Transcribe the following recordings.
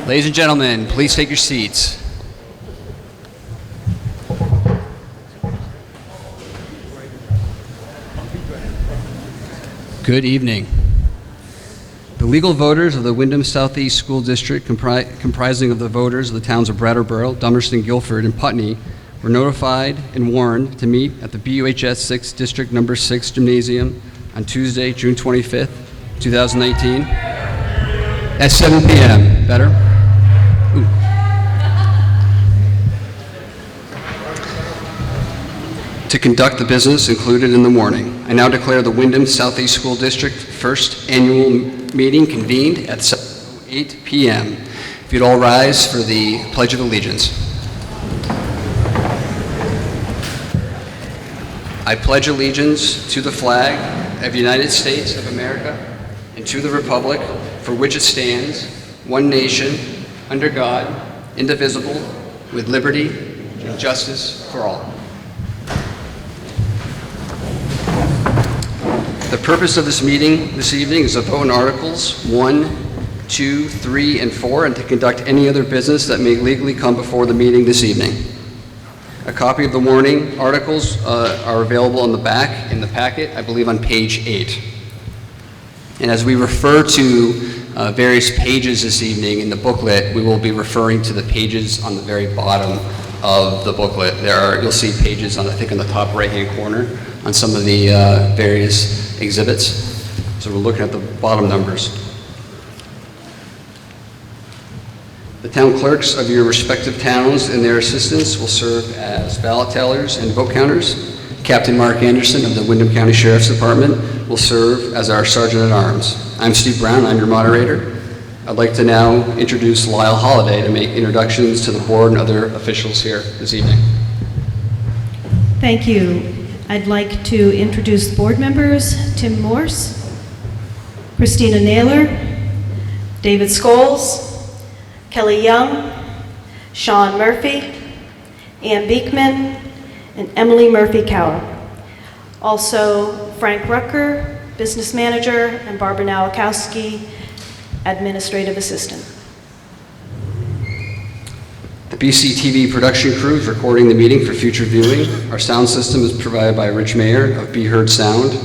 Ladies and gentlemen, please take your seats. Good evening. The legal voters of the Wyndham Southeast School District, comprising of the voters of the towns of Brattleboro, Dummerston, Guilford, and Putney, were notified and warned to meet at the BUHS 6 District Number 6 Gymnasium on Tuesday, June 25th, 2019, at 7 p.m. Better? Ooh. To conduct the business included in the warning. I now declare the Wyndham Southeast School District first annual meeting convened at 8 p.m. If you'd all rise for the Pledge of Allegiance. I pledge allegiance to the flag of the United States of America and to the republic for which it stands, one nation, under God, indivisible, with liberty and justice for all. The purpose of this meeting this evening is to vote on Articles 1, 2, 3, and 4, and to conduct any other business that may legally come before the meeting this evening. A copy of the warning articles are available on the back in the packet, I believe on page 8. And as we refer to various pages this evening in the booklet, we will be referring to the pages on the very bottom of the booklet. You'll see pages on, I think, on the top right-hand corner on some of the various exhibits. So we're looking at the bottom numbers. The town clerks of your respective towns and their assistants will serve as ballot tellers and vote counters. Captain Mark Anderson of the Wyndham County Sheriff's Department will serve as our Sergeant at Arms. I'm Steve Brown, I'm your moderator. I'd like to now introduce Lyle Holliday to make introductions to the board and other officials here this evening. Thank you. I'd like to introduce board members: Tim Morse, Christina Naylor, David Scholes, Kelly Young, Sean Murphy, Ann Beekman, and Emily Murphy-Cower. Also, Frank Rucker, Business Manager, and Barbara Nowakowski, Administrative Assistant. The BCTV production crew is recording the meeting for future viewing. Our sound system is provided by Rich Mayer of Be Heard Sound.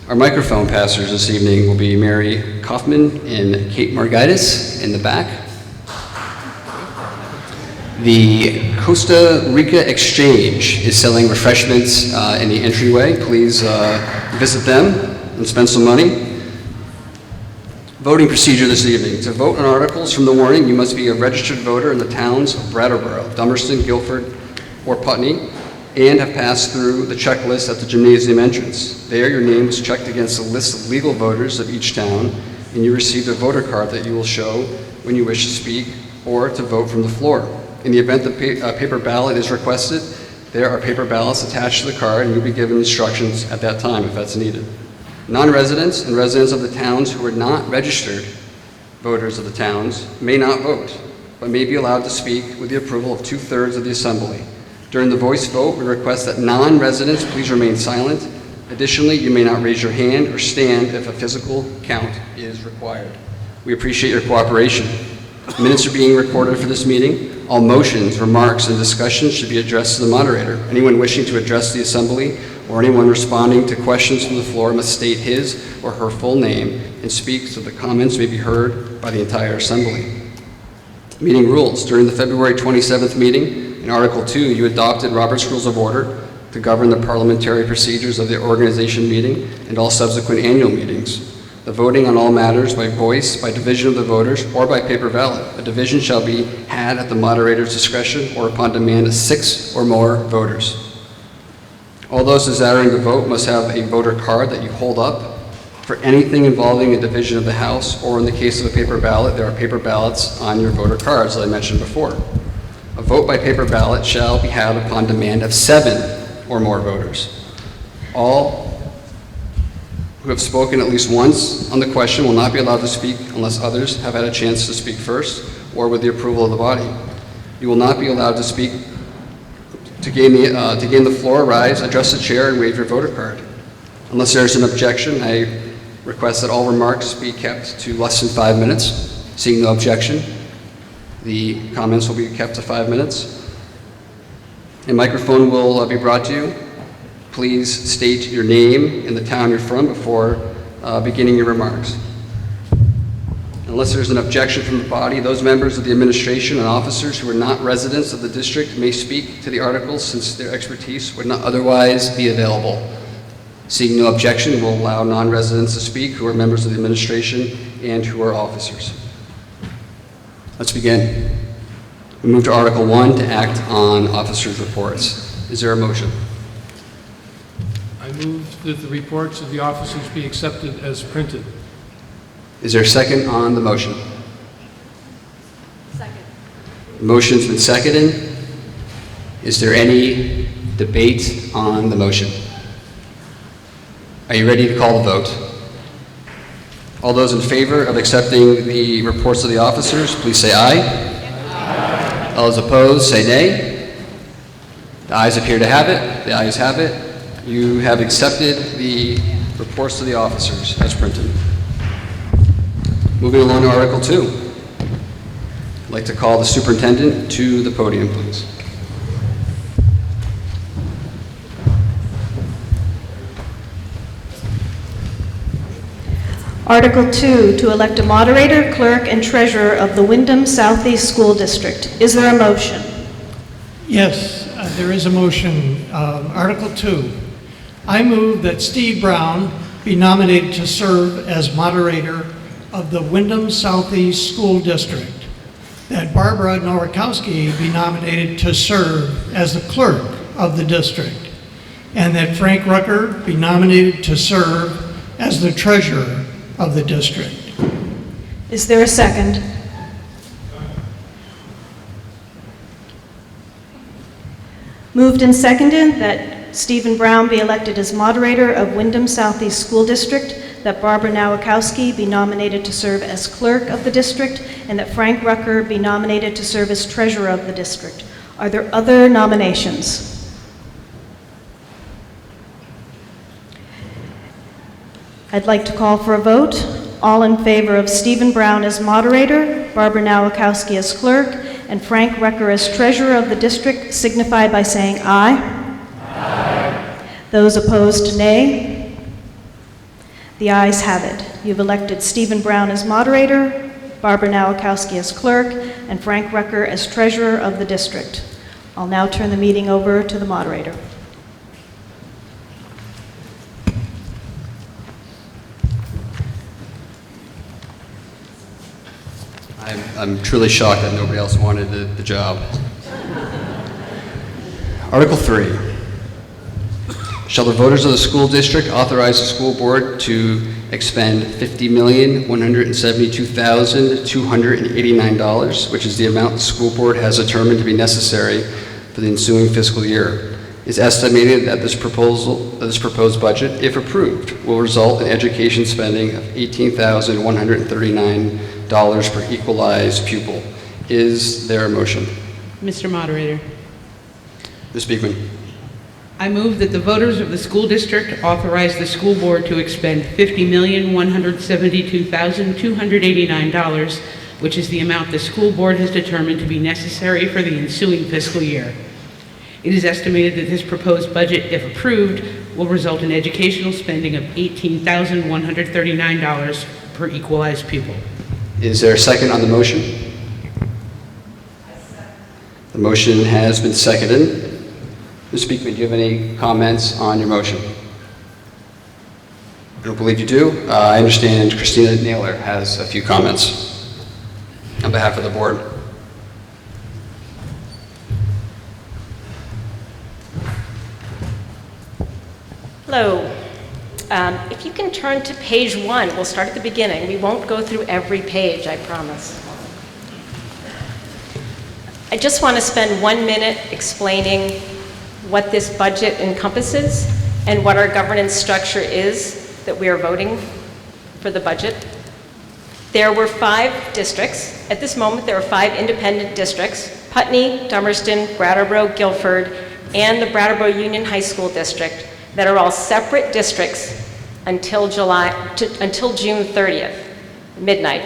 Our microphone passers this evening will be Mary Kaufman and Kate Margaitis in the back. The Costa Rica Exchange is selling refreshments in the entryway. Please visit them and spend some money. Voting procedure this evening. To vote on articles from the warning, you must be a registered voter in the towns of Brattleboro, Dummerston, Guilford, or Putney, and have passed through the checklist at the gymnasium entrance. There, your name is checked against a list of legal voters of each town, and you received a voter card that you will show when you wish to speak or to vote from the floor. In the event that a paper ballot is requested, there are paper ballots attached to the card, and you'll be given instructions at that time if that's needed. Non-residents and residents of the towns who are not registered voters of the towns may not vote, but may be allowed to speak with the approval of 2/3 of the assembly. During the voice vote, we request that non-residents please remain silent. Additionally, you may not raise your hand or stand if a physical count is required. We appreciate your cooperation. Minutes are being recorded for this meeting. All motions, remarks, and discussions should be addressed to the moderator. Anyone wishing to address the assembly or anyone responding to questions from the floor must state his or her full name and speak so the comments may be heard by the entire assembly. Meeting rules. During the February 27th meeting, in Article 2, you adopted Robert's Rules of Order to govern the parliamentary procedures of the organization meeting and all subsequent annual meetings. The voting on all matters by voice, by division of the voters, or by paper ballot. A division shall be had at the moderator's discretion or upon demand of 6 or more voters. All those desiring to vote must have a voter card that you hold up. For anything involving a division of the House, or in the case of a paper ballot, there are paper ballots on your voter cards, as I mentioned before. A vote by paper ballot shall be had upon demand of 7 or more voters. All who have spoken at least once on the question will not be allowed to speak unless others have had a chance to speak first or with the approval of the body. You will not be allowed to speak. To gain the floor, rise, address the chair, and wave your voter card. Unless there is an objection, I request that all remarks be kept to less than 5 minutes. Seeing no objection, The comments will be kept to 5 minutes. A microphone will be brought to you. Please state your name and the town you're from before beginning your remarks. Unless there's an objection from the body, those members of the administration and officers who are not residents of the district may speak to the articles since their expertise would not otherwise be available. Seeing no objection, we'll allow non-residents to speak who are members of the administration and who are officers. Let's begin. We move to Article 1 to act on officers' reports. Is there a motion? I move that the reports of the officers be accepted as printed. Is there a second on the motion? Second. Motion's been seconded. Is there any debate on the motion? Are you ready to call the vote? All those in favor of accepting the reports of the officers, please say aye. Aye. All those opposed, say nay. The ayes appear to have it. The ayes have it. You have accepted the reports of the officers as printed. Moving along to Article 2. I'd like to call the superintendent to the podium, please. Article 2, to elect a moderator, clerk, and treasurer of the Wyndham Southeast School District. Is there a motion? Yes, there is a motion. Article 2. I move that Steve Brown be nominated to serve as moderator of the Wyndham Southeast School District, that Barbara Nowakowski be nominated to serve as the clerk of the district, and that Frank Rucker be nominated to serve as the treasurer of the district. Is there a second? Moved and seconded that Stephen Brown be elected as moderator of Wyndham Southeast School District, that Barbara Nowakowski be nominated to serve as clerk of the district, and that Frank Rucker be nominated to serve as treasurer of the district. Are there other nominations? I'd like to call for a vote. All in favor of Stephen Brown as moderator, Barbara Nowakowski as clerk, and Frank Rucker as treasurer of the district signify by saying aye. Aye. Those opposed, nay. The ayes have it. You've elected Stephen Brown as moderator, Barbara Nowakowski as clerk, and Frank Rucker as treasurer of the district. I'll now turn the meeting over to the moderator. I'm truly shocked that nobody else wanted the job. Article 3. Shall the voters of the school district authorize the school board to expend $50,172,289, which is the amount the school board has determined to be necessary for the ensuing fiscal year? It's estimated that this proposed budget, if approved, will result in education spending of $18,139 per equalized pupil. Is there a motion? Mr. Moderator, Ms. Beekman. I move that the voters of the school district authorize the school board to expend $50,172,289, which is the amount the school board has determined to be necessary for the ensuing fiscal year. It is estimated that this proposed budget, if approved, will result in educational spending of $18,139 per equalized pupil. Is there a second on the motion? The motion has been seconded. Ms. Beekman, do you have any comments on your motion? I don't believe you do. I understand Christina Naylor has a few comments on behalf of the board. Hello. If you can turn to page 1, we'll start at the beginning. We won't go through every page, I promise. I just want to spend 1 minute explaining what this budget encompasses and what our governance structure is that we are voting for the budget. There were 5 districts. At this moment, there are 5 independent districts: Putney, Dummerston, Brattleboro, Guilford, and the Brattleboro Union High School District, that are all separate districts until June 30th, midnight.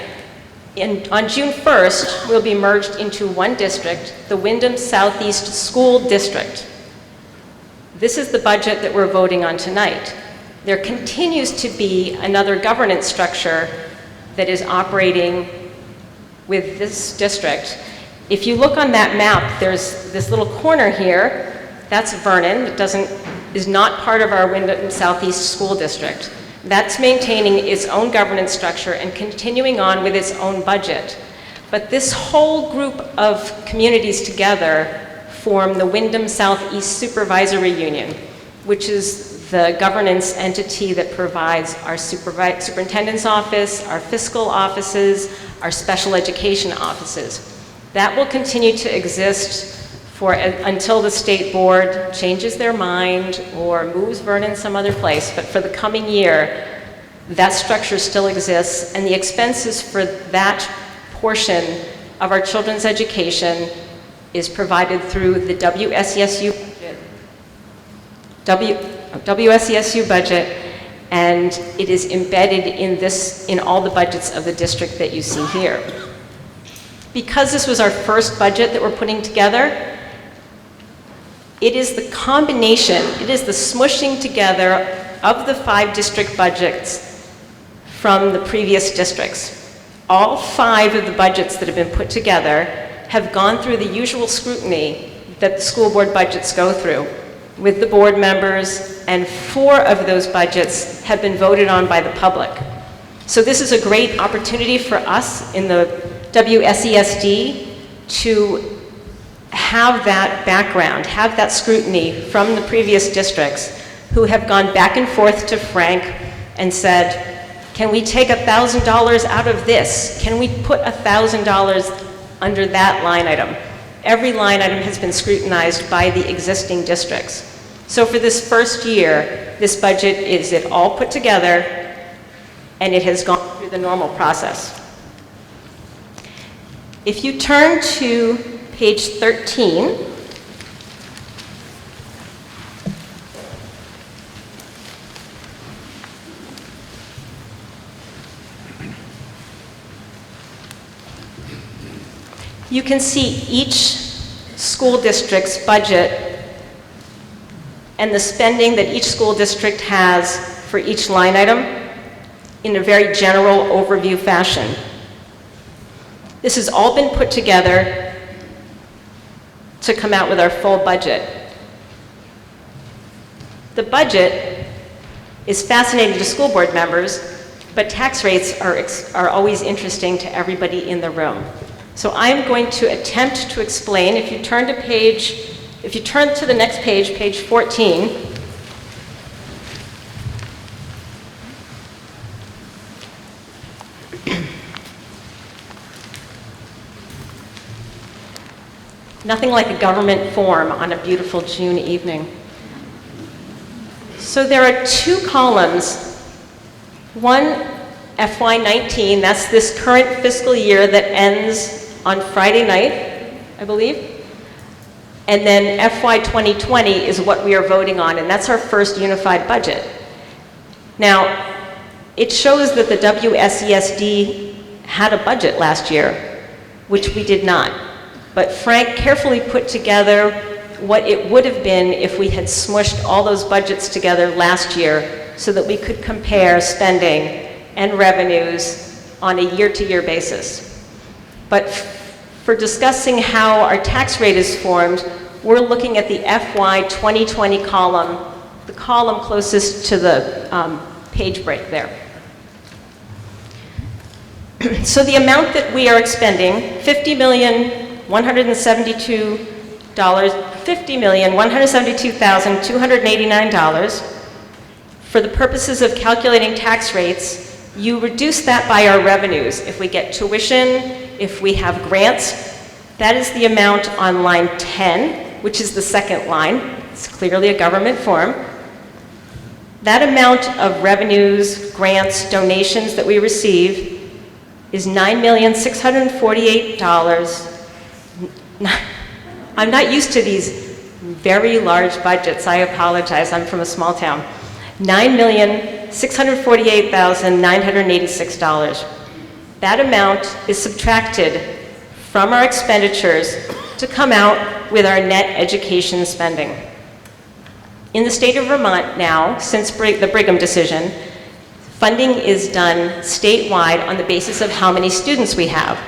On June 1st, will be merged into one district, the Wyndham Southeast School District. This is the budget that we're voting on tonight. There continues to be another governance structure that is operating with this district. If you look on that map, there's this little corner here. That's Vernon. It is not part of our Wyndham Southeast School District. That's maintaining its own governance structure and continuing on with its own budget. But this whole group of communities together form the Wyndham Southeast Supervisory Union, which is the governance entity that provides our superintendent's office, our fiscal offices, our special education offices. That will continue to exist until the state board changes their mind or moves Vernon some other place. But for the coming year, that structure still exists, and the expenses for that portion of our children's education is provided through the WSESU budget, and it is embedded in all the budgets of the district that you see here. Because this was our first budget that we're putting together, it is the combination, it is the smushing together of the 5 district budgets from the previous districts. All 5 of the budgets that have been put together have gone through the usual scrutiny that the school board budgets go through with the board members, and 4 of those budgets have been voted on by the public. So this is a great opportunity for us in the WSESD to have that background, have that scrutiny from the previous districts who have gone back and forth to Frank and said, can we take $1,000 out of this? Can we put $1,000 under that line item? Every line item has been scrutinized by the existing districts. So for this first year, this budget is it all put together, and it has gone through the normal process. If you turn to page 13, you can see each school district's budget and the spending that each school district has for each line item in a very general overview fashion. This has all been put together to come out with our full budget. The budget is fascinating to school board members, but tax rates are always interesting to everybody in the room. So I'm going to attempt to explain. If you turn to the next page, page 14, nothing like a government form on a beautiful June evening. So there are 2 columns. One, FY19, that's this current fiscal year that ends on Friday night, I believe. And then FY 2020 is what we are voting on, and that's our first unified budget. Now, it shows that the WSESD had a budget last year, which we did not. But Frank carefully put together what it would have been if we had smushed all those budgets together last year so that we could compare spending and revenues on a year-to-year basis. But for discussing how our tax rate is formed, we're looking at the FY 2020 column, the column closest to the page break there. So the amount that we are expending, $50,172,289. For the purposes of calculating tax rates, you reduce that by our revenues. If we get tuition, if we have grants, that is the amount on line 10, which is the second line. It's clearly a government form. That amount of revenues, grants, donations that we receive is $9,648,000. I'm not used to these very large budgets. I apologize. I'm from a small town. $9,648,986. That amount is subtracted from our expenditures to come out with our net education spending. In the state of Vermont now, since the Brigham decision, funding is done statewide on the basis of how many students we have.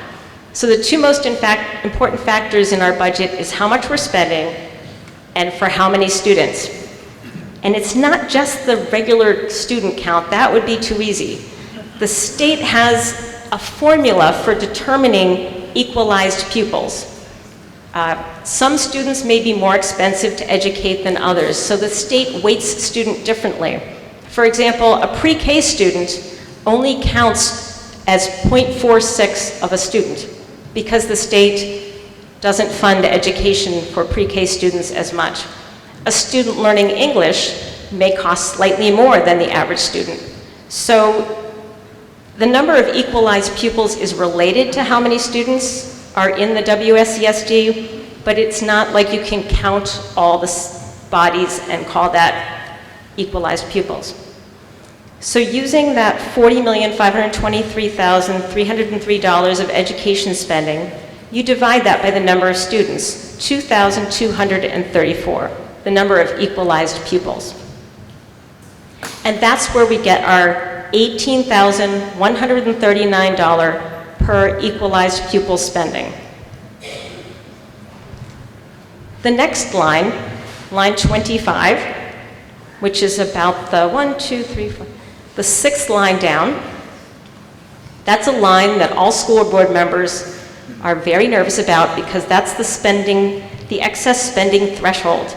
So the two most important factors in our budget is how much we're spending and for how many students. And it's not just the regular student count, that would be too easy. The state has a formula for determining equalized pupils. Some students may be more expensive to educate than others, so the state weights student differently. For example, a pre-K student only counts as 0.46 of a student because the state doesn't fund education for pre-K students as much. A student learning English may cost slightly more than the average student. So the number of equalized pupils is related to how many students are in the WSESD, but it's not like you can count all the bodies and call that equalized pupils. So using that $40,523,303 of education spending, you divide that by the number of students, 2,234, the number of equalized pupils. And that's where we get our $18,139 per equalized pupil spending. The next line, line 25, which is about the the sixth line down, that's a line that all school board members are very nervous about because that's the spending, the excess spending threshold.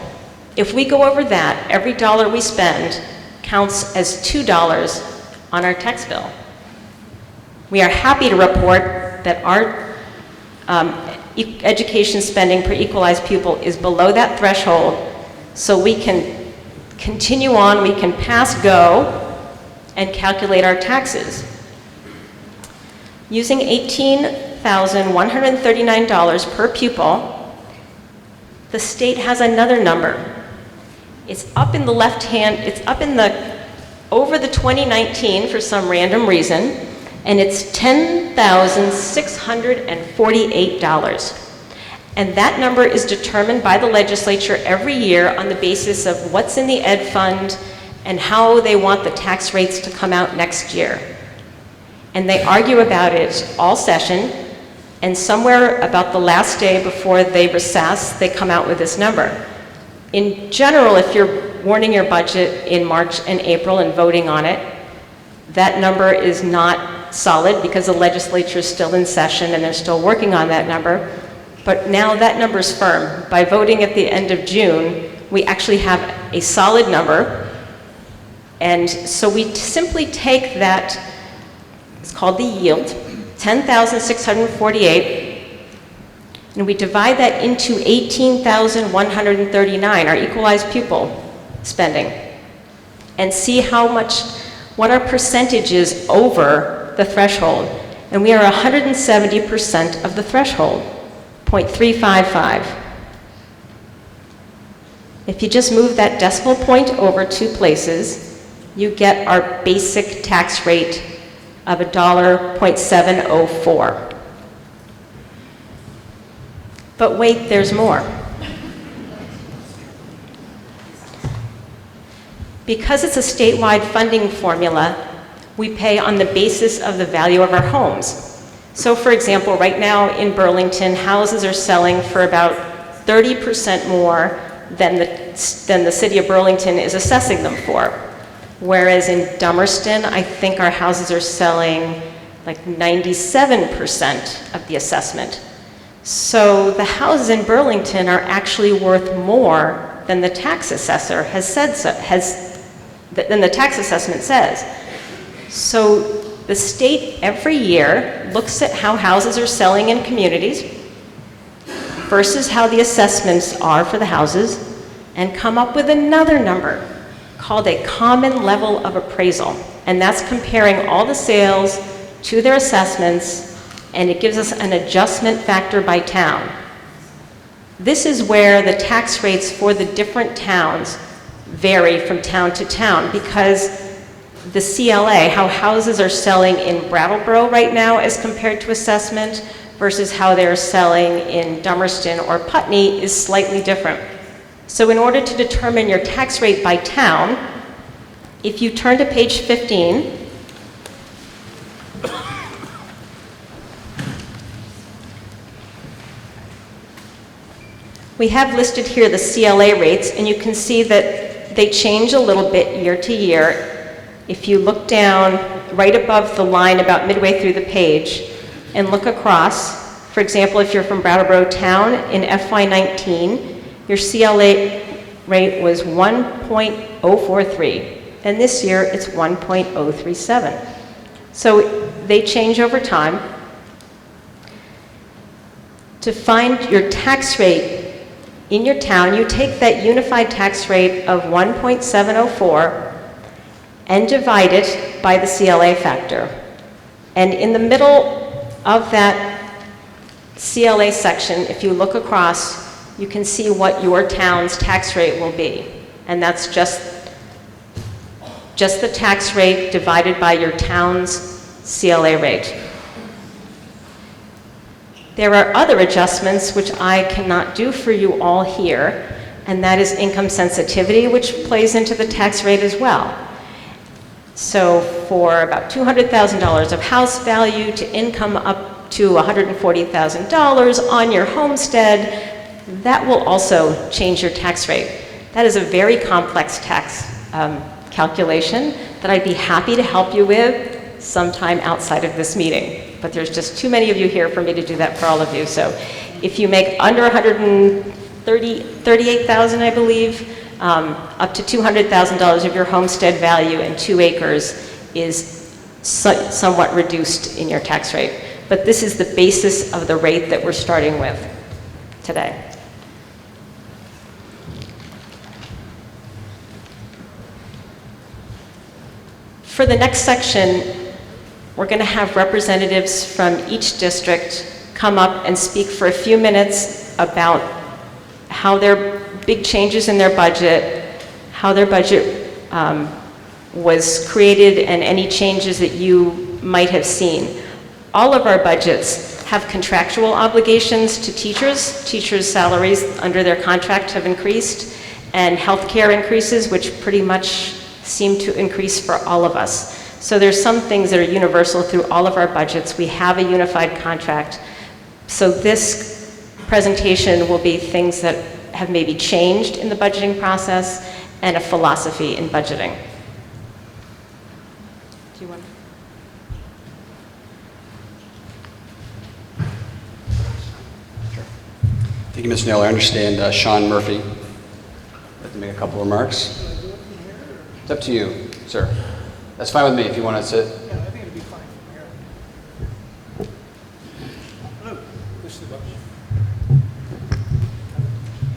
If we go over that, every dollar we spend counts as $2 on our tax bill. We are happy to report that our education spending per equalized pupil is below that threshold, so we can continue on, we can pass go and calculate our taxes. Using $18,139 per pupil, the state has another number. It's up in the left hand, it's up in the, over the 2019 for some random reason, and it's $10,648. And that number is determined by the legislature every year on the basis of what's in the ed fund and how they want the tax rates to come out next year. And they argue about it all session, and somewhere about the last day before they recess, they come out with this number. In general, if you're warning your budget in March and April and voting on it, that number is not solid because the legislature is still in session and they're still working on that number. But now that number is firm. By voting at the end of June, we actually have a solid number. And so we simply take that, it's called the yield, 10,648, and we divide that into 18,139, our equalized pupil spending, and see how much, what our percentage is over the threshold. And we are 170% of the threshold, 0.355. If you just move that decimal point over 2 places, you get our basic tax rate of $1.704. But wait, there's more. Because it's a statewide funding formula, we pay on the basis of the value of our homes. So for example, right now in Burlington, houses are selling for about 30% more than the city of Burlington is assessing them for. Whereas in Dummerston, I think our houses are selling like 97% of the assessment. So the houses in Burlington are actually worth more than the tax assessor has said so, than the tax assessment says. So the state every year looks at how houses are selling in communities versus how the assessments are for the houses and come up with another number called a common level of appraisal. And that's comparing all the sales to their assessments, and it gives us an adjustment factor by town. This is where the tax rates for the different towns vary from town to town, because the CLA, how houses are selling in Brattleboro right now as compared to assessment versus how they're selling in Dummerston or Putney is slightly different. So in order to determine your tax rate by town, if you turn to page 15, we have listed here the CLA rates, and you can see that they change a little bit year to year. If you look down right above the line about midway through the page and look across, for example, if you're from Brattleboro Town in FY19, your CLA rate was 1.043, and this year it's 1.037. So they change over time. To find your tax rate in your town, you take that unified tax rate of 1.704 and divide it by the CLA factor. And in the middle of that CLA section, if you look across, you can see what your town's tax rate will be. And that's just the tax rate divided by your town's CLA rate. There are other adjustments which I cannot do for you all here, and that is income sensitivity, which plays into the tax rate as well. So for about $200,000 of house value to income up to $140,000 on your homestead, that will also change your tax rate. That is a very complex tax calculation that I'd be happy to help you with sometime outside of this meeting. But there's just too many of you here for me to do that for all of you. So if you make under $138,000, I believe, up to $200,000 of your homestead value and 2 acres is somewhat reduced in your tax rate. But this is the basis of the rate that we're starting with today. For the next section, we're going to have representatives from each district come up and speak for a few minutes about how their big changes in their budget, how their budget was created, and any changes that you might have seen. All of our budgets have contractual obligations to teachers. Teachers' salaries under their contract have increased, and healthcare increases, which pretty much seem to increase for all of us. So there's some things that are universal through all of our budgets. We have a unified contract. So this presentation will be things that have maybe changed in the budgeting process and a philosophy in budgeting. Do you want to? Thank you, Ms. Naylor. I understand Sean Murphy would like to make a couple remarks. It's up to you, sir. That's fine with me if you want to sit. Yeah, I think it'd be fine from here. Hello, push the button.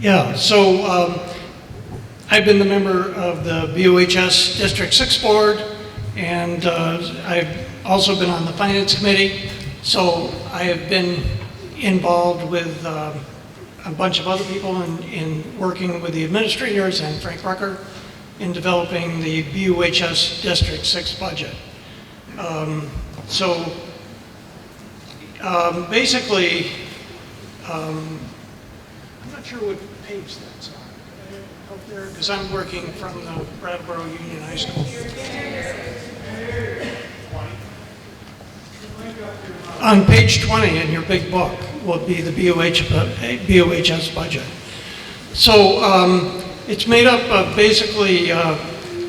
Yeah, so I've been the member of the BOHS District 6 Board, and I've also been on the Finance Committee, so I have been involved with a bunch of other people in working with the administrators and Frank Rucker in developing the BOHS District 6 budget. Basically, I'm not sure what page that's on. Out there, because I'm working from the Brattleboro Union High School. On page 20 in your big book will be the BOHS budget. So it's made up of basically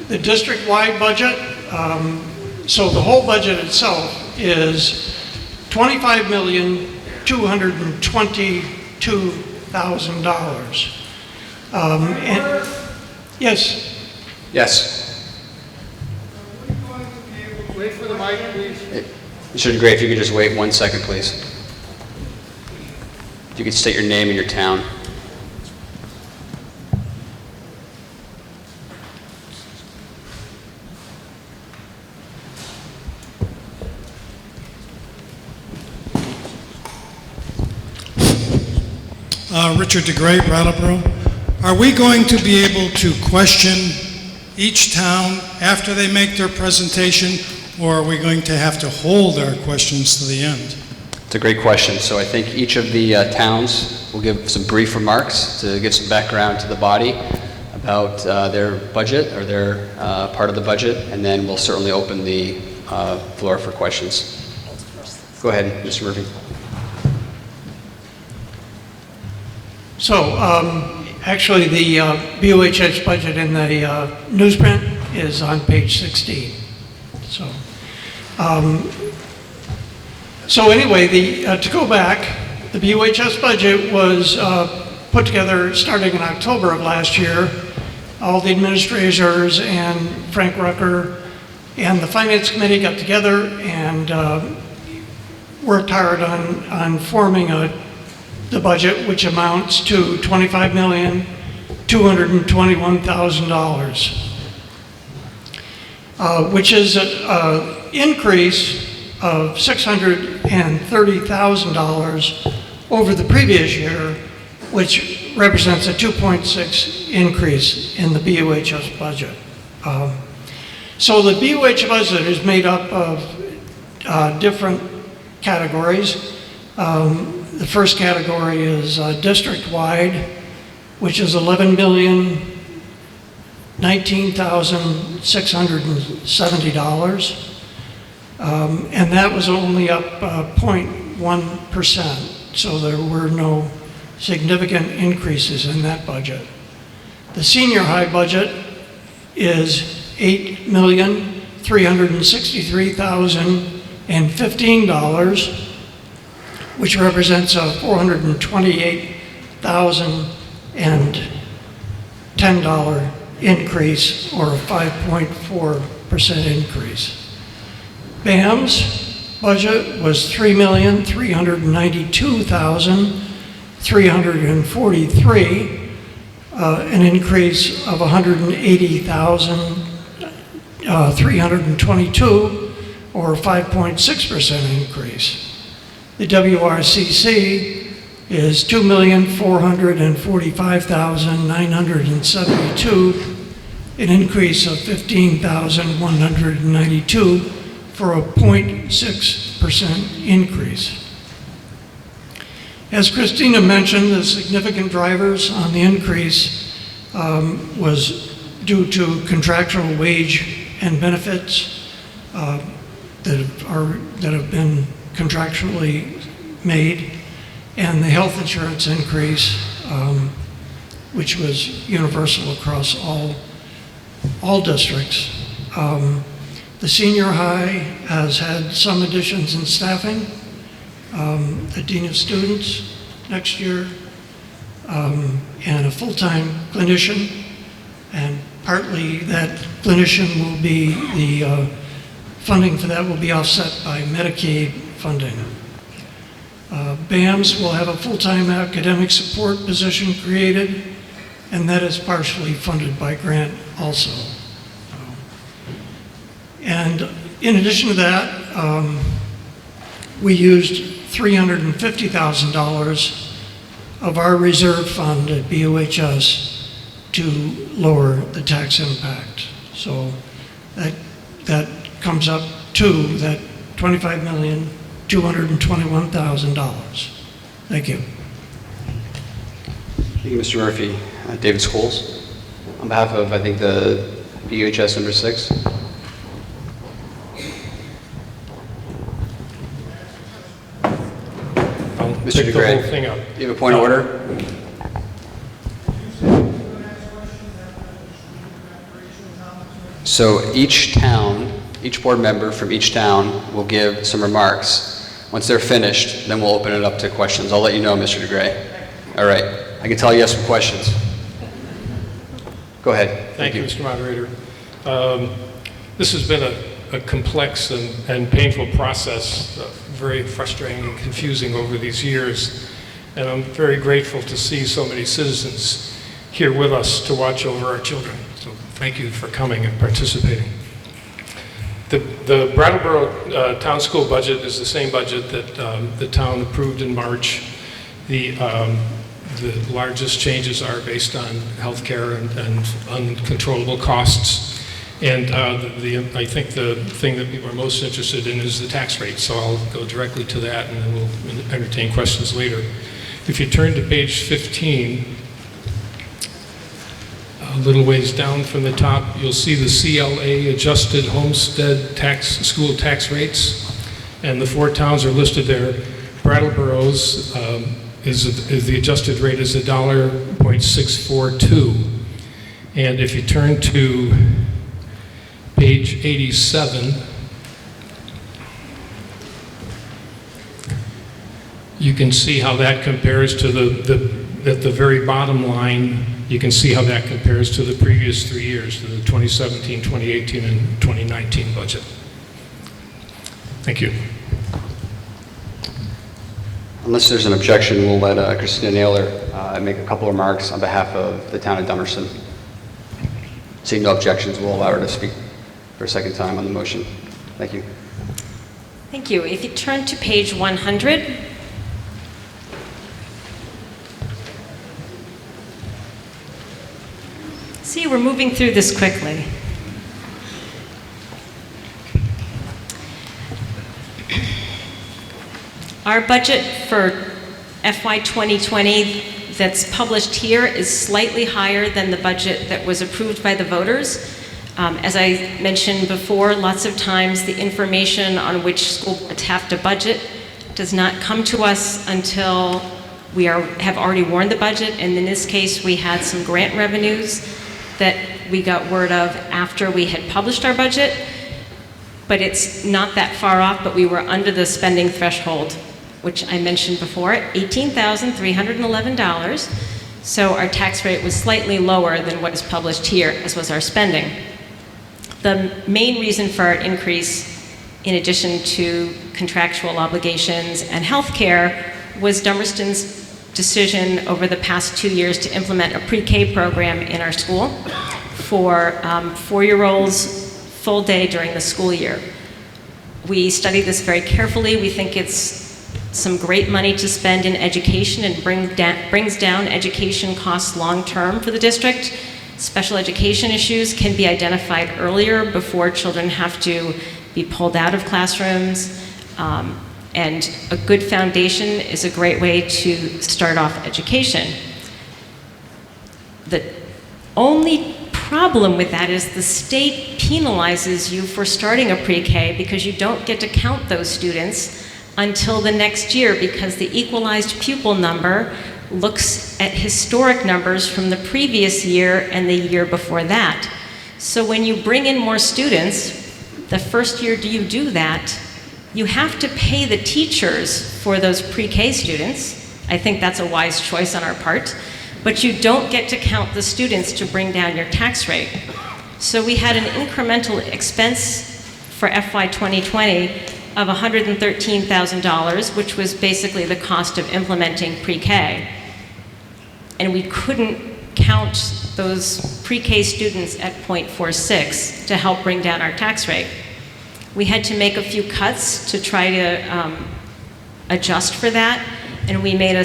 the district-wide budget. So the whole budget itself is $25,222,000. And yes. Yes. Wait for the mic, please. It should be great if you could just wait 1 second, please. If you could state your name and your town. Richard DeGray, Brattleboro. Are we going to be able to question each town after they make their presentation, or are we going to have to hold our questions to the end? It's a great question. So I think each of the towns will give some brief remarks to give some background to the body about their budget or their part of the budget, and then we'll certainly open the floor for questions. Go ahead, Mr. Murphy. So, actually, the BOHS budget in the newsprint is on page 16. So anyway, to go back, the BOHS budget was put together starting in October of last year. All the administrators and Frank Rucker and the Finance Committee got together and worked hard on forming the budget, which amounts to $25,221,000, which is an increase of $630,000 over the previous year, which represents a 2.6 increase in the BOHS budget. So the BOHS budget is made up of different categories. The first category is district-wide, which is $11,019,670. And that was only up 0.1%, so there were no significant increases in that budget. The senior high budget is $8,363,015, which represents a $428,010 increase, or a 5.4% increase. BAM's budget was $3,392,343, an increase of $180,322, or a 5.6% increase. The WRCC is $2,445,972, an increase of $15,192, for a 0.6% increase. As Christina mentioned, the significant drivers on the increase was due to contractual wage and benefits that have been contractually made, and the health insurance increase, which was universal across all districts. The senior high has had some additions in staffing, the dean of students next year, and a full-time clinician, and partly that clinician will be, the funding for that will be offset by Medicaid funding. BAMS will have a full-time academic support position created, and that is partially funded by grant also. And in addition to that, we used $350,000 of our reserve fund at BOHS to lower the tax impact. So that comes up to that $25,221,000. Thank you. Thank you, Mr. Murphy. David Scholes, on behalf of, I think, the BOHS number 6. Mr. Pick the DeGray, whole thing up. do you have a point of order? So each town, each board member from each town will give some remarks. Once they're finished, then we'll open it up to questions. I'll let you know, Mr. DeGray. All right. I can tell you have some questions. Go ahead. Thank you, Mr. Moderator. This has been a complex and painful process, very frustrating and confusing over these years. And I'm very grateful to see so many citizens here with us to watch over our children. So thank you for coming and participating. The Brattleboro Town School budget is the same budget that the town approved in March. The largest changes are based on healthcare and uncontrollable costs. And I think the thing that people are most interested in is the tax rate, so I'll go directly to that and then we'll entertain questions later. If you turn to page 15, a little ways down from the top, you'll see the CLA adjusted homestead tax, school tax rates, and the 4 towns are listed there. Brattleboro's is the adjusted rate is $1.642. And if you turn to page 87, you can see how that compares to at the very bottom line, you can see how that compares to the previous 3 years, to the 2017, 2018, and 2019 budget. Thank you. Unless there's an objection, we'll let Christina Naylor make a couple of remarks on behalf of the town of Dummerston. Seeing no objections, we'll allow her to speak for a second time on the motion. Thank you. Thank you. If you turn to page 100, see, we're moving through this quickly. Our budget for FY 2020 that's published here is slightly higher than the budget that was approved by the voters. As I mentioned before, lots of times the information on which school boards have to budget does not come to us until we have already warned the budget, and in this case we had some grant revenues that we got word of after we had published our budget, but it's not that far off, but we were under the spending threshold, which I mentioned before, $18,311. So our tax rate was slightly lower than what is published here, as was our spending. The main reason for our increase, in addition to contractual obligations and health care, was Dummerston's decision over the past 2 years to implement a pre-K program in our school for 4-year-olds full day during the school year. We studied this very carefully. We think it's some great money to spend in education and brings down education costs long-term for the district. Special education issues can be identified earlier before children have to be pulled out of classrooms. And a good foundation is a great way to start off education. The only problem with that is the state penalizes you for starting a pre-K because you don't get to count those students until the next year, because the equalized pupil number looks at historic numbers from the previous year and the year before that. So when you bring in more students, the first year you do that, you have to pay the teachers for those pre-K students. I think that's a wise choice on our part, but you don't get to count the students to bring down your tax rate. So we had an incremental expense for FY 2020 of $113,000, which was basically the cost of implementing pre-K. And we couldn't count those pre-K students at 0.46 to help bring down our tax rate. We had to make a few cuts to try to adjust for that, and we made a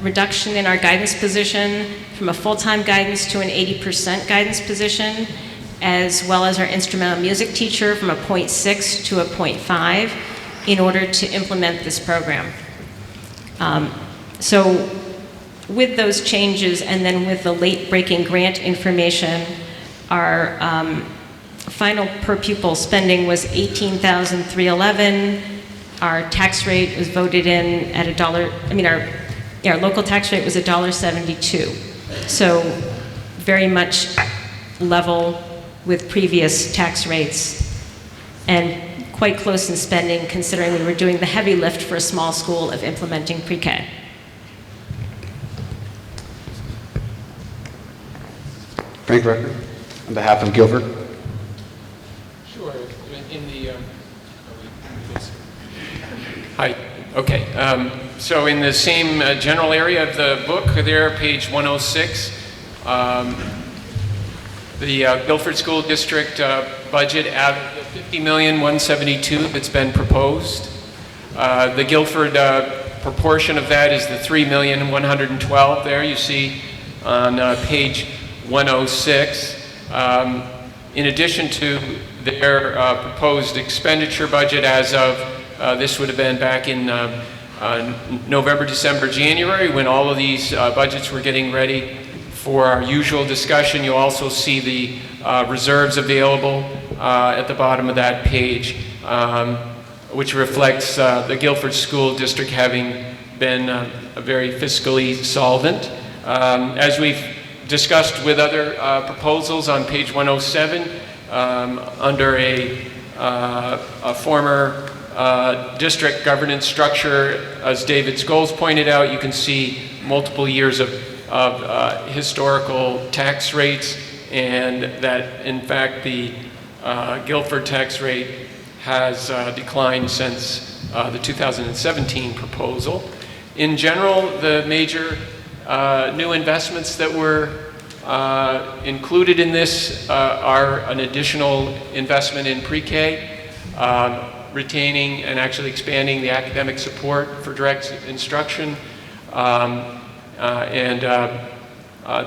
reduction in our guidance position from a full-time guidance to an 80% guidance position, as well as our instrumental music teacher from a 0.6 to a 0.5 in order to implement this program. So with those changes and then with the late-breaking grant information, our final per pupil spending was $18,311. Our tax rate was voted in at our local tax rate was $1.72. So very much level with previous tax rates and quite close in spending, considering we were doing the heavy lift for a small school of implementing pre-K. Frank Recker, on behalf of Guilford. Sure. Hi. Okay. So in the same general area of the book there, page 106, the Guilford School District budget out of the $50,172,000 that's been proposed. The Guilford proportion of that is the $3,112,000 there you see on page 106. In addition to their proposed expenditure budget as of, this would have been back in November, December, January, when all of these budgets were getting ready for our usual discussion. You'll also see the reserves available at the bottom of that page, which reflects the Guilford School District having been very fiscally solvent. As we've discussed with other proposals on page 107, under a former district governance structure, as David Scholes pointed out, you can see multiple years of historical tax rates, and that in fact the Guilford tax rate has declined since the 2017 proposal. In general, the major new investments that were included in this are an additional investment in pre-K, retaining and actually expanding the academic support for direct instruction,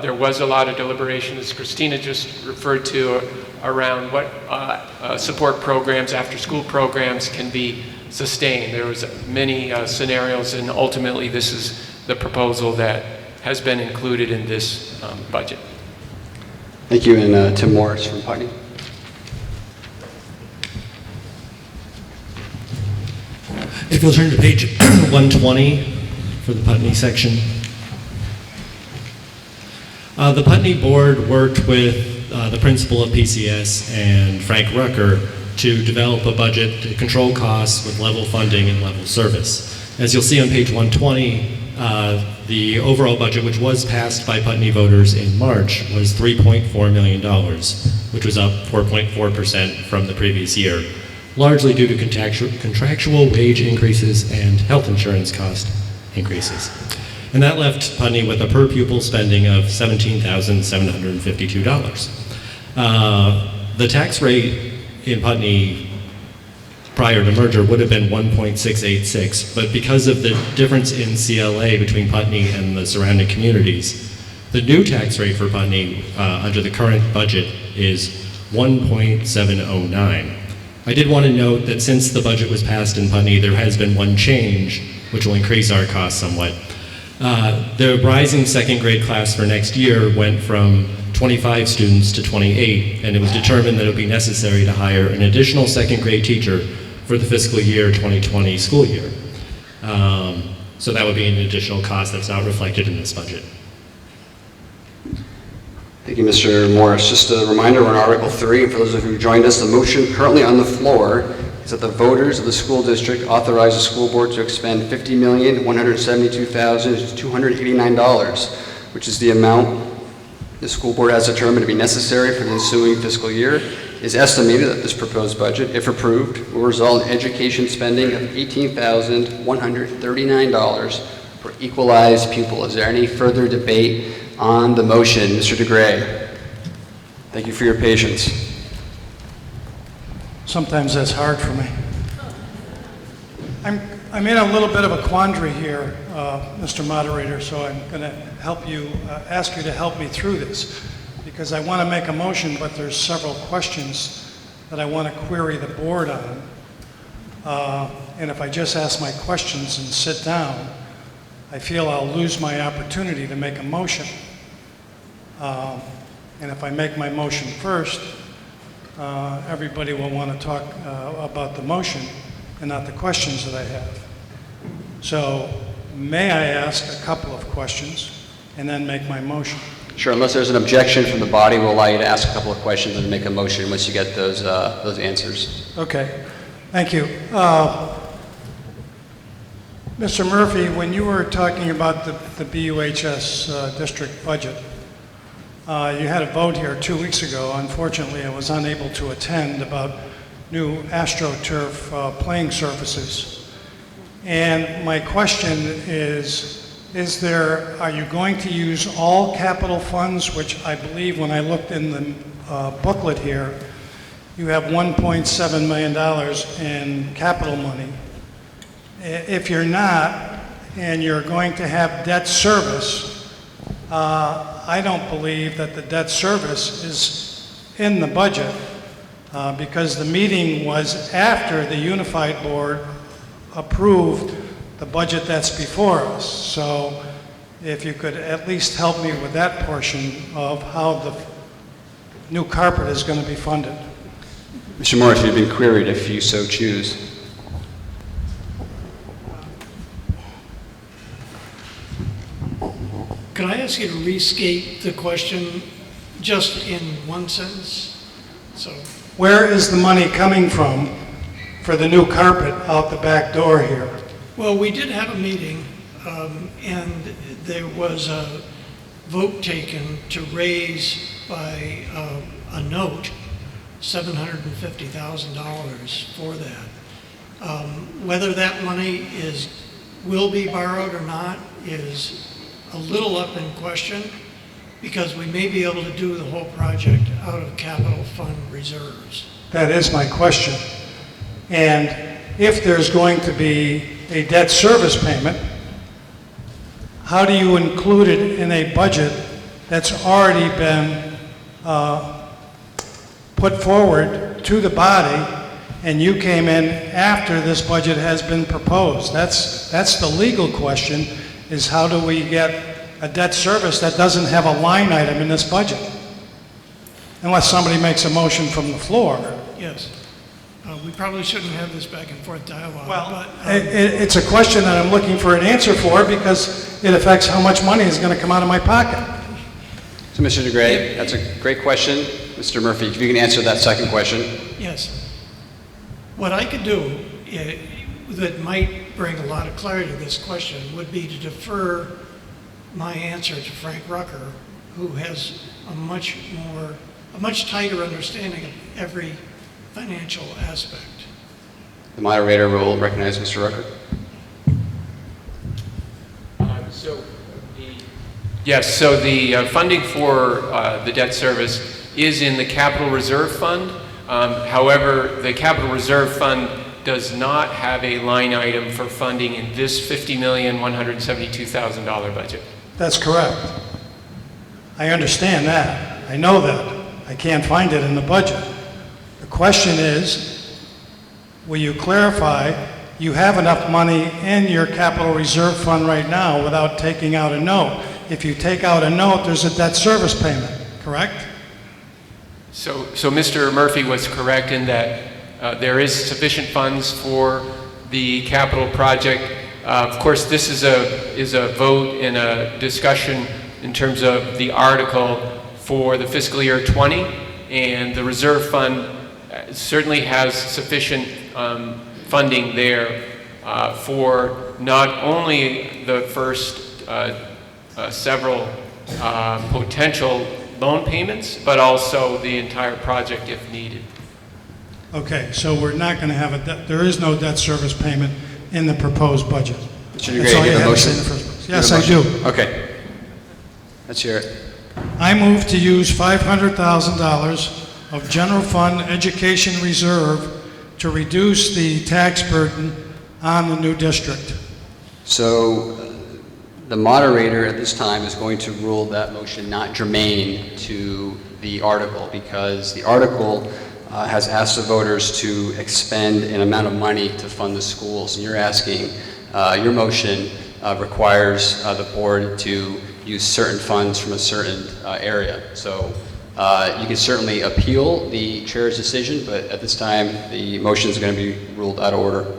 there was a lot of deliberation, as Christina just referred to, around what support programs, after-school programs can be sustained. There was many scenarios, and ultimately this is the proposal that has been included in this budget. Thank you, and Tim Morris from Putney. If you'll turn to page 120 for the Putney section. The Putney board worked with the principal of PCS and Frank Rucker to develop a budget to control costs with level funding and level service. As you'll see on page 120, the overall budget, which was passed by Putney voters in March, was $3.4 million, which was up 4.4% from the previous year, largely due to contractual wage increases and health insurance cost increases. And that left Putney with a per pupil spending of $17,752. The tax rate in Putney prior to merger would have been 1.686, but because of the difference in CLA between Putney and the surrounding communities, the new tax rate for Putney under the current budget is 1.709. I did want to note that since the budget was passed in Putney, there has been one change, which will increase our costs somewhat. The rising second grade class for next year went from 25 students to 28, and it was determined that it would be necessary to hire an additional second grade teacher for the fiscal year 2020 school year. So that would be an additional cost that's not reflected in this budget. Thank you, Mr. Morris. Just a reminder, we're on Article 3, and for those of you who joined us, the motion currently on the floor is that the voters of the school district authorize the school board to expend $50,172,289, which is the amount the school board has determined to be necessary for the ensuing fiscal year. It is estimated that this proposed budget, if approved, will result in education spending of $18,139 per equalized pupil. Is there any further debate on the motion? Mr. DeGray. Thank you for your patience. Sometimes that's hard for me. I'm in a little bit of a quandary here, Mr. Moderator, so I'm going to help you, ask you to help me through this, because I want to make a motion, but there's several questions that I want to query the board on. And if I just ask my questions and sit down, I feel I'll lose my opportunity to make a motion. And if I make my motion first, everybody will want to talk about the motion and not the questions that I have. So may I ask a couple of questions and then make my motion? Sure, unless there's an objection from the body, we'll allow you to ask a couple of questions and make a motion once you get those answers. Okay, thank you. Mr. Murphy, when you were talking about the BUHS district budget, you had a vote here 2 weeks ago. Unfortunately, I was unable to attend, about new AstroTurf playing surfaces. And my question is are you going to use all capital funds, which I believe when I looked in the booklet here, you have $1.7 million in capital money. If you're not, and you're going to have debt service, I don't believe that the debt service is in the budget because the meeting was after the unified board approved the budget that's before us. So if you could at least help me with that portion of how the new carpet is going to be funded. Mr. Morris, you've been queried if you so choose. Could I ask you to restate the question just in one sentence? So, Where is the money coming from for the new carpet out the back door here? well, we did have a meeting, and there was a vote taken to raise by a note $750,000 for that. Whether that money will be borrowed or not is a little up in question, because we may be able to do the whole project out of capital fund reserves. That is my question. And if there's going to be a debt service payment, how do you include it in a budget that's already been put forward to the body, and you came in after this budget has been proposed? That's the legal question, is how do we get a debt service that doesn't have a line item in this budget? Unless somebody makes a motion from the floor. Yes. We probably shouldn't have this back and forth dialogue, Well, but it's a question that I'm looking for an answer for because it affects how much money is going to come out of my pocket. So, Mr. DeGray, that's a great question. Mr. Murphy, if you can answer that second question. yes. What I could do that might bring a lot of clarity to this question would be to defer my answer to Frank Rucker, who has a much tighter understanding of every financial aspect. The moderator will recognize Mr. Rucker. So the funding for the debt service is in the capital reserve fund. However, the capital reserve fund does not have a line item for funding in this $50,172,000 budget. That's correct. I understand that. I know that. I can't find it in the budget. The question is, will you clarify, you have enough money in your capital reserve fund right now without taking out a note? If you take out a note, there's a debt service payment, correct? So Mr. Murphy was correct in that there is sufficient funds for the capital project. Of course, this is a vote and a discussion in terms of the article for the fiscal year 20, and the reserve fund certainly has sufficient funding there for not only the first several potential loan payments, but also the entire project if needed. Okay, so we're not going to have there is no debt service payment in the proposed budget. Mr. DeGray, That's all you you have a had to say motion? in the first place. You have Yes, a I motion? do. Okay. Let's hear it. I move to use $500,000 of general fund education reserve to reduce the tax burden on the new district. So the moderator at this time is going to rule that motion not germane to the article, because the article has asked the voters to expend an amount of money to fund the schools. And you're asking, your motion requires the board to use certain funds from a certain area. So you can certainly appeal the chair's decision, but at this time, the motion is going to be ruled out of order.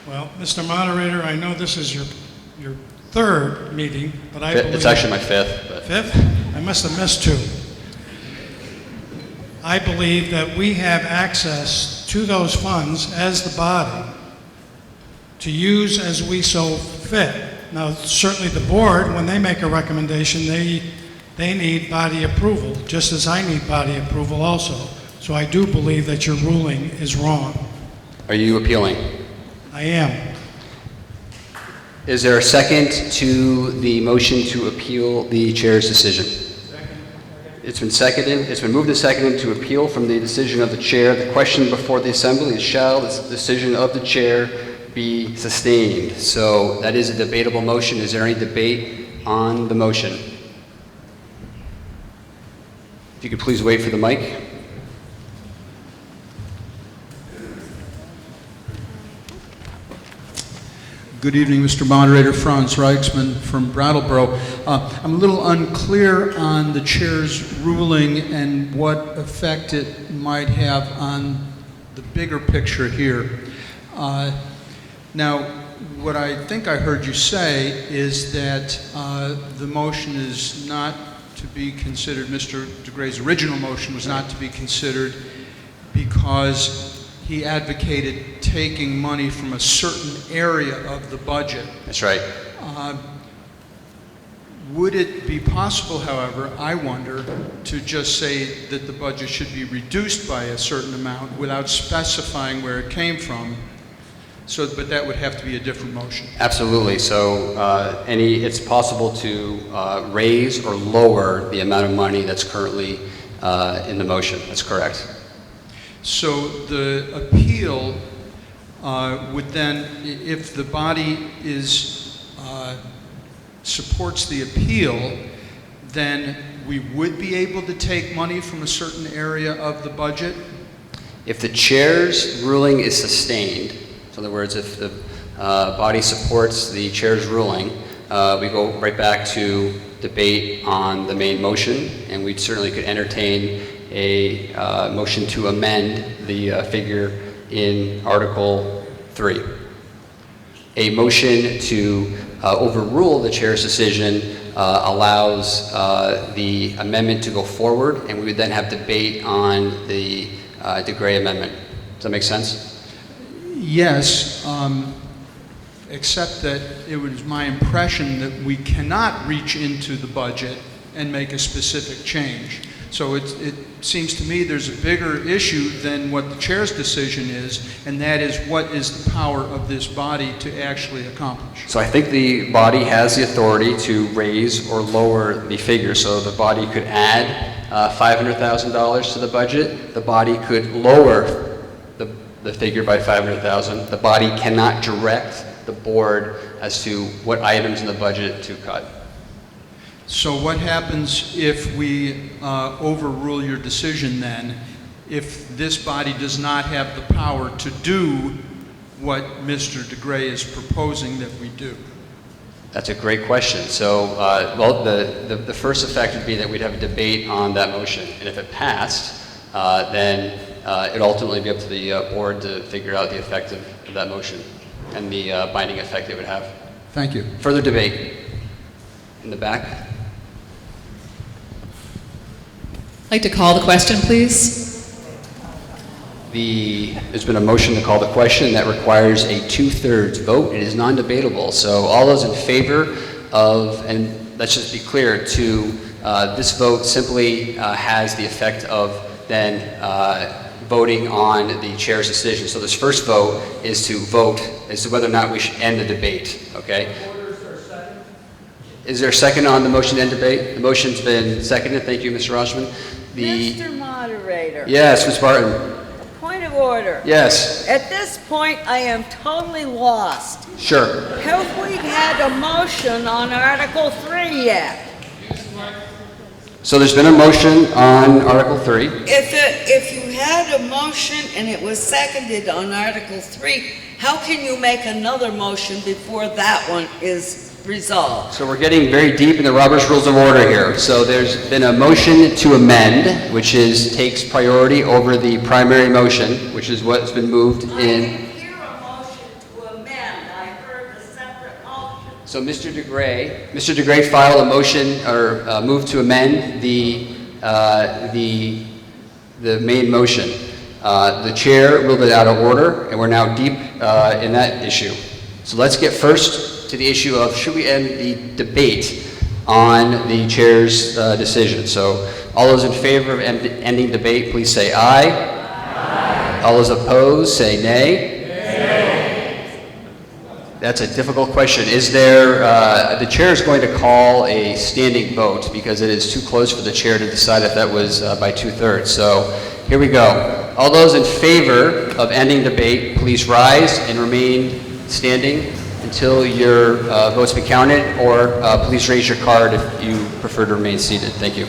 Well, Mr. Moderator, I know this is your third meeting, but I believe... It's actually my fifth. But Fifth? I must have missed two. I believe that we have access to those funds as the body to use as we so fit. Now, certainly the board, when they make a recommendation, they need body approval, just as I need body approval also. So I do believe that your ruling is wrong. are you appealing? I am. Is there a second to the motion to appeal the chair's decision? It's been seconded. It's been moved and seconded to appeal from the decision of the chair. The question before the assembly is, shall the decision of the chair be sustained? So that is a debatable motion. Is there any debate on the motion? If you could please wait for the mic. Good evening, Mr. Moderator. Franz Reichsman from Brattleboro. I'm a little unclear on the chair's ruling and what effect it might have on the bigger picture here. Now, what I think I heard you say is that the motion is not to be considered, Mr. DeGray's original motion was not to be considered because he advocated taking money from a certain area of the budget. That's right. Would it be possible, however, I wonder, to just say that the budget should be reduced by a certain amount without specifying where it came from? But that would have to be a different motion. Absolutely. So it's possible to raise or lower the amount of money that's currently in the motion. That's correct. So the appeal would then, if the body supports the appeal, then we would be able to take money from a certain area of the budget? If the chair's ruling is sustained, so in other words, if the body supports the chair's ruling, we go right back to debate on the main motion, and we certainly could entertain a motion to amend the figure in Article 3. A motion to overrule the chair's decision allows the amendment to go forward, and we would then have debate on the DeGray amendment. Does that make sense? Yes, except that it was my impression that we cannot reach into the budget and make a specific change. So it seems to me there's a bigger issue than what the chair's decision is, and that is what is the power of this body to actually accomplish. So I think the body has the authority to raise or lower the figure. So the body could add $500,000 to the budget. The body could lower the figure by $500,000. The body cannot direct the board as to what items in the budget to cut. So what happens if we overrule your decision then, if this body does not have the power to do what Mr. DeGray is proposing that we do? That's a great question. So, well, the first effect would be that we'd have a debate on that motion. And if it passed, then it'd ultimately be up to the board to figure out the effect of that motion and the binding effect it would have. Thank you. Further debate? In the back? I'd like to call the question, please. There's been a motion to call the question that requires a 2/3 vote. It is non-debatable. So all those in favor of, and let's just be clear, this vote simply has the effect of then voting on the chair's decision. So this first vote is to vote as to whether or not we should end the debate, okay? Is there a second on the motion to end debate? The motion's been seconded. Thank you, Mr. Rosman. Mr. Moderator. Yes, Ms. Barton. Point of order. Yes. At this point, I am totally lost. Sure. Have we had a motion on Article 3 yet? So there's been a motion on Article 3. If you had a motion and it was seconded on Article 3, how can you make another motion before that one is resolved? So we're getting very deep in the Robert's Rules of Order here. So there's been a motion to amend, which takes priority over the primary motion, which is what's been moved in. I didn't hear a motion to amend. I heard a separate motion. So Mr. DeGray filed a motion or moved to amend the main motion. The chair ruled it out of order, and we're now deep in that issue. So let's get first to the issue of should we end the debate on the chair's decision. So all those in favor of ending debate, please say aye. Aye. All those opposed, say nay. Nay. That's a difficult question. Is there, the chair is going to call a standing vote because it is too close for the chair to decide if that was by 2/3. So here we go. All those in favor of ending debate, please rise and remain standing until your vote's been counted, or please raise your card if you prefer to remain seated. Thank you.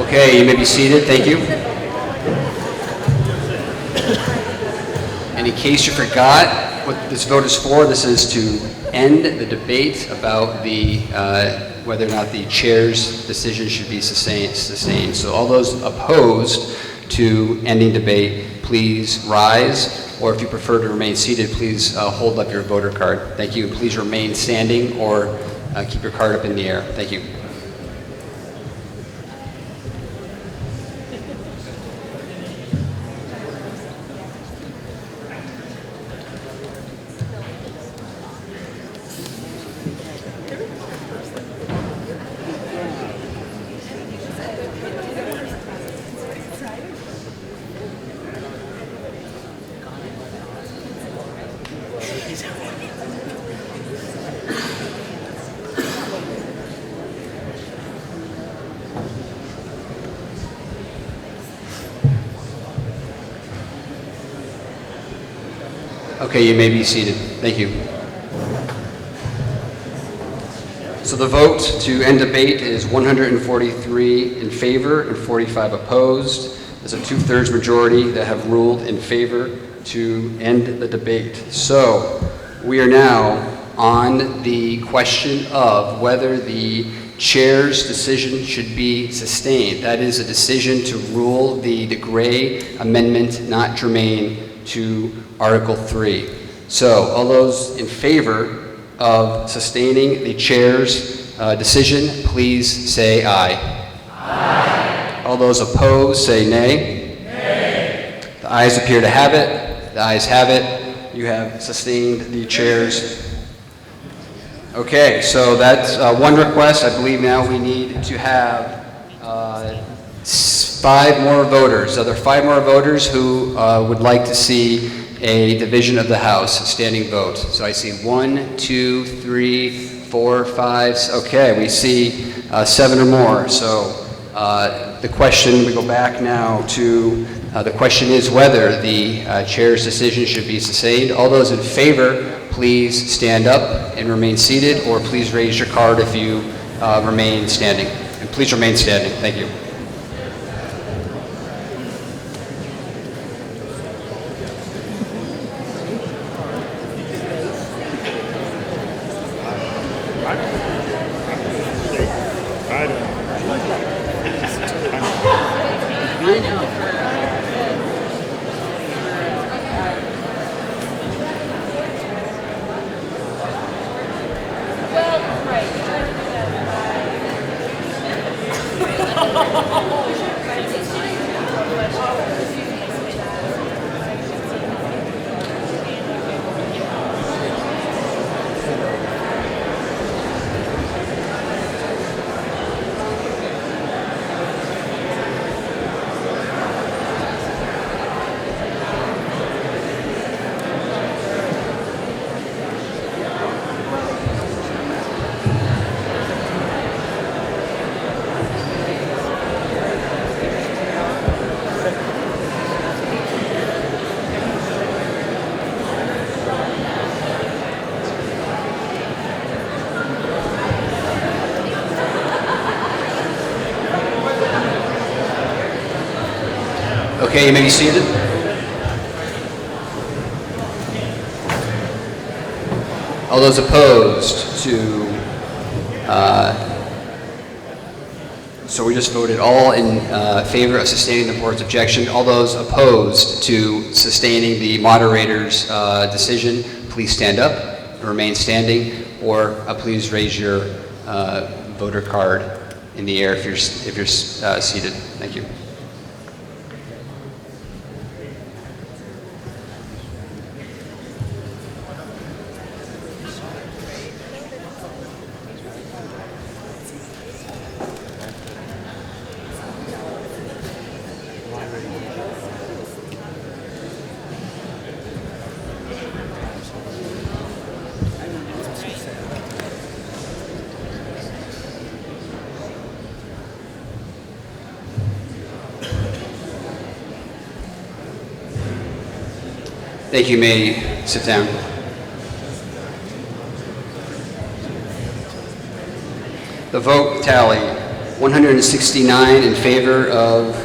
Okay, you may be seated. Thank you. And in case you forgot what this vote is for, this is to end the debate about the whether or not the chair's decision should be sustained. So all those opposed to ending debate, please rise, or if you prefer to remain seated, please hold up your voter card. Thank you. Please remain standing or keep your card up in the air. Thank you. Okay, you may be seated. Thank you. So the vote to end debate is 143 in favor and 45 opposed. There's a 2/3 majority that have ruled in favor to end the debate. So we are now on the question of whether the chair's decision should be sustained. That is a decision to rule the DeGray amendment not germane to Article 3. So all those in favor of sustaining the chair's decision, please say aye. Aye. All those opposed, say nay. Nay. The ayes appear to have it. The ayes have it. You have sustained the chair's. Okay, so that's one request. I believe now we need to have 5 more voters. Are there 5 more voters who would like to see a division of the House, a standing vote? So I see 1, 2, 3, 4, 5. Okay, we see 7 or more. So the question, we go back now to, the question is whether the chair's decision should be sustained. All those in favor, please stand up and remain seated, or please raise your card if you remain standing. And please remain standing. Thank you. Okay, you may be seated. All those opposed to, so we just voted all in favor of sustaining the board's objection. All those opposed to sustaining the moderator's decision, please stand up and remain standing, or please raise your voter card in the air if you're seated. Thank you. Thank you. May sit down. The vote tally, 169 in favor of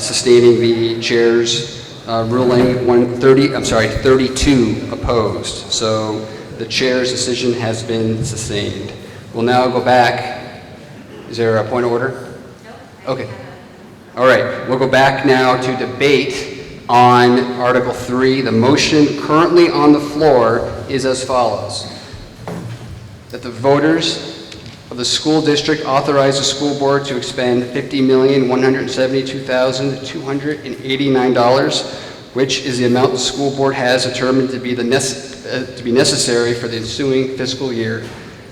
sustaining the chair's ruling, 32 opposed. So the chair's decision has been sustained. We'll now go back. Is there a point of order? No. Okay. All right. We'll go back now to debate on Article 3. The motion currently on the floor is as follows: that the voters of the school district authorize the school board to expend $50,172,289, which is the amount the school board has determined to be necessary for the ensuing fiscal year.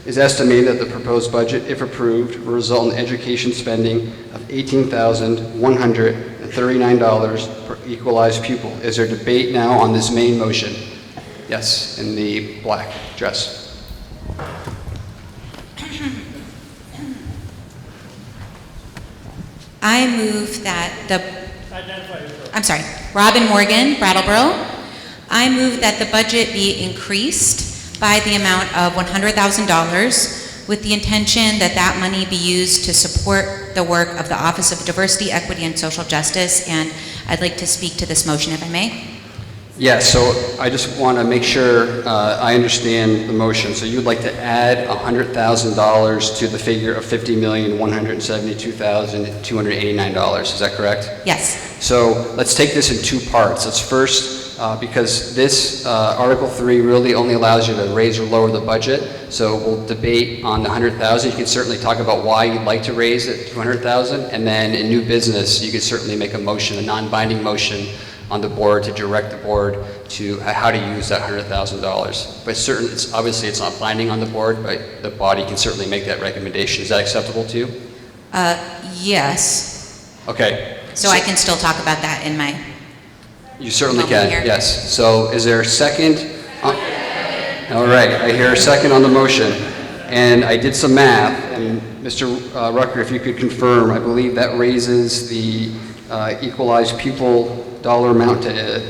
Is estimated that the proposed budget, if approved, will result in education spending of $18,139 per equalized pupil. Is there debate now on this main motion? Yes, in the black dress. I move that Robin Morgan, Brattleboro. I move that the budget be increased by the amount of $100,000 with the intention that that money be used to support the work of the Office of Diversity, Equity, and Social Justice. And I'd like to speak to this motion, if I may. Yes, so I just want to make sure I understand the motion. So you'd like to add $100,000 to the figure of $50,172,289. Is that correct? Yes. So let's take this in 2 parts. Let's first, because this Article 3 really only allows you to raise or lower the budget. So we'll debate on the $100,000. You can certainly talk about why you'd like to raise it to $100,000, and then in new business, you could certainly make a motion, a non-binding motion on the board to direct the board to how to use that $100,000. But certainly, obviously it's not binding on the board, but the body can certainly make that recommendation. Is that acceptable to you? Yes. Okay. So I can still talk about that in my, You certainly Moment can, here. yes. So is there a second? All right, I hear a second on the motion. And I did some math, and Mr. Rucker, if you could confirm, I believe that raises the equalized pupil dollar amount to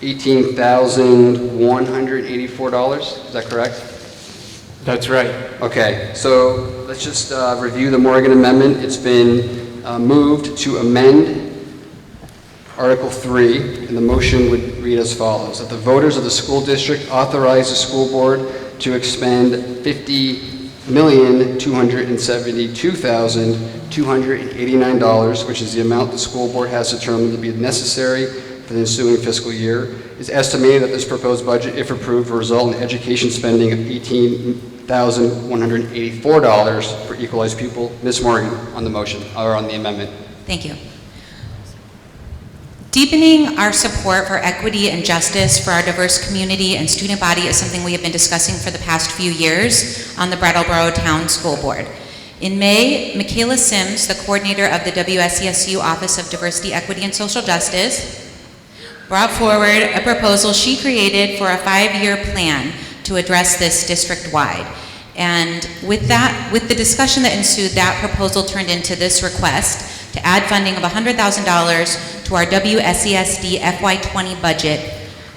$18,184. Is that correct? That's right. Okay, so let's just review the Morgan Amendment. It's been moved to amend Article 3, and the motion would read as follows: that the voters of the school district authorize the school board to expend $50,272,289, which is the amount the school board has determined to be necessary for the ensuing fiscal year. It's estimated that this proposed budget, if approved, will result in education spending of $18,184 per equalized pupil. Ms. Morgan, on the motion, or on the amendment. thank you. Deepening our support for equity and justice for our diverse community and student body is something we have been discussing for the past few years on the Brattleboro Town School Board. In May, Michaela Sims, the coordinator of the WSESU Office of Diversity, Equity, and Social Justice, brought forward a proposal she created for a 5-year plan to address this district-wide. And with the discussion that ensued, that proposal turned into this request to add funding of $100,000 to our WSESD FY20 budget,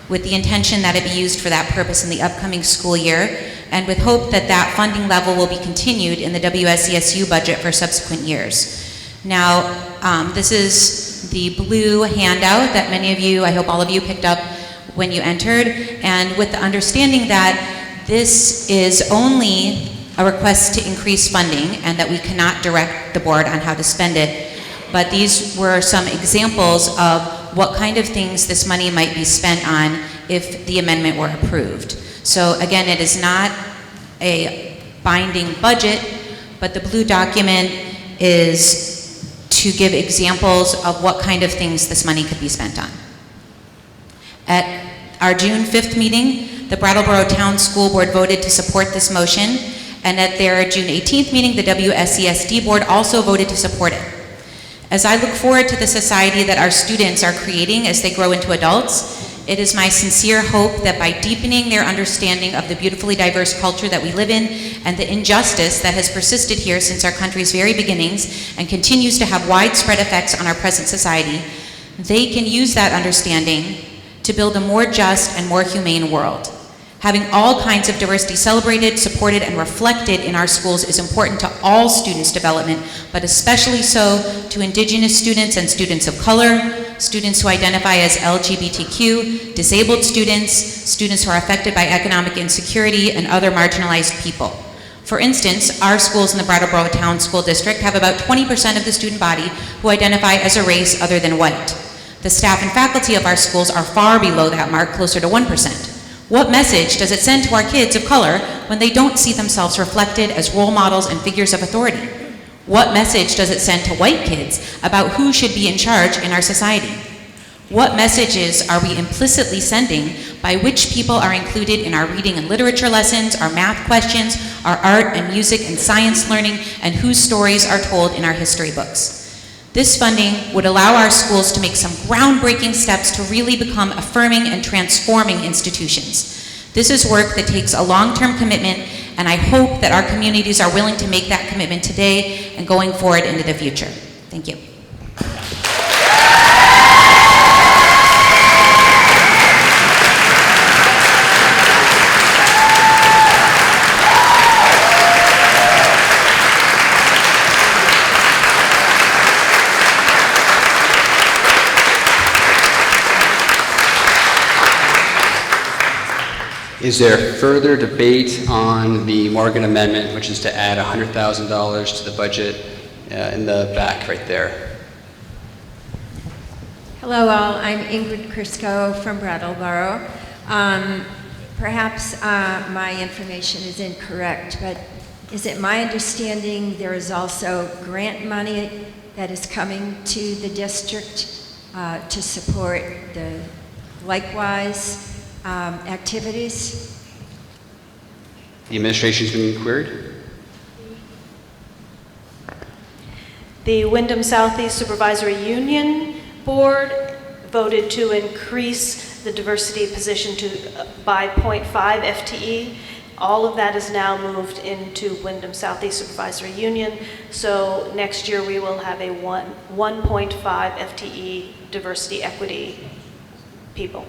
with the intention that it be used for that purpose in the upcoming school year, and with hope that that funding level will be continued in the WSESU budget for subsequent years. Now, this is the blue handout that many of you, I hope all of you, picked up when you entered, and with the understanding that this is only a request to increase funding and that we cannot direct the board on how to spend it. But these were some examples of what kind of things this money might be spent on if the amendment were approved. So again, it is not a binding budget, but the blue document is to give examples of what kind of things this money could be spent on. At our June 5th meeting, the Brattleboro Town School Board voted to support this motion, and at their June 18th meeting, the WSESD Board also voted to support it. As I look forward to the society that our students are creating as they grow into adults, it is my sincere hope that by deepening their understanding of the beautifully diverse culture that we live in and the injustice that has persisted here since our country's very beginnings and continues to have widespread effects on our present society, they can use that understanding to build a more just and more humane world. Having all kinds of diversity celebrated, supported, and reflected in our schools is important to all students' development, but especially so to Indigenous students and students of color, students who identify as LGBTQ, disabled students, students who are affected by economic insecurity, and other marginalized people. For instance, our schools in the Brattleboro Town School District have about 20% of the student body who identify as a race other than white. The staff and faculty of our schools are far below that mark, closer to 1%. What message does it send to our kids of color when they don't see themselves reflected as role models and figures of authority? What message does it send to white kids about who should be in charge in our society? What messages are we implicitly sending by which people are included in our reading and literature lessons, our math questions, our art and music and science learning, and whose stories are told in our history books? This funding would allow our schools to make some groundbreaking steps to really become affirming and transforming institutions. This is work that takes a long-term commitment, and I hope that our communities are willing to make that commitment today and going forward into the future. Thank you. Is there further debate on the Morgan Amendment, which is to add $100,000 to the budget in the back right there? Hello all, I'm Ingrid Crisco from Brattleboro. Perhaps my information is incorrect, but is it my understanding there is also grant money that is coming to the district to support the likewise activities? The administration's being queried? The Wyndham Southeast Supervisory Union Board voted to increase the diversity position by 0.5 FTE. All of that is now moved into Wyndham Southeast Supervisory Union. So next year we will have a 1.5 FTE diversity equity people.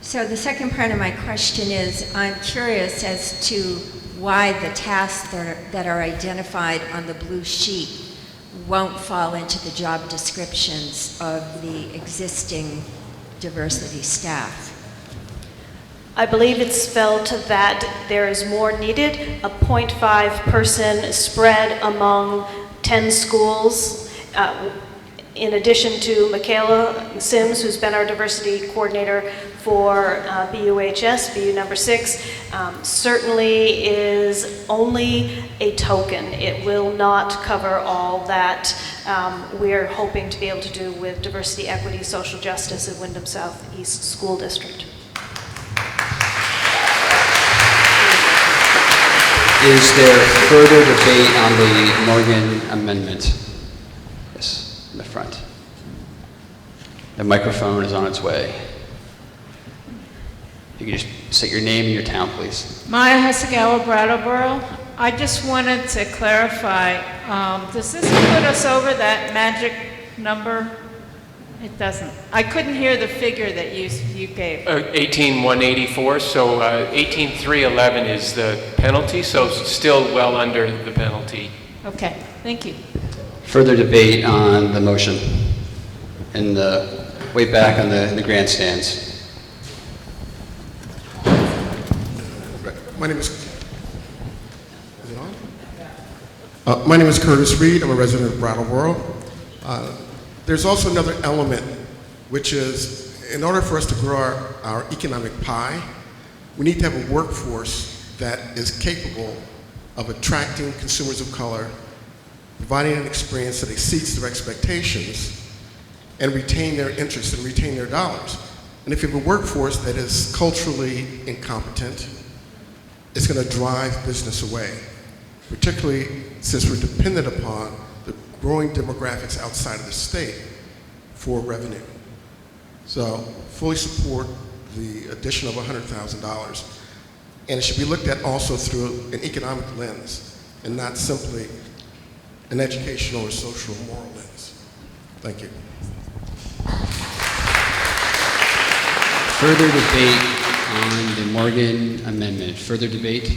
So the second part of my question is, I'm curious as to why the tasks that are identified on the blue sheet won't fall into the job descriptions of the existing diversity staff. I believe it's felt that there is more needed, a 0.5 person spread among 10 schools, in addition to Michaela Sims, who's been our diversity coordinator for BUHS, BU number 6, certainly is only a token. It will not cover all that we're hoping to be able to do with diversity, equity, social justice at Wyndham Southeast School District. Is there further debate on the Morgan amendment? Yes, in the front. The microphone is on its way. You can just state your name and your town, please. Maya Hasegawa, Brattleboro. I just wanted to clarify, does this put us over that magic number? It doesn't. I couldn't hear the figure that you gave. 18,184, so 18,311 is the penalty, so still well under the penalty. Okay, thank you. Further debate on the motion in the way back on the grandstands. My name is it on? My name is Curtis Reed. I'm a resident of Brattleboro. There's also another element, which is in order for us to grow our economic pie, we need to have a workforce that is capable of attracting consumers of color, providing an experience that exceeds their expectations, and retain their interest and retain their dollars. And if you have a workforce that is culturally incompetent, it's going to drive business away, particularly since we're dependent upon the growing demographics outside of the state for revenue. So fully support the addition of $100,000. And it should be looked at also through an economic lens and not simply an educational or social or moral lens. Thank you. Further debate on the Morgan amendment. Further debate?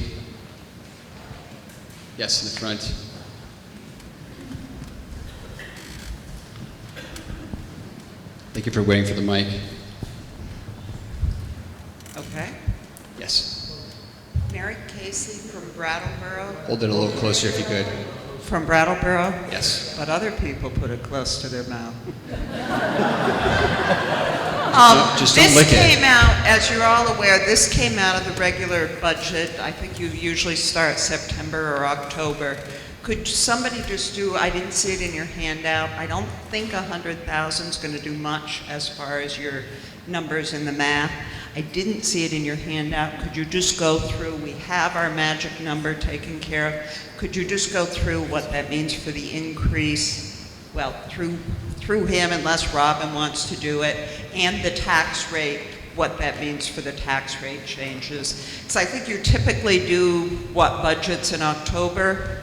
Yes, in the front. Thank you for waiting for the mic. Okay. Yes. Mary Casey from Brattleboro. Hold it a little closer if you could. From Brattleboro? Yes. But other people put it close to their mouth. Just don't lick it. This came out, as you're all aware, this came out of the regular budget. I think you usually start September or October. Could somebody just do, I didn't see it in your handout, I don't think 100,000 is going to do much as far as your numbers in the math. I didn't see it in your handout. Could you just go through, we have our magic number taken care of. Could you just go through what that means for the increase, well, through him unless Robin wants to do it, and the tax rate, what that means for the tax rate changes. So I think you typically do, what, budgets in October?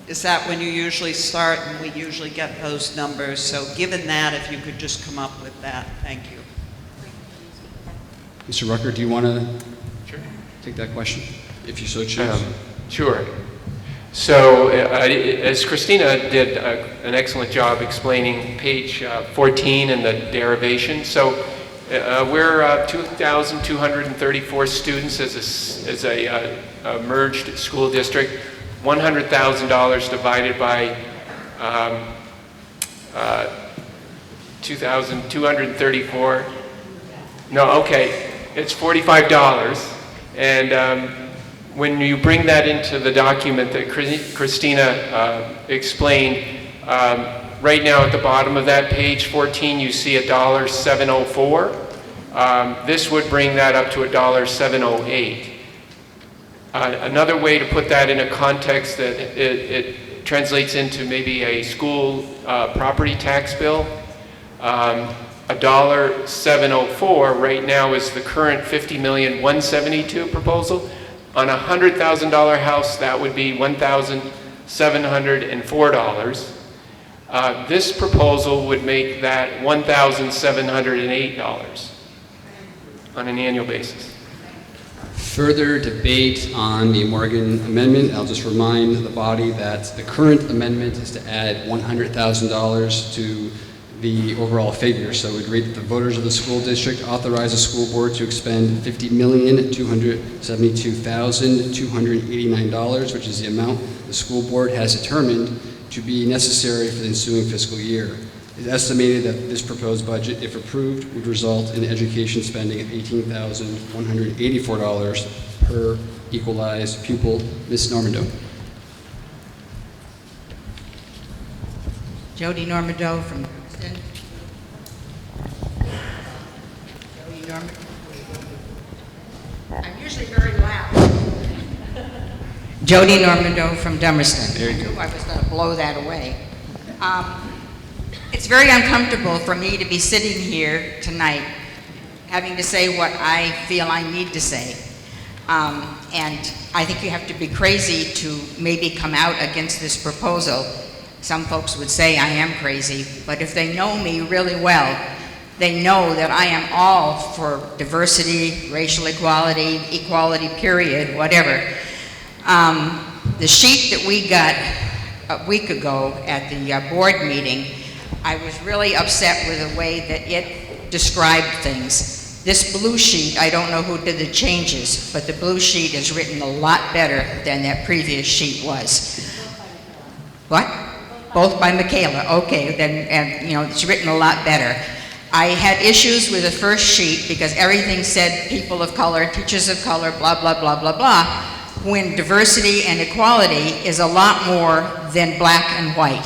Is that when you usually start, and we usually get those numbers? So given that, if you could just come up with that, thank you. Mr. Rucker, do you want to take that question, if you so choose? Sure. So as Christina did an excellent job explaining page 14 and the derivation, so we're 2,234 students as a merged school district. $100,000 divided by 2,234. No, okay, it's $45. And when you bring that into the document that Christina explained, right now at the bottom of that page 14, you see $1.704. This would bring that up to $1.708. Another way to put that in a context that translates into maybe a school property tax bill. $1,704 right now is the current $50,172,000 proposal. On a $100,000 house, that would be $1,704. This proposal would make that $1,708 on an annual basis. Further debate on the Morgan Amendment. I'll just remind the body that the current amendment is to add $100,000 to the overall figure. So we'd read that the voters of the school district authorize the school board to expend $50,272,289, which is the amount the school board has determined to be necessary for the ensuing fiscal year. It is estimated that this proposed budget, if approved, would result in education spending of $18,184 per equalized pupil. Ms. Normando. Jody Normando from Dummerston. Jody Normando. I'm usually very loud. Jody Normando from Dummerston. There you I go. knew I was going to blow that away. It's very uncomfortable for me to be sitting here tonight having to say what I feel I need to say. And I think you have to be crazy to maybe come out against this proposal. Some folks would say I am crazy, but if they know me really well, they know that I am all for diversity, racial equality, equality period, whatever. The sheet that we got a week ago at the board meeting, I was really upset with the way that it described things. This blue sheet, I don't know who did the changes, but the blue sheet is written a lot better than that previous sheet was. What? Both by Michaela. Okay, then, and you know, it's written a lot better. I had issues with the first sheet because everything said people of color, teachers of color, blah, blah, blah, blah, blah, when diversity and equality is a lot more than black and white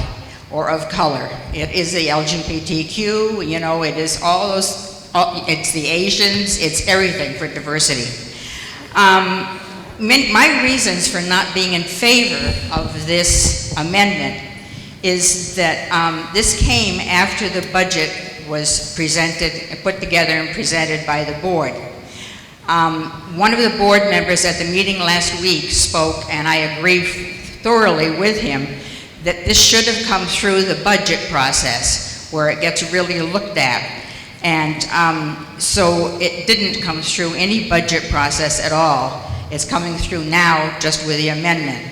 or of color. It is the LGBTQ, you know, it is all those, it's the Asians, it's everything for diversity. My reasons for not being in favor of this amendment is that this came after the budget was presented, put together and presented by the board. One of the board members at the meeting last week spoke, and I agree thoroughly with him, that this should have come through the budget process where it gets really looked at. And so it didn't come through any budget process at all. It's coming through now just with the amendment.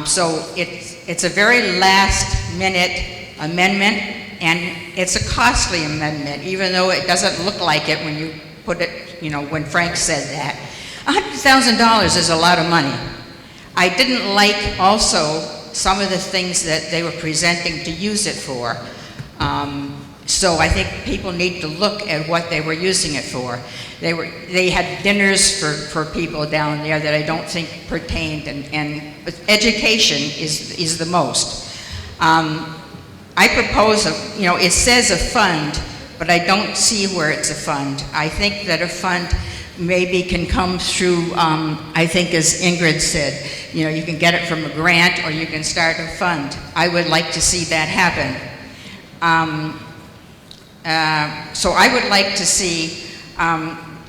So it's a very last minute amendment, and it's a costly amendment, even though it doesn't look like it when you put it, you know, when Frank said that. $100,000 is a lot of money. I didn't like also some of the things that they were presenting to use it for. So I think people need to look at what they were using it for. They had dinners for people down there that I don't think pertained, and education is the most. I propose, you know, it says a fund, but I don't see where it's a fund. I think that a fund maybe can come through, I think as Ingrid said, you know, you can get it from a grant or you can start a fund. I would like to see that happen. So I would like to see,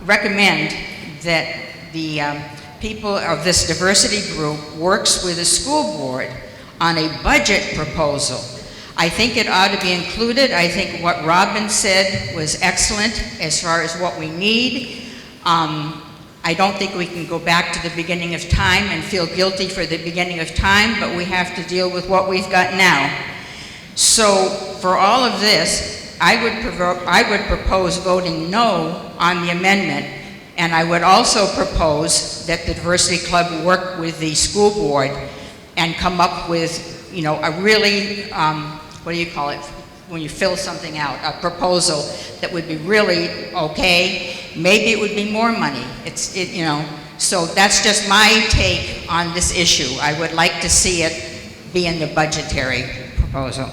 recommend that the people of this diversity group works with the school board on a budget proposal. I think it ought to be included. I think what Robin said was excellent as far as what we need. I don't think we can go back to the beginning of time and feel guilty for the beginning of time, but we have to deal with what we've got now. So for all of this, I would propose voting no on the amendment, and I would also propose that the Diversity Club work with the school board and come up with, you know, a really, what do you call it, when you fill something out, a proposal that would be really okay. Maybe it would be more money. You know, so that's just my take on this issue. I would like to see it be in the budgetary proposal.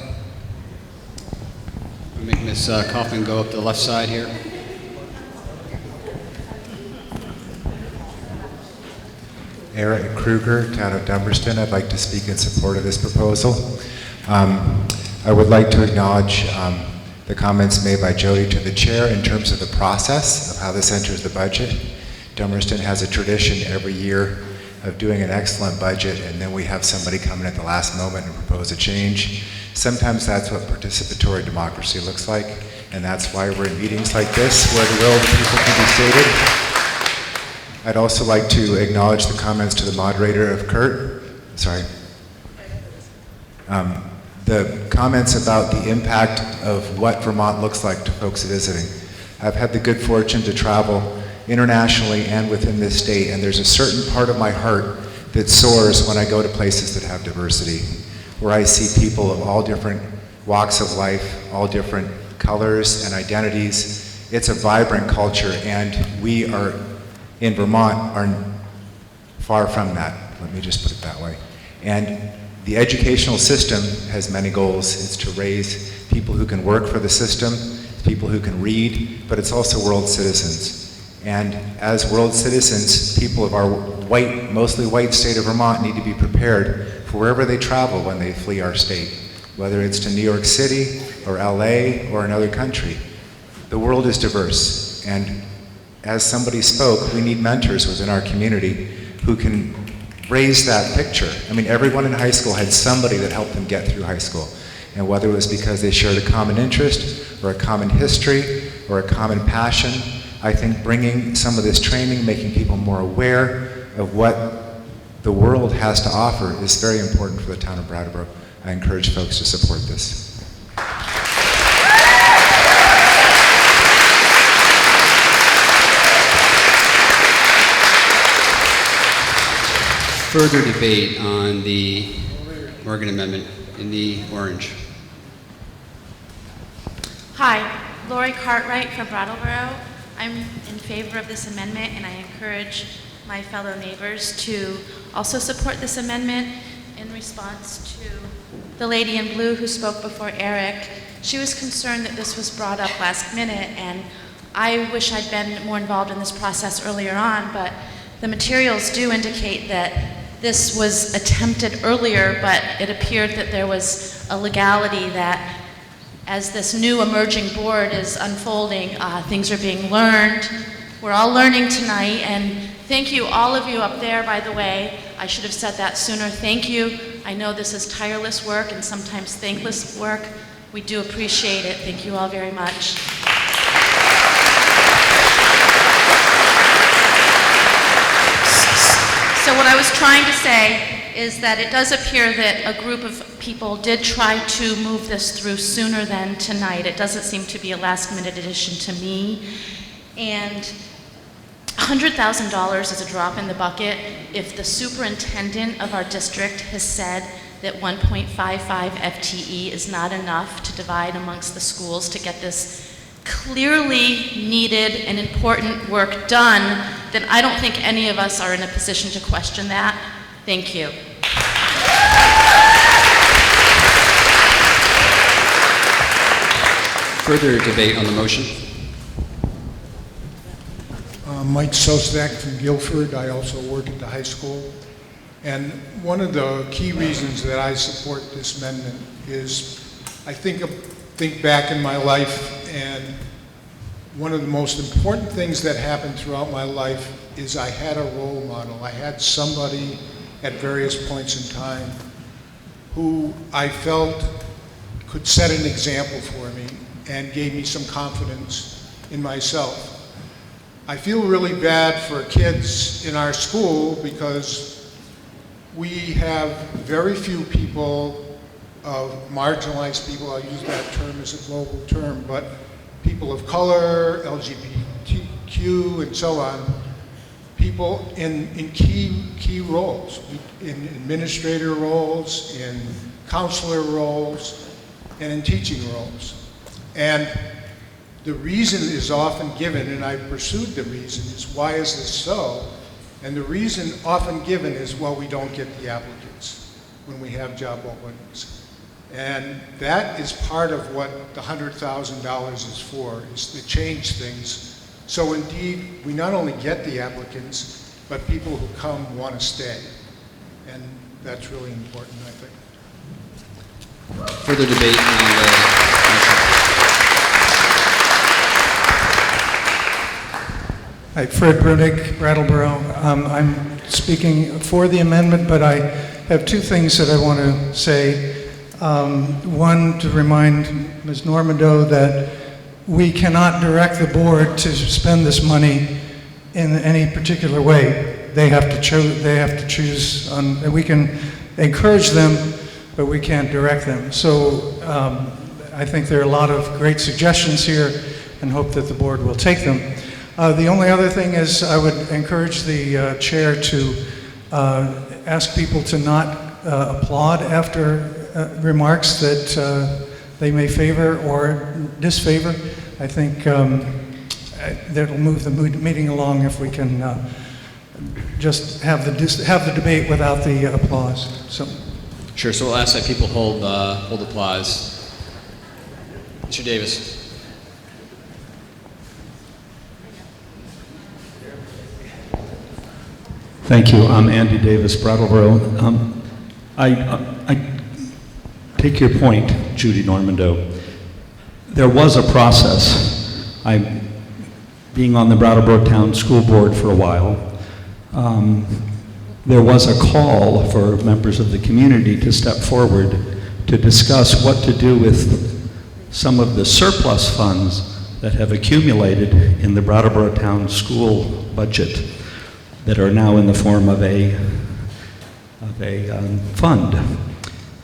We'll make Ms. Kaufman go up the left side here. Eric Kruger, Town of Dummerston. I'd like to speak in support of this proposal. I would like to acknowledge the comments made by Jody to the chair in terms of the process of how this enters the budget. Dummerston has a tradition every year of doing an excellent budget, and then we have somebody come in at the last moment and propose a change. Sometimes that's what participatory democracy looks like, and that's why we're in meetings like this, where the will of the people can be stated. I'd also like to acknowledge the comments to the moderator of Kurt. Sorry. The comments about the impact of what Vermont looks like to folks visiting. I've had the good fortune to travel internationally and within this state, and there's a certain part of my heart that soars when I go to places that have diversity, where I see people of all different walks of life, all different colors and identities. It's a vibrant culture, and we are, in Vermont, are far from that. Let me just put it that way. And the educational system has many goals. It's to raise people who can work for the system, people who can read, but it's also world citizens. And as world citizens, people of our white, mostly white state of Vermont need to be prepared for wherever they travel when they flee our state, whether it's to New York City or LA or another country. The world is diverse, and as somebody spoke, we need mentors within our community who can raise that picture. I mean, everyone in high school had somebody that helped them get through high school. And whether it was because they shared a common interest or a common history or a common passion, I think bringing some of this training, making people more aware of what the world has to offer is very important for the town of Brattleboro. I encourage folks to support this. Further debate on the Morgan Amendment in the orange. Hi, Lori Cartwright from Brattleboro. I'm in favor of this amendment, and I encourage my fellow neighbors to also support this amendment. In response to the lady in blue who spoke before Eric, she was concerned that this was brought up last minute, and I wish I'd been more involved in this process earlier on, but the materials do indicate that this was attempted earlier, but it appeared that there was a legality that as this new emerging board is unfolding, things are being learned. We're all learning tonight, and thank you, all of you up there, by the way. I should have said that sooner. Thank you. I know this is tireless work and sometimes thankless work. We do appreciate it. Thank you all very much. So what I was trying to say is that it does appear that a group of people did try to move this through sooner than tonight. It doesn't seem to be a last-minute addition to me. And $100,000 is a drop in the bucket if the superintendent of our district has said that 1.55 FTE is not enough to divide amongst the schools to get this clearly needed and important work done, then I don't think any of us are in a position to question that. Thank you. Further debate on the motion. Mike Sostak from Guilford. I also work at the high school. And one of the key reasons that I support this amendment is I think back in my life, and one of the most important things that happened throughout my life is I had a role model. I had somebody at various points in time who I felt could set an example for me and gave me some confidence in myself. I feel really bad for kids in our school because we have very few people, marginalized people, I'll use that term as a global term, but people of color, LGBTQ, and so on, people in key roles, in administrator roles, in counselor roles, and in teaching roles. And the reason is often given, and I pursued the reason, is why is this so? And the reason often given is, well, we don't get the applicants when we have job openings. And that is part of what the $100,000 is for, is to change things. So indeed, we not only get the applicants, but people who come want to stay. And that's really important, I think. Further debate on the motion. Hi, Fred Brunig, Brattleboro. I'm speaking for the amendment, but I have two things that I want to say. One, to remind Ms. Normando that we cannot direct the board to spend this money in any particular way. They have to choose. We can encourage them, but we can't direct them. So I think there are a lot of great suggestions here, and hope that the board will take them. The only other thing is I would encourage the chair to ask people to not applaud after remarks that they may favor or disfavor. I think that'll move the meeting along if we can just have the debate without the applause. So. Sure, so we'll ask that people hold applause. Mr. Davis. Thank you. I'm Andy Davis, Brattleboro. I take your point, Judy Normando. There was a process. Being on the Brattleboro Town School Board for a while, there was a call for members of the community to step forward to discuss what to do with some of the surplus funds that have accumulated in the Brattleboro Town School budget that are now in the form of a fund.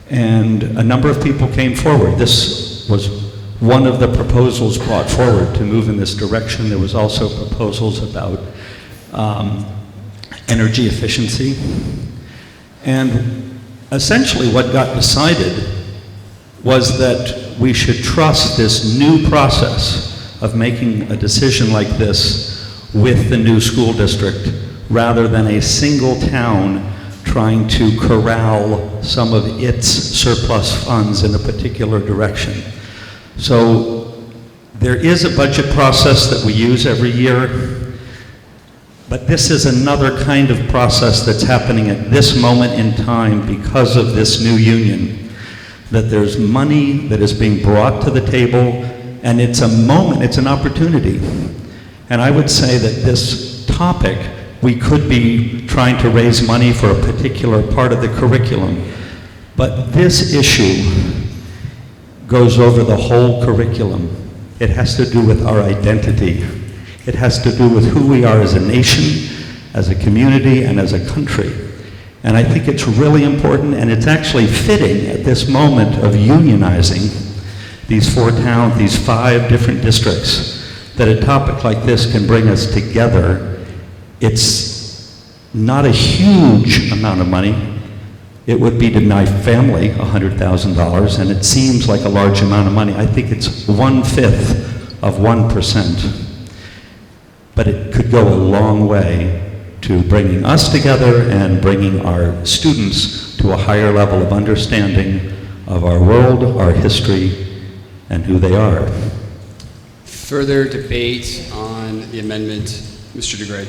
And a number of people came forward. This was one of the proposals brought forward to move in this direction. There was also proposals about energy efficiency. And essentially what got decided was that we should trust this new process of making a decision like this with the new school district, rather than a single town trying to corral some of its surplus funds in a particular direction. So there is a budget process that we use every year, but this is another kind of process that's happening at this moment in time because of this new union, that there's money that is being brought to the table, and it's a moment, it's an opportunity. And I would say that this topic, we could be trying to raise money for a particular part of the curriculum, but this issue goes over the whole curriculum. It has to do with our identity. It has to do with who we are as a nation, as a community, and as a country. And I think it's really important, and it's actually fitting at this moment of unionizing these 4 towns, these 5 different districts, that a topic like this can bring us together. It's not a huge amount of money. It would be to my family $100,000, and it seems like a large amount of money. I think it's 1/5 of 1%. But it could go a long way to bringing us together and bringing our students to a higher level of understanding of our world, our history, and who they are. Further debate on the amendment. Mr. DeGray.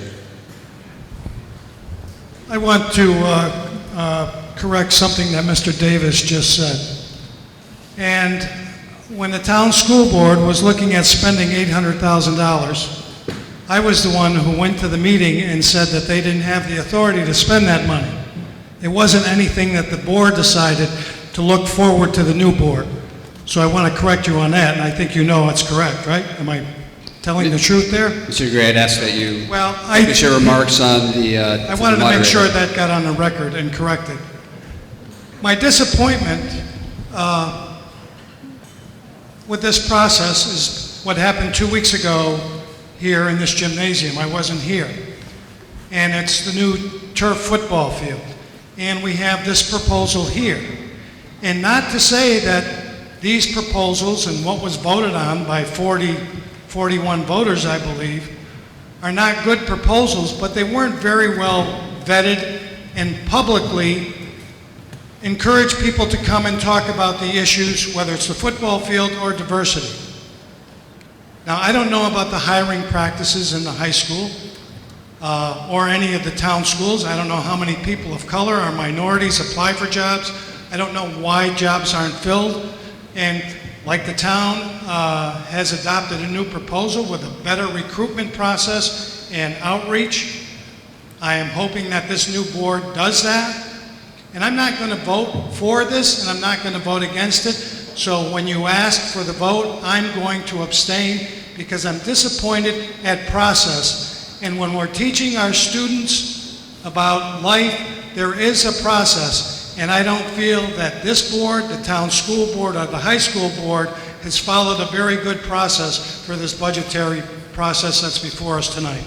I want to correct something that Mr. Davis just said. And when the town school board was looking at spending $800,000, I was the one who went to the meeting and said that they didn't have the authority to spend that money. It wasn't anything that the board decided to look forward to the new board. So I want to correct you on that, and I think you know it's correct, right? Am I telling the truth there? Mr. DeGray, I'd ask that you I focus your remarks on the I wanted to make sure that got on the record and corrected. My disappointment with this process is what happened 2 weeks ago here in this gymnasium. I wasn't here. And it's the new turf football field. And we have this proposal here. And not to say that these proposals and what was voted on by 41 voters, I believe, are not good proposals, but they weren't very well vetted and publicly encourage people to come and talk about the issues, whether it's the football field or diversity. Now, I don't know about the hiring practices in the high school. or any of the town schools. I don't know how many people of color or minorities apply for jobs. I don't know why jobs aren't filled. And like the town has adopted a new proposal with a better recruitment process and outreach. I am hoping that this new board does that. And I'm not going to vote for this, and I'm not going to vote against it. So when you ask for the vote, I'm going to abstain because I'm disappointed at process. And when we're teaching our students about life, there is a process. And I don't feel that this board, the town school board, or the high school board has followed a very good process for this budgetary process that's before us tonight.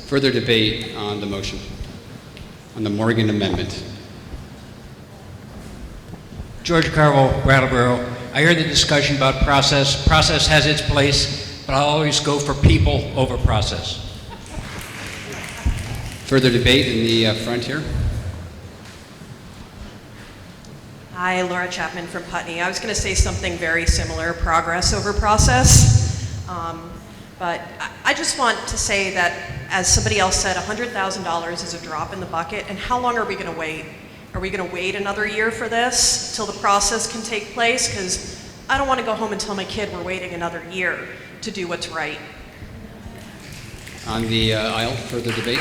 Further debate on the motion, on the Morgan Amendment. George Carvel, Brattleboro. I heard the discussion about process. Process has its place, but I'll always go for people over process. Further debate in the front here. Hi, Laura Chapman from Putney. I was going to say something very similar, progress over process. But I just want to say that, as somebody else said, $100,000 is a drop in the bucket. And how long are we going to wait? Are we going to wait another year for this till the process can take place? Because I don't want to go home and tell my kid we're waiting another year to do what's right. On the aisle, further debate.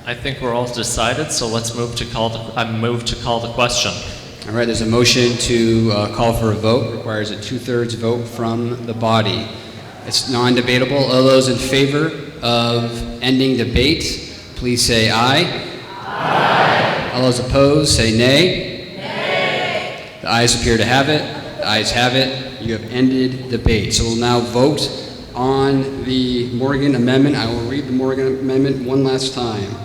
I think we're all decided, so let's move to call the question. All right, there's a motion to call for a vote. Requires a 2/3 vote from the body. It's non-debatable. All those in favor of ending debate, please say aye. Aye. All those opposed, say nay. Nay. The ayes appear to have it. The ayes have it. You have ended debate. So we'll now vote on the Morgan Amendment. I will read the Morgan Amendment one last time.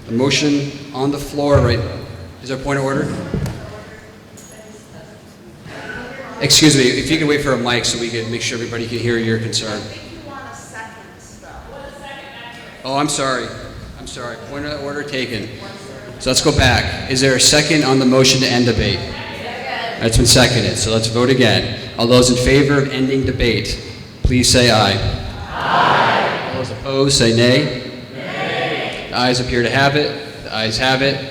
The motion on the floor, right? Is there a point of order? Excuse me, if you could wait for a mic so we can make sure everybody can hear your concern. Oh, I'm sorry. I'm sorry. Point of order taken. So let's go back. Is there a second on the motion to end debate? That's been seconded. So let's vote again. All those in favor of ending debate, please say aye. Aye. All those opposed, say nay. Nay. The ayes appear to have it. The ayes have it.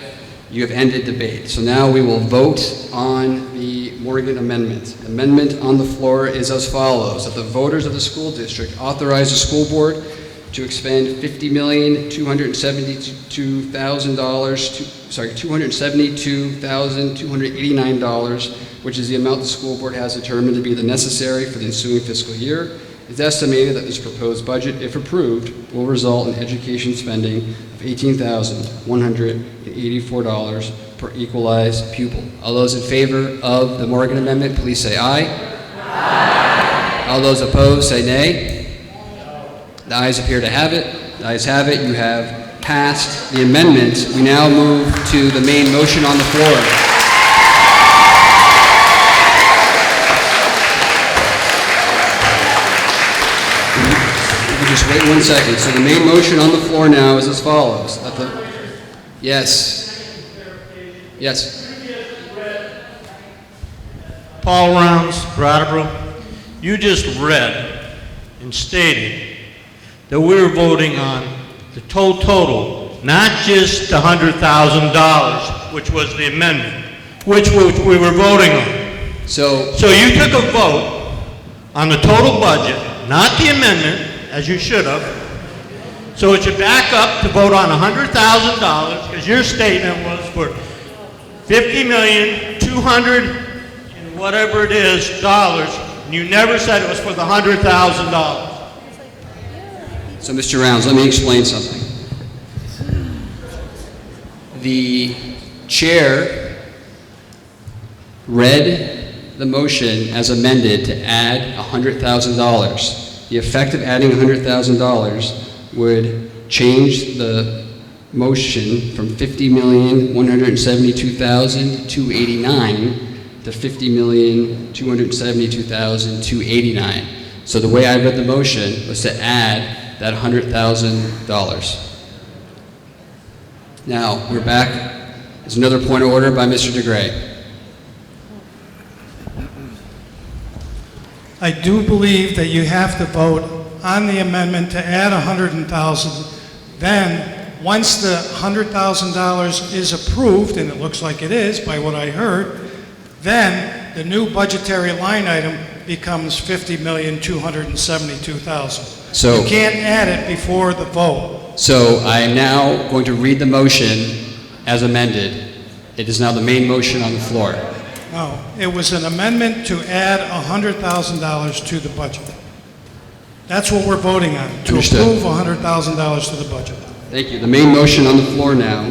You have ended debate. So now we will vote on the Morgan Amendment. The amendment on the floor is as follows: that the voters of the school district authorize the school board to expend $272,289, which is the amount the school board has determined to be the necessary for the ensuing fiscal year. It's estimated that this proposed budget, if approved, will result in education spending of $18,184 per equalized pupil. All those in favor of the Morgan Amendment, please say aye. Aye. All those opposed, say nay. The ayes appear to have it. The ayes have it. You have passed the amendment. We now move to the main motion on the floor. Just wait 1 second. So the main motion on the floor now is as follows. Yes. Yes. Paul Rounds, Brattleboro. You just read and stated that we're voting on the total, not just the $100,000, which was the amendment, which we were voting on. So you took a vote on the total budget, not the amendment, as you should have. So it should back up to vote on $100,000, because your statement was for $50,200,000 and whatever it is dollars, and you never said it was for the $100,000. So, Mr. Rounds, let me explain something. The chair read the motion as amended to add $100,000. The effect of adding $100,000 would change the motion from $50,172,289 to $50,272,289. So the way I read the motion was to add that $100,000. Now, we're back. There's another point of order by Mr. DeGray. I do believe that you have to vote on the amendment to add $100,000. Then, once the $100,000 is approved, and it looks like it is by what I heard, then the new budgetary line item becomes $50,272,000. So- you can't add it before the vote. So I am now going to read the motion as amended. It is now the main motion on the floor. No, it was an amendment to add $100,000 to the budget. That's what we're voting on, to Understood. approve $100,000 to the budget. Thank you. The main motion on the floor now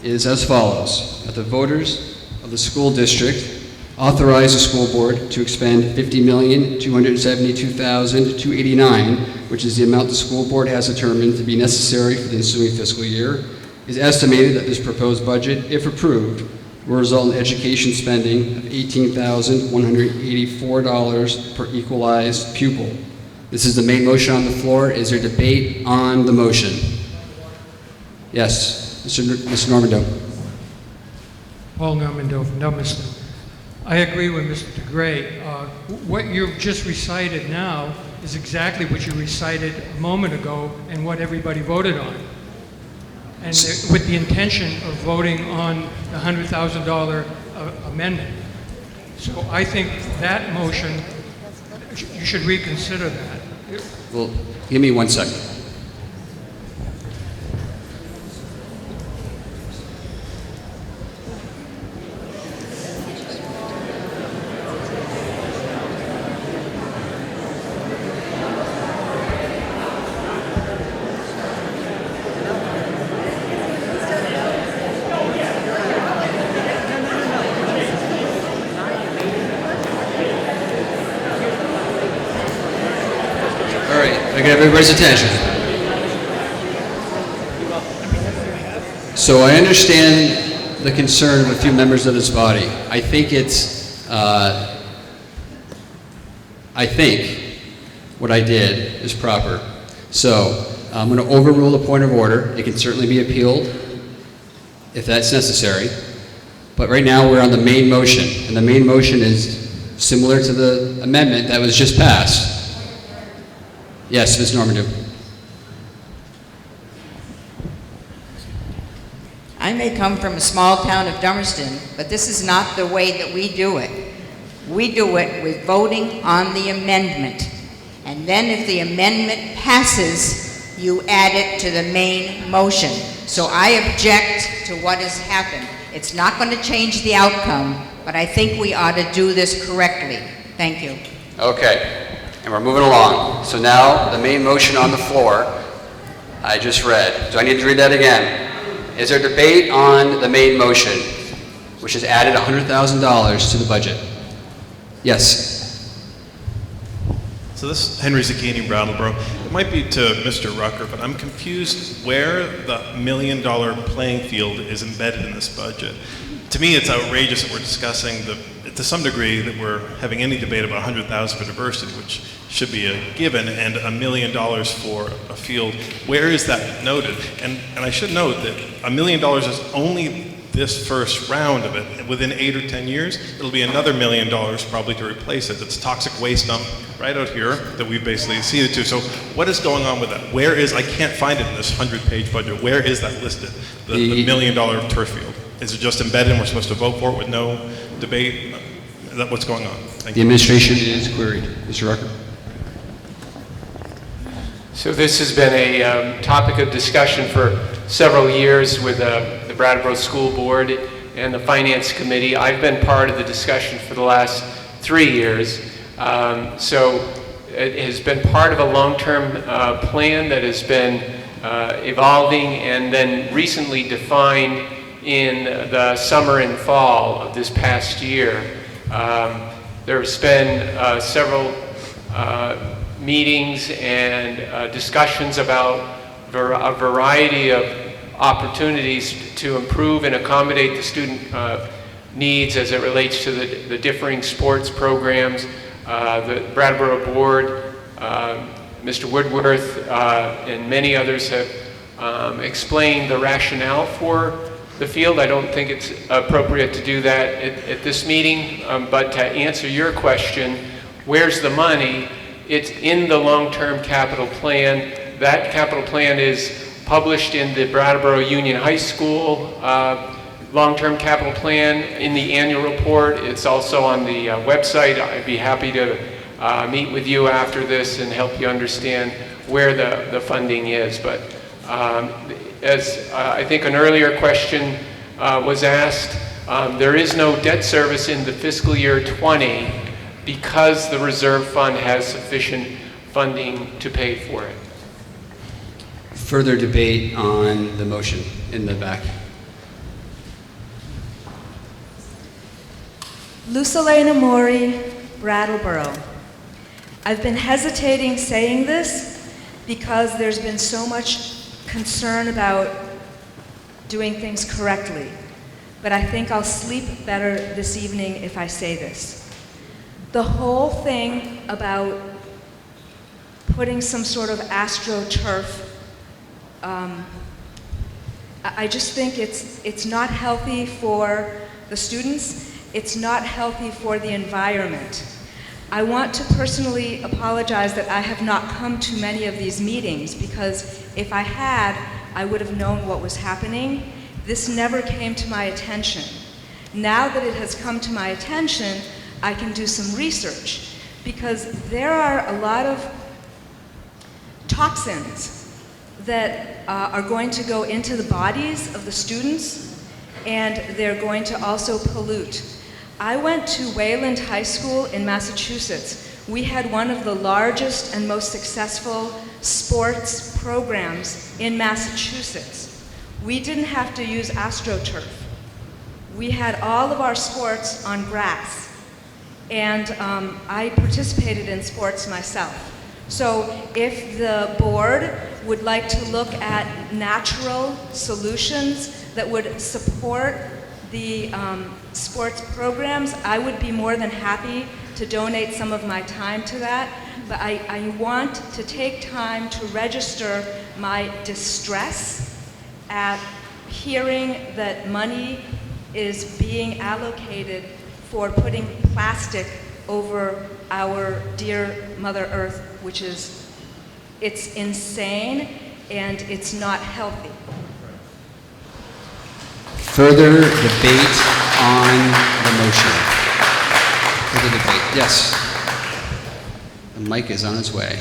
is as follows. That the voters of the school district authorize the school board to expend $50,272,289, which is the amount the school board has determined to be necessary for the ensuing fiscal year. It is estimated that this proposed budget, if approved, will result in education spending of $18,184 per equalized pupil. This is the main motion on the floor. Is there debate on the motion? Yes, Mr. Normando. Paul Normando from Dummerston. I agree with Mr. DeGray. What you've just recited now is exactly what you recited a moment ago and what everybody voted on. And with the intention of voting on the $100,000 amendment. So I think that motion, you should reconsider that. Well, give me 1 second. All right, I got everybody's attention. So I understand the concern of a few members of this body. I think what I did is proper. So I'm going to overrule a point of order. It can certainly be appealed if that's necessary. But right now we're on the main motion, and the main motion is similar to the amendment that was just passed. Yes, Ms. Normandou. I may come from a small town of Dummerston, but this is not the way that we do it. We do it with voting on the amendment. And then if the amendment passes, you add it to the main motion. So I object to what has happened. It's not going to change the outcome, but I think we ought to do this correctly. Thank you. Okay, and we're moving along. So now, the main motion on the floor, I just read. Do I need to read that again? Is there debate on the main motion, which has added $100,000 to the budget? Yes. So this is Henry Zucchini, Brattleboro. It might be to Mr. Rucker, but I'm confused where the $1 million playing field is embedded in this budget. To me, it's outrageous that we're discussing to some degree that we're having any debate about $100,000 for diversity, which should be a given, and $1 million for a field. Where is that noted? And I should note that $1 million is only this first round of it. Within 8 or 10 years, it'll be another $1 million probably to replace it. It's toxic waste dump right out here that we basically ceded to. So what is going on with that? Where is, I can't find it in this 100-page budget. Where is that listed? The $1 million turf field. Is it just embedded and we're supposed to vote for it with no debate? Is that what's going on? Thank The you. administration is queried. Mr. Rucker. So this has been a topic of discussion for several years with the Brattleboro School Board and the Finance Committee. I've been part of the discussion for the last 3 years. So it has been part of a long-term plan that has been evolving and then recently defined in the summer and fall of this past year. There's been several meetings and discussions about a variety of opportunities to improve and accommodate the student needs as it relates to the differing sports programs. The Brattleboro Board, Mr. Woodworth, and many others have explained the rationale for the field. I don't think it's appropriate to do that at this meeting, but to answer your question, Where's the money? It's in the long-term capital plan. That capital plan is published in the Brattleboro Union High School long-term capital plan in the annual report. It's also on the website. I'd be happy to meet with you after this and help you understand where the funding is. But as I think an earlier question was asked, there is no debt service in the fiscal year 20 because the reserve fund has sufficient funding to pay for it. Further debate on the motion in the back. Lucelena Mori, Brattleboro. I've been hesitating saying this because there's been so much concern about doing things correctly, but I think I'll sleep better this evening if I say this. The whole thing about putting some sort of AstroTurf, I just think it's not healthy for the students. It's not healthy for the environment. I want to personally apologize that I have not come to many of these meetings, because if I had, I would have known what was happening. This never came to my attention. Now that it has come to my attention, I can do some research, because there are a lot of toxins that are going to go into the bodies of the students, and they're going to also pollute. I went to Wayland High School in Massachusetts. We had one of the largest and most successful sports programs in Massachusetts. We didn't have to use AstroTurf. We had all of our sports on grass. And I participated in sports myself. So if the board would like to look at natural solutions that would support the sports programs, I would be more than happy to donate some of my time to that. But I want to take time to register my distress at hearing that money is being allocated for putting plastic over our dear Mother Earth, which is, it's insane and it's not healthy. Further debate on the motion. Further debate, yes. The mic is on its way.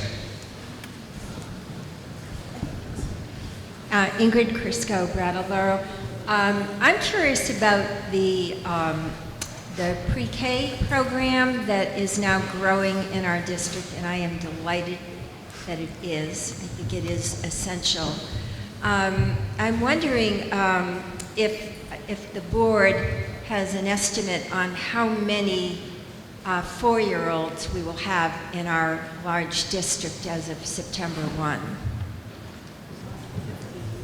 Ingrid Crisco, Brattleboro. I'm curious about the pre-K program that is now growing in our district, and I am delighted that it is. I think it is essential. I'm wondering if the board has an estimate on how many 4-year-olds we will have in our large district as of September 1.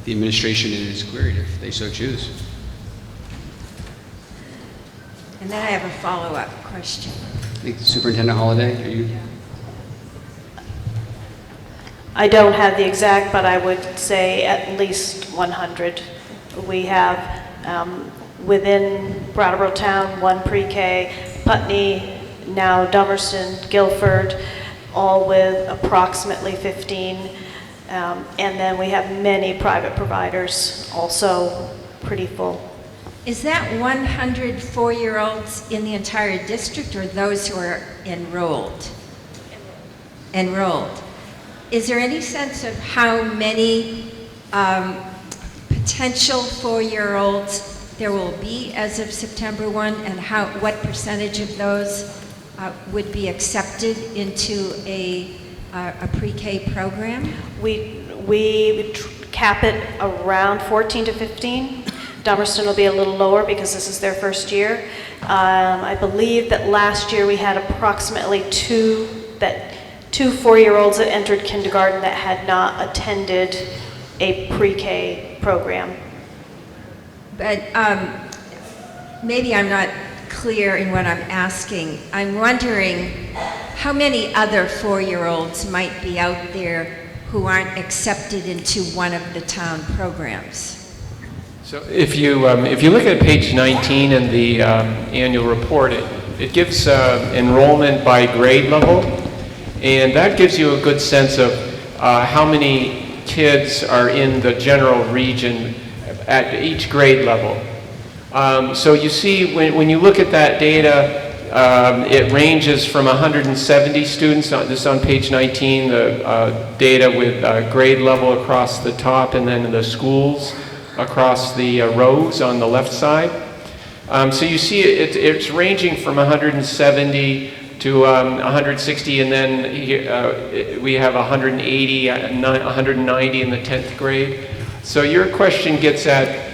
The administration is queried if they so choose. And then I have a follow-up question. I think Superintendent Holliday, are you? I don't have the exact, but I would say at least 100. We have within Brattleboro Town, 1 pre-K, Putney, now Dummerston, Guilford, all with approximately 15. And then we have many private providers, also pretty full. Is that 100 4-year-olds in the entire district, or those who are enrolled? Enrolled. Is there any sense of how many potential 4-year-olds there will be as of September 1, and what percentage of those would be accepted into a pre-K program? We cap it around 14 to 15. Dummerston will be a little lower because this is their first year. I believe that last year we had approximately two 4-year-olds that entered kindergarten that had not attended a pre-K program. But maybe I'm not clear in what I'm asking. I'm wondering how many other 4-year-olds might be out there who aren't accepted into one of the town programs? So if you look at page 19 in the annual report, it gives enrollment by grade level, and that gives you a good sense of how many kids are in the general region at each grade level. So you see, when you look at that data, it ranges from 170 students, this is on page 19, the data with grade level across the top, and then the schools across the rows on the left side. So you see it's ranging from 170 to 160, and then we have 180, 190 in the 10th grade. So your question gets at,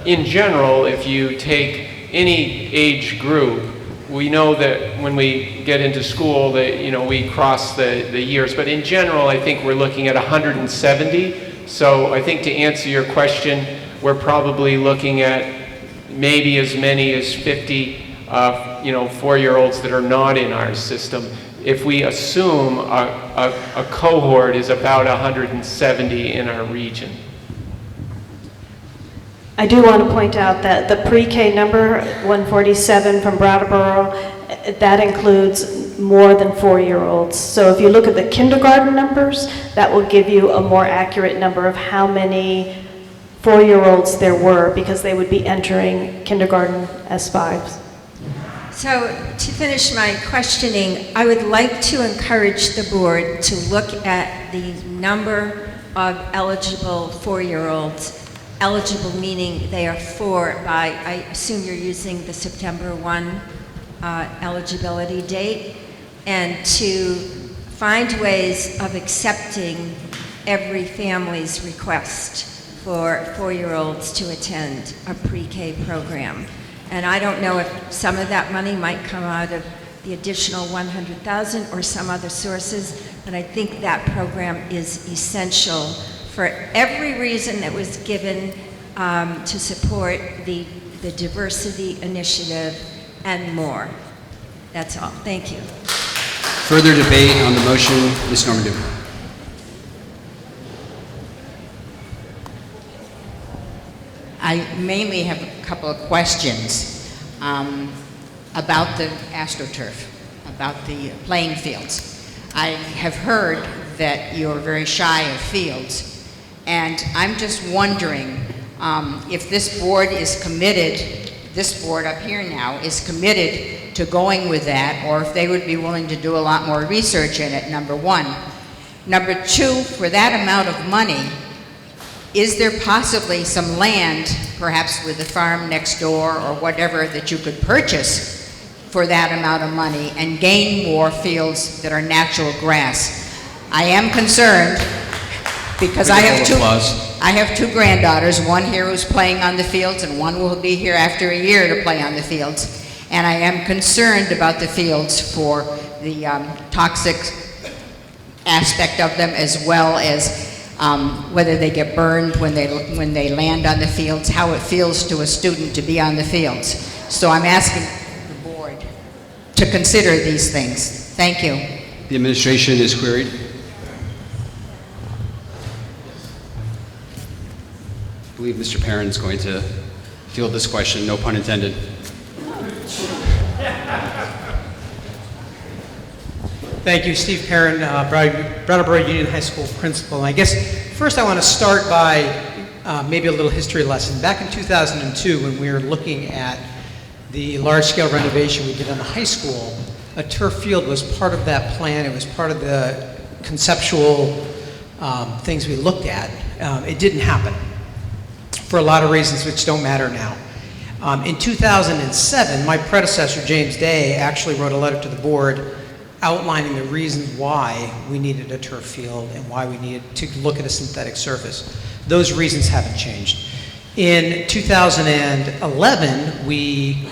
in general, if you take any age group, we know that when we get into school that, you know, we cross the years, but in general, I think we're looking at 170. So I think to answer your question, we're probably looking at maybe as many as 50 4-year-olds that are not in our system. If we assume a cohort is about 170 in our region. I do want to point out that the pre-K number, 147 from Brattleboro, that includes more than 4-year-olds. So if you look at the kindergarten numbers, that will give you a more accurate number of how many 4-year-olds there were, because they would be entering kindergarten as 5s. So to finish my questioning, I would like to encourage the board to look at the number of eligible 4-year-olds. Eligible meaning they are 4 by, I assume you're using the September 1 eligibility date, and to find ways of accepting every family's request for 4-year-olds to attend a pre-K program. And I don't know if some of that money might come out of the additional 100,000 or some other sources, but I think that program is essential for every reason that was given to support the diversity initiative and more. That's all. Thank you. Further debate on the motion, Ms. Normandy. I mainly have a couple of questions about the AstroTurf, about the playing fields. I have heard that you're very shy of fields, and I'm just wondering if this board is committed, this board up here now is committed to going with that, or if they would be willing to do a lot more research in it, number one. Number two, for that amount of money, is there possibly some land, perhaps with the farm next door or whatever, that you could purchase for that amount of money and gain more fields that are natural grass? I am concerned because I have two granddaughters, one here who's playing on the fields and one will be here after a year to play on the fields. And I am concerned about the fields for the toxic aspect of them, as well as whether they get burned when they land on the fields, how it feels to a student to be on the fields. So I'm asking the board to consider these things. Thank you. The administration is queried. I believe Mr. Perrin is going to field this question, no pun intended. Thank you, Steve Perrin, Brattleboro Union High School principal. And I guess first I want to start by maybe a little history lesson. Back in 2002, when we were looking at the large-scale renovation we did on the high school, a turf field was part of that plan. It was part of the conceptual things we looked at. It didn't happen for a lot of reasons which don't matter now. In 2007, my predecessor, James Day, actually wrote a letter to the board outlining the reasons why we needed a turf field and why we needed to look at a synthetic surface. Those reasons haven't changed. In 2011, we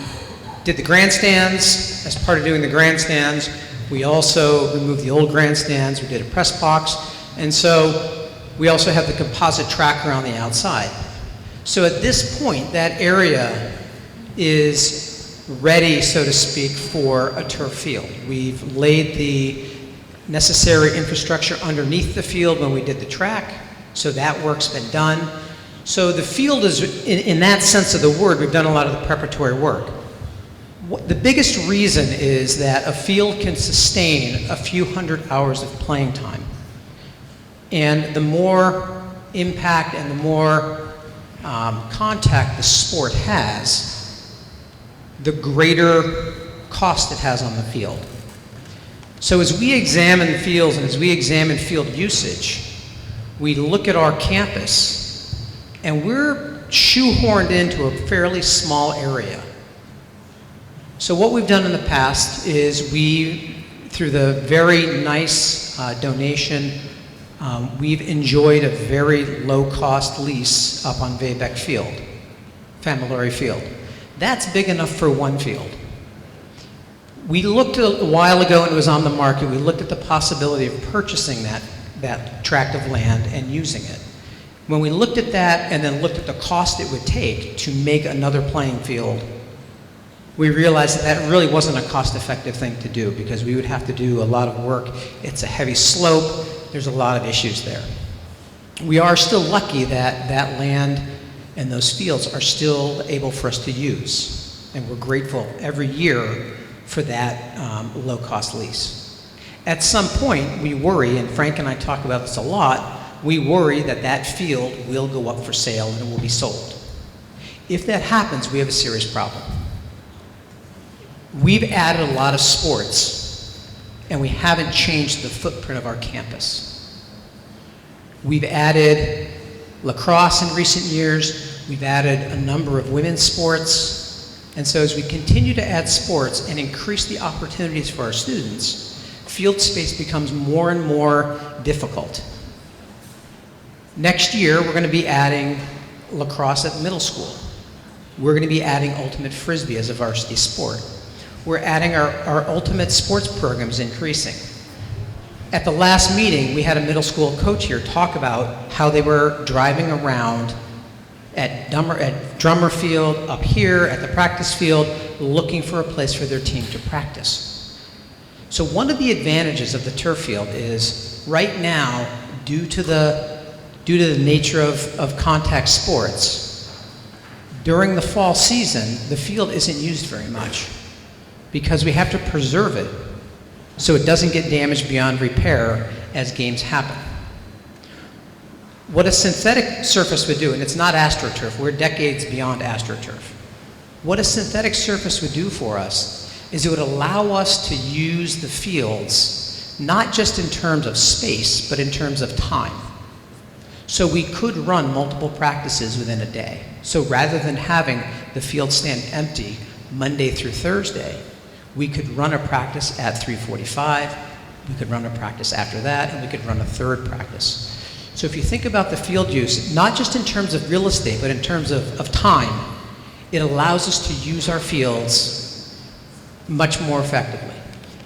did the grandstands. As part of doing the grandstands, we also removed the old grandstands. We did a press box. And so we also have the composite tracker on the outside. So at this point, that area is ready, so to speak, for a turf field. We've laid the necessary infrastructure underneath the field when we did the track, so that work's been done. So the field is, in that sense of the word, we've done a lot of the preparatory work. The biggest reason is that a field can sustain a few hundred hours of playing time. And the more impact and the more contact the sport has, the greater cost it has on the field. So as we examine fields and as we examine field usage, we look at our campus and we're shoehorned into a fairly small area. So what we've done in the past is through the very nice donation, we've enjoyed a very low-cost lease up on Vaybeck Field, Familary Field. That's big enough for one field. We looked a while ago, and it was on the market, we looked at the possibility of purchasing that tract of land and using it. When we looked at that and then looked at the cost it would take to make another playing field, we realized that really wasn't a cost-effective thing to do because we would have to do a lot of work. It's a heavy slope. There's a lot of issues there. We are still lucky that that land and those fields are still able for us to use, and we're grateful every year for that low-cost lease. At some point, we worry, and Frank and I talk about this a lot, we worry that that field will go up for sale and it will be sold. If that happens, we have a serious problem. We've added a lot of sports, and we haven't changed the footprint of our campus. We've added lacrosse in recent years. We've added a number of women's sports. And so as we continue to add sports and increase the opportunities for our students, field space becomes more and more difficult. Next year, we're going to be adding lacrosse at middle school. We're going to be adding ultimate frisbee as a varsity sport. We're adding our ultimate sports programs increasing. At the last meeting, we had a middle school coach here talk about how they were driving around at Drummer Field, up here at the practice field, looking for a place for their team to practice. So one of the advantages of the turf field is right now, due to the nature of contact sports, during the fall season, the field isn't used very much because we have to preserve it so it doesn't get damaged beyond repair as games happen. What a synthetic surface would do, and it's not AstroTurf, we're decades beyond AstroTurf. What a synthetic surface would do for us is it would allow us to use the fields not just in terms of space, but in terms of time. So we could run multiple practices within a day. So rather than having the field stand empty Monday through Thursday, we could run a practice at 3:45, we could run a practice after that, and we could run a third practice. So if you think about the field use, not just in terms of real estate, but in terms of time, it allows us to use our fields much more effectively.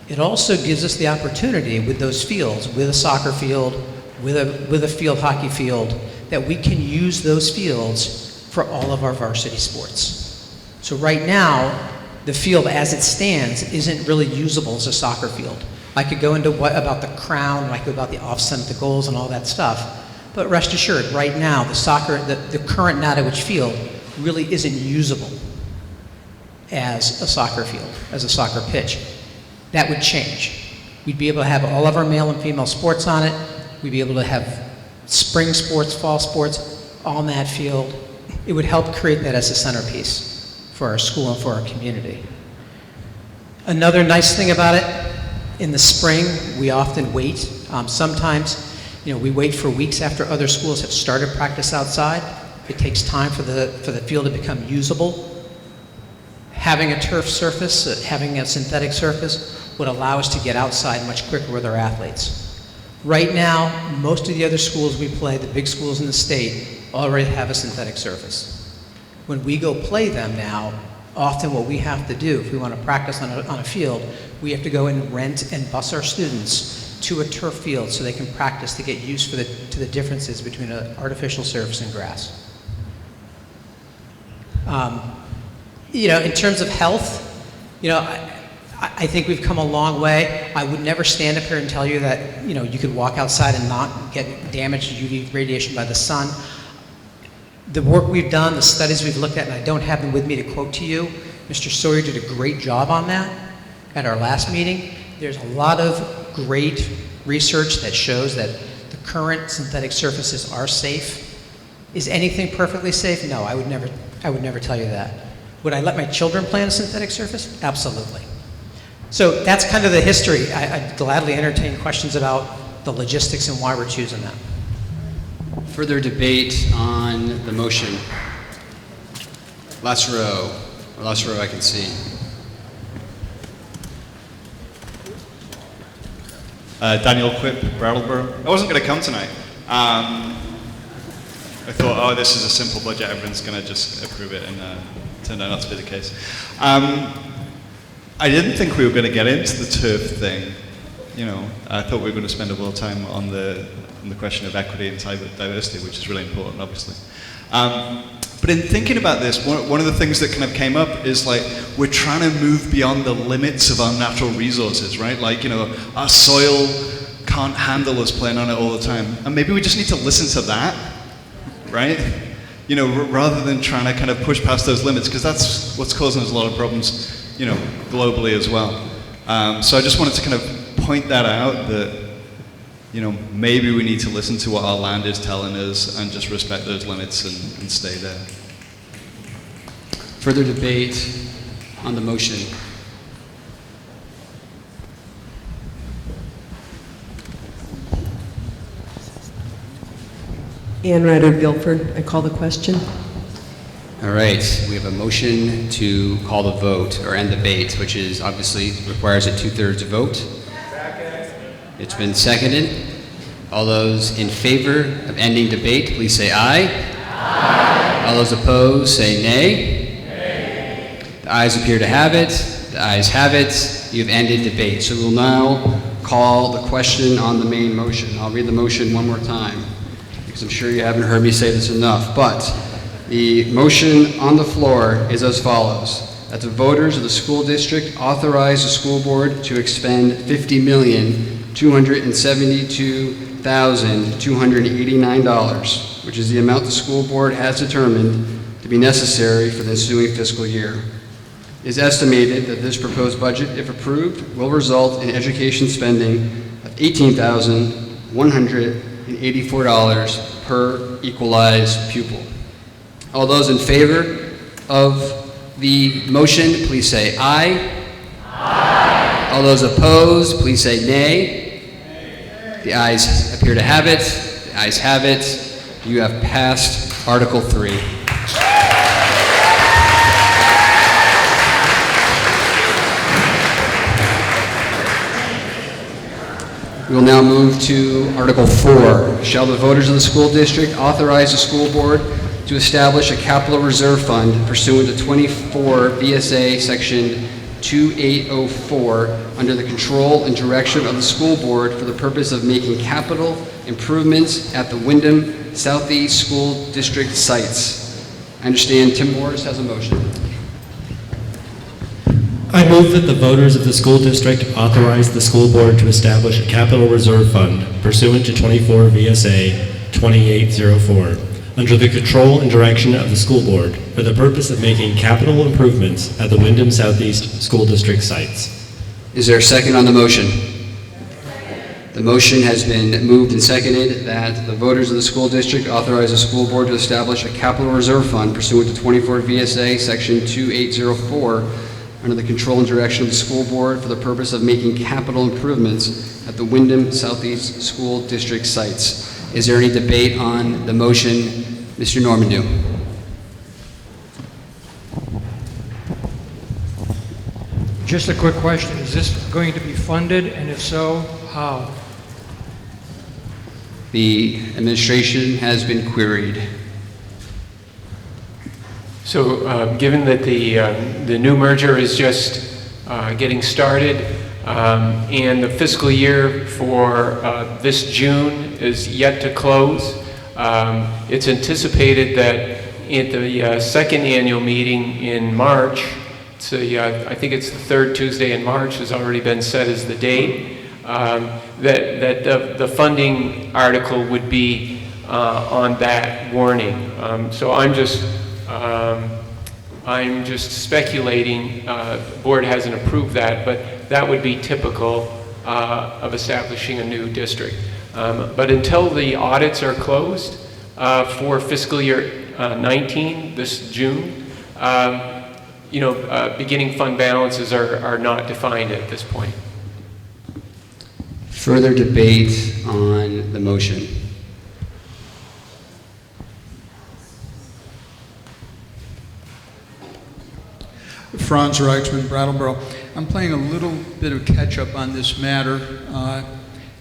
It also gives us the opportunity with those fields, with a soccer field, with a field hockey field, that we can use those fields for all of our varsity sports. So right now, the field as it stands isn't really usable as a soccer field. I could go into about the crown, and I could go about the offset of the goals and all that stuff, but rest assured, right now, the current Nottowich field really isn't usable as a soccer field, as a soccer pitch. That would change. We'd be able to have all of our male and female sports on it. We'd be able to have spring sports, fall sports on that field. It would help create that as a centerpiece for our school and for our community. Another nice thing about it, in the spring, we often wait. Sometimes, we wait for weeks after other schools have started practice outside. It takes time for the field to become usable. Having a turf surface, having a synthetic surface, would allow us to get outside much quicker with our athletes. Right now, most of the other schools we play, the big schools in the state, already have a synthetic surface. When we go play them now, often what we have to do, if we want to practice on a field, we have to go and rent and bus our students to a turf field so they can practice to get used to the differences between an artificial surface and grass. In terms of health, I think we've come a long way. I would never stand up here and tell you that, you could walk outside and not get damaged UV radiation by the sun. The work we've done, the studies we've looked at, and I don't have them with me to quote to you, Mr. Sawyer did a great job on that at our last meeting. There's a lot of great research that shows that the current synthetic surfaces are safe. Is anything perfectly safe? No, I would never tell you that. Would I let my children play on a synthetic surface? Absolutely. So that's kind of the history. I'd gladly entertain questions about the logistics and why we're choosing that. Further debate on the motion. Last row I can see. Daniel Quip, Brattleboro. I wasn't going to come tonight. I thought, oh, this is a simple budget, everyone's going to just approve it, and turned out not to be the case. I didn't think we were going to get into the turf thing. You know, I thought we were going to spend a little time on the question of equity and diversity, which is really important, obviously. But in thinking about this, one of the things that kind of came up is like, we're trying to move beyond the limits of our natural resources, right? Like, you know, our soil can't handle us playing on it all the time. And maybe we just need to listen to that, right? You know, rather than trying to kind of push past those limits, because that's what's causing us a lot of problems, you know, globally as well. So I just wanted to kind of point that out, that, you know, maybe we need to listen to what our land is telling us and just respect those limits and stay there. Further debate on the motion. Ann Ryder, Guilford. I call the question. All right, we have a motion to call the vote or end debate, which is obviously requires a 2/3 vote. It's been seconded. All those in favor of ending debate, please say aye. Aye. All those opposed, say nay. Nay. The ayes appear to have it. The ayes have it. You've ended debate. So we'll now call the question on the main motion. I'll read the motion one more time, because I'm sure you haven't heard me say this enough, but the motion on the floor is as follows: that the voters of the school district authorize the school board to expend $50,272,289, which is the amount the school board has determined to be necessary for the ensuing fiscal year. It is estimated that this proposed budget, if approved, will result in education spending of $18,184 per equalized pupil. All those in favor of the motion, please say aye. Aye. All those opposed, please say nay. The ayes appear to have it. The ayes have it. You have passed Article 3. We will now move to Article 4. Shall the voters of the school district authorize the school board to establish a capital reserve fund pursuant to 24 VSA Section 2804 under the control and direction of the school board for the purpose of making capital improvements at the Wyndham Southeast School District sites? I understand Tim Morris has a motion. I move that the voters of the school district authorize the school board to establish a capital reserve fund pursuant to 24 VSA 2804 under the control and direction of the school board for the purpose of making capital improvements at the Wyndham Southeast School District sites. Is there a second on the motion? The motion has been moved and seconded that the voters of the school district authorize the school board to establish a capital reserve fund pursuant to 24 VSA Section 2804 under the control and direction of the school board for the purpose of making capital improvements at the Wyndham Southeast School District sites. Is there any debate on the motion? Mr. Normandeau. Just a quick question. Is this going to be funded, and if so, how? The administration has been queried. So given that the new merger is just getting started, and the fiscal year for this June is yet to close, it's anticipated that at the second annual meeting in March, I think it's the third Tuesday in March has already been set as the date, that the funding article would be on that warning. So I'm just I'm just speculating. The board hasn't approved that, but that would be typical of establishing a new district. But until the audits are closed for fiscal year 19 this June, beginning fund balances are not defined at this point. Further debate on the motion? Franz Reichman, Brattleboro. I'm playing a little bit of catch-up on this matter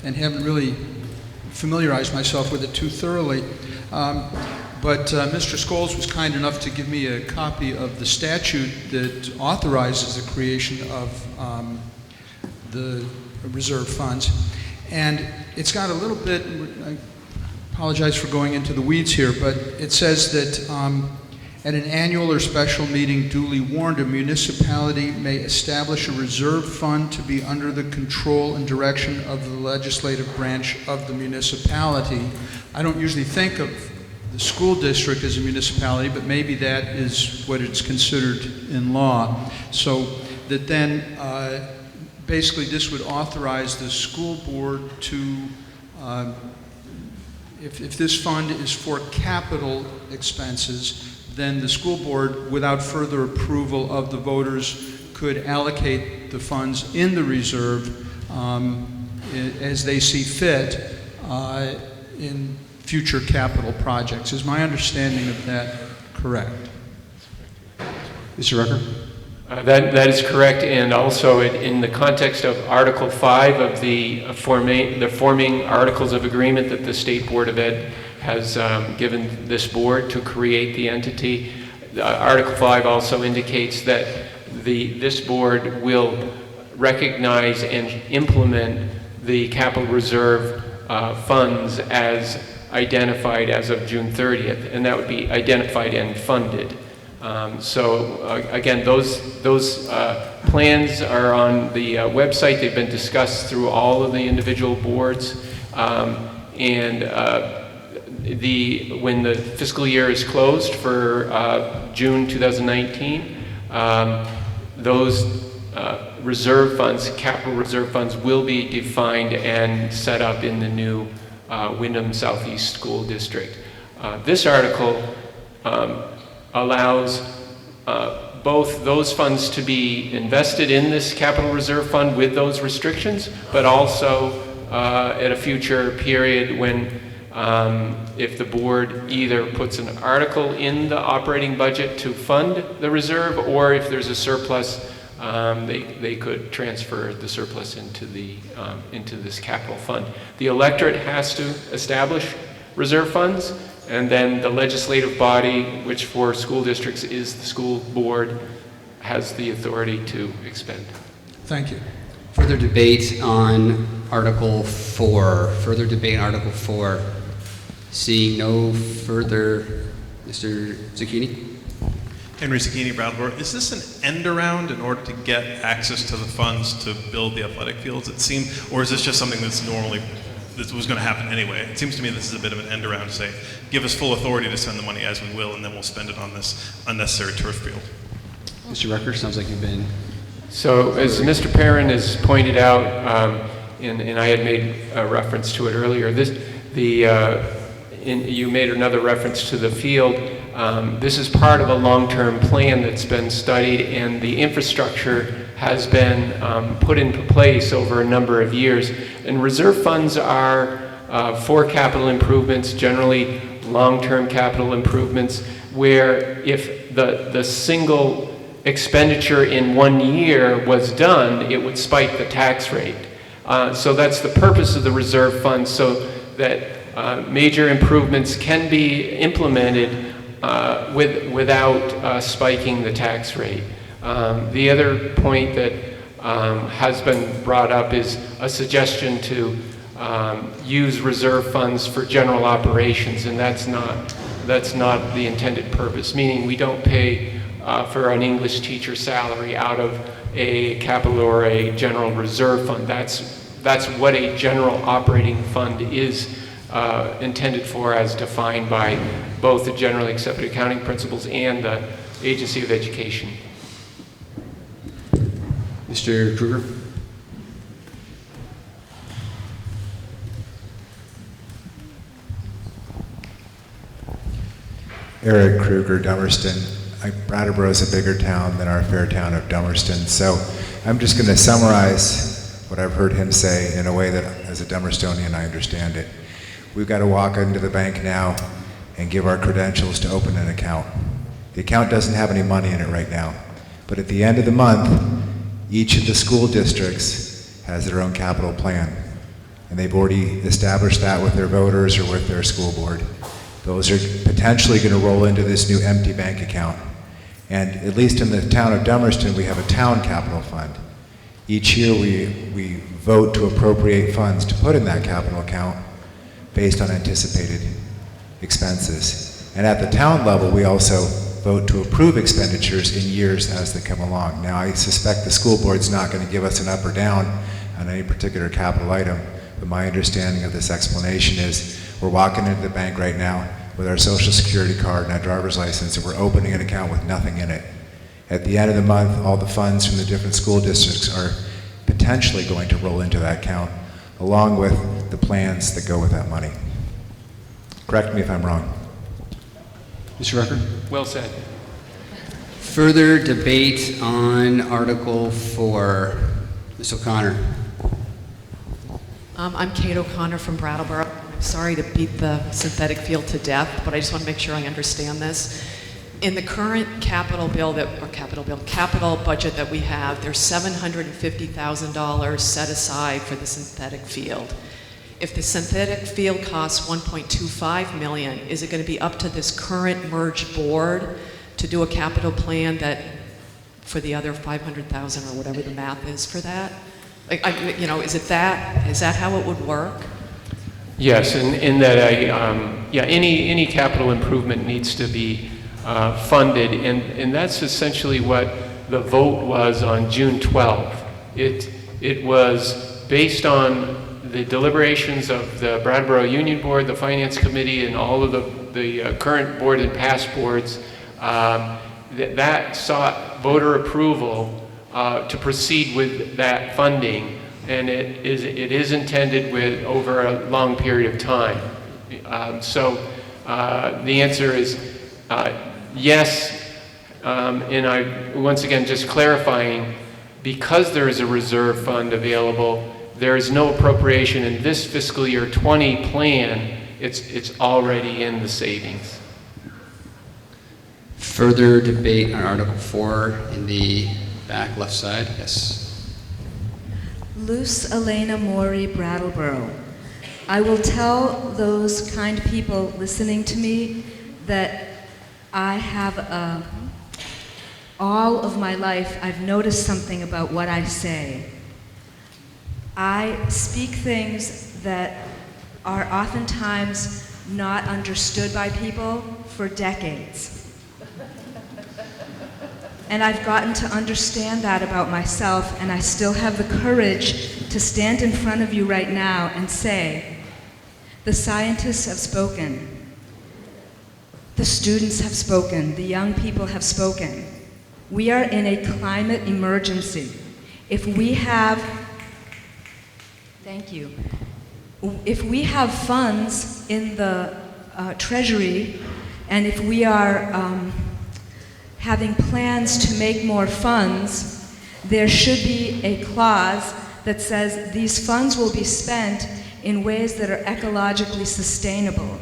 and haven't really familiarized myself with it too thoroughly. But Mr. Scholes was kind enough to give me a copy of the statute that authorizes the creation of the reserve funds. And it's got a little bit, I apologize for going into the weeds here, but it says that at an annual or special meeting duly warned, a municipality may establish a reserve fund to be under the control and direction of the legislative branch of the municipality. I don't usually think of the school district as a municipality, but maybe that is what it's considered in law. So that then basically this would authorize the school board to, if this fund is for capital expenses, then the school board, without further approval of the voters, could allocate the funds in the reserve as they see fit in future capital projects. Is my understanding of that correct? Mr. Rucker? That is correct, and also in the context of Article 5 of the forming Articles of Agreement that the State Board of Ed has given this board to create the entity. Article 5 also indicates that this board will recognize and implement the capital reserve funds as identified as of June 30th, and that would be identified and funded. Again, those plans are on the website. They've been discussed through all of the individual boards, when the fiscal year is closed for June 2019, those reserve funds, capital reserve funds, will be defined and set up in the new Wyndham Southeast School District. This article allows both those funds to be invested in this capital reserve fund with those restrictions, but also at a future period when if the board either puts an article in the operating budget to fund the reserve, or if there's a surplus, they could transfer the surplus into this capital fund. The electorate has to establish reserve funds, and then the legislative body, which for school districts is the school board, has the authority to expend. Thank you. Further debate on Article 4. Further debate on Article 4. Seeing no further, Mr. Zucchini? Henry Zucchini, Brattleboro. Is this an end around in order to get access to the funds to build the athletic fields, it seemed, or is this just something that was going to happen anyway? It seems to me this is a bit of an end around to say, give us full authority to spend the money as we will, and then we'll spend it on this unnecessary turf field. Mr. Rucker, sounds like you've been... So, as Mr. Perrin has pointed out, and I had made a reference to it earlier, you made another reference to the field. This is part of a long-term plan that's been studied, and the infrastructure has been put into place over a number of years. And reserve funds are for capital improvements, generally long-term capital improvements, where if the single expenditure in 1 year was done, it would spike the tax rate. So that's the purpose of the reserve fund, so that major improvements can be implemented without spiking the tax rate. The other point that has been brought up is a suggestion to use reserve funds for general operations, and that's not the intended purpose, meaning we don't pay for an English teacher salary out of a capital or a general reserve fund. That's what a general operating fund is intended for, as defined by both the generally accepted accounting principles and the Agency of Education. Mr. Kruger? Eric Kruger, Dummerston. Brattleboro is a bigger town than our fair town of Dummerston, so I'm just going to summarize what I've heard him say in a way that, as a Dummerstonian, I understand it. We've got to walk into the bank now and give our credentials to open an account. The account doesn't have any money in it right now, but at the end of the month, each of the school districts has their own capital plan, and they've already established that with their voters or with their school board. Those are potentially going to roll into this new empty bank account. And at least in the town of Dummerston, we have a town capital fund. Each year we vote to appropriate funds to put in that capital account based on anticipated expenses. And at the town level, we also vote to approve expenditures in years as they come along. Now, I suspect the school board's not going to give us an up or down on any particular capital item, but my understanding of this explanation is we're walking into the bank right now with our social security card and our driver's license, and we're opening an account with nothing in it. At the end of the month, all the funds from the different school districts are potentially going to roll into that account, along with the plans that go with that money. Correct me if I'm wrong. Mr. Rucker? Well said. Further debate on Article 4. Ms. O'Connor. I'm Kate O'Connor from Brattleboro. I'm sorry to beat the synthetic field to death, but I just want to make sure I understand this. In the current capital budget that we have, there's $750,000 set aside for the synthetic field. If the synthetic field costs $1.25 million, is it going to be up to this current merged board to do a capital plan that for the other $500,000 or whatever the math is for that? Is that how it would work? Yes, in that any capital improvement needs to be funded, and that's essentially what the vote was on June 12th. It was based on the deliberations of the Brattleboro Union Board, the Finance Committee, and all of the current board and past boards that sought voter approval to proceed with that funding, and it is intended with over a long period of time. So the answer is yes, and I once again just clarifying, because there is a reserve fund available, there is no appropriation in this fiscal year 20 plan. It's already in the savings. Further debate on Article 4 in the back left side. Yes. Luce Elena Mori, Brattleboro. I will tell those kind people listening to me that I have all of my life I've noticed something about what I say. I speak things that are oftentimes not understood by people for decades. And I've gotten to understand that about myself, and I still have the courage to stand in front of you right now and say, the scientists have spoken, the students have spoken, the young people have spoken. We are in a climate emergency. If we have, thank you, if we have funds in the Treasury, and if we are having plans to make more funds, there should be a clause that says these funds will be spent in ways that are ecologically sustainable,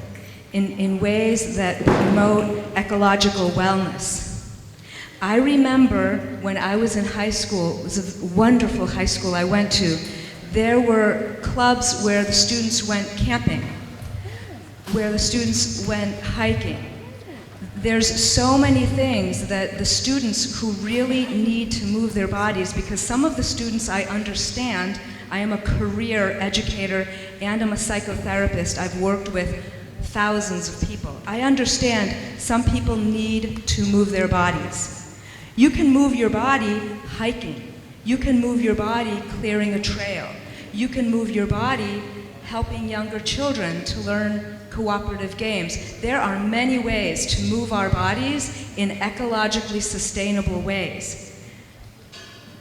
in ways that promote ecological wellness. I remember when I was in high school, it was a wonderful high school I went to, there were clubs where the students went camping, where the students went hiking. There's so many things that the students who really need to move their bodies, because some of the students I understand, I am a career educator and I'm a psychotherapist. I've worked with thousands of people. I understand some people need to move their bodies. You can move your body hiking. You can move your body clearing a trail. You can move your body helping younger children to learn cooperative games. There are many ways to move our bodies in ecologically sustainable ways.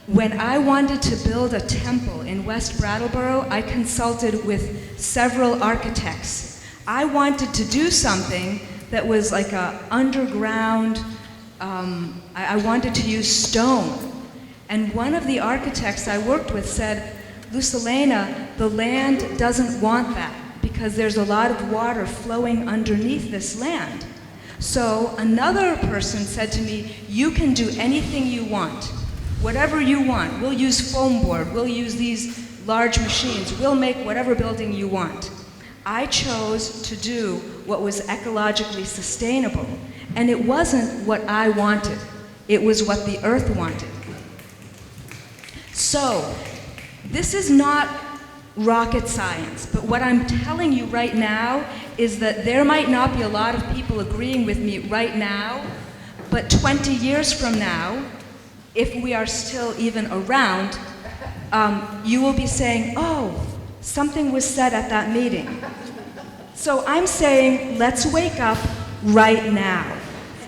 When I wanted to build a temple in West Brattleboro, I consulted with several architects. I wanted to do something that was like a underground, I wanted to use stone. And one of the architects I worked with said, Lucelena, the land doesn't want that because there's a lot of water flowing underneath this land. So another person said to me, you can do anything you want. Whatever you want. We'll use foam board, we'll use these large machines, we'll make whatever building you want. I chose to do what was ecologically sustainable, and it wasn't what I wanted. It was what the earth wanted. So, this is not rocket science, but what I'm telling you right now is that there might not be a lot of people agreeing with me right now, but 20 years from now, if we are still even around, you will be saying, oh, something was said at that meeting. So I'm saying, let's wake up right now,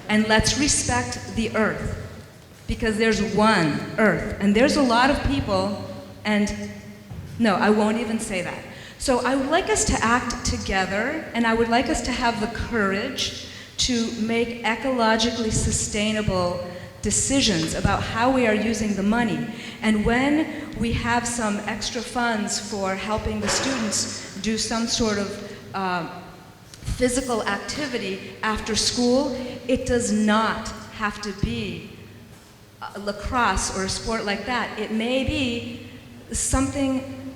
and let's respect the earth, because there's one earth, and there's a lot of people, and no, I won't even say that. So I would like us to act together, and I would like us to have the courage to make ecologically sustainable decisions about how we are using the money. And when we have some extra funds for helping the students do some sort of physical activity after school, it does not have to be lacrosse or a sport like that. It may be something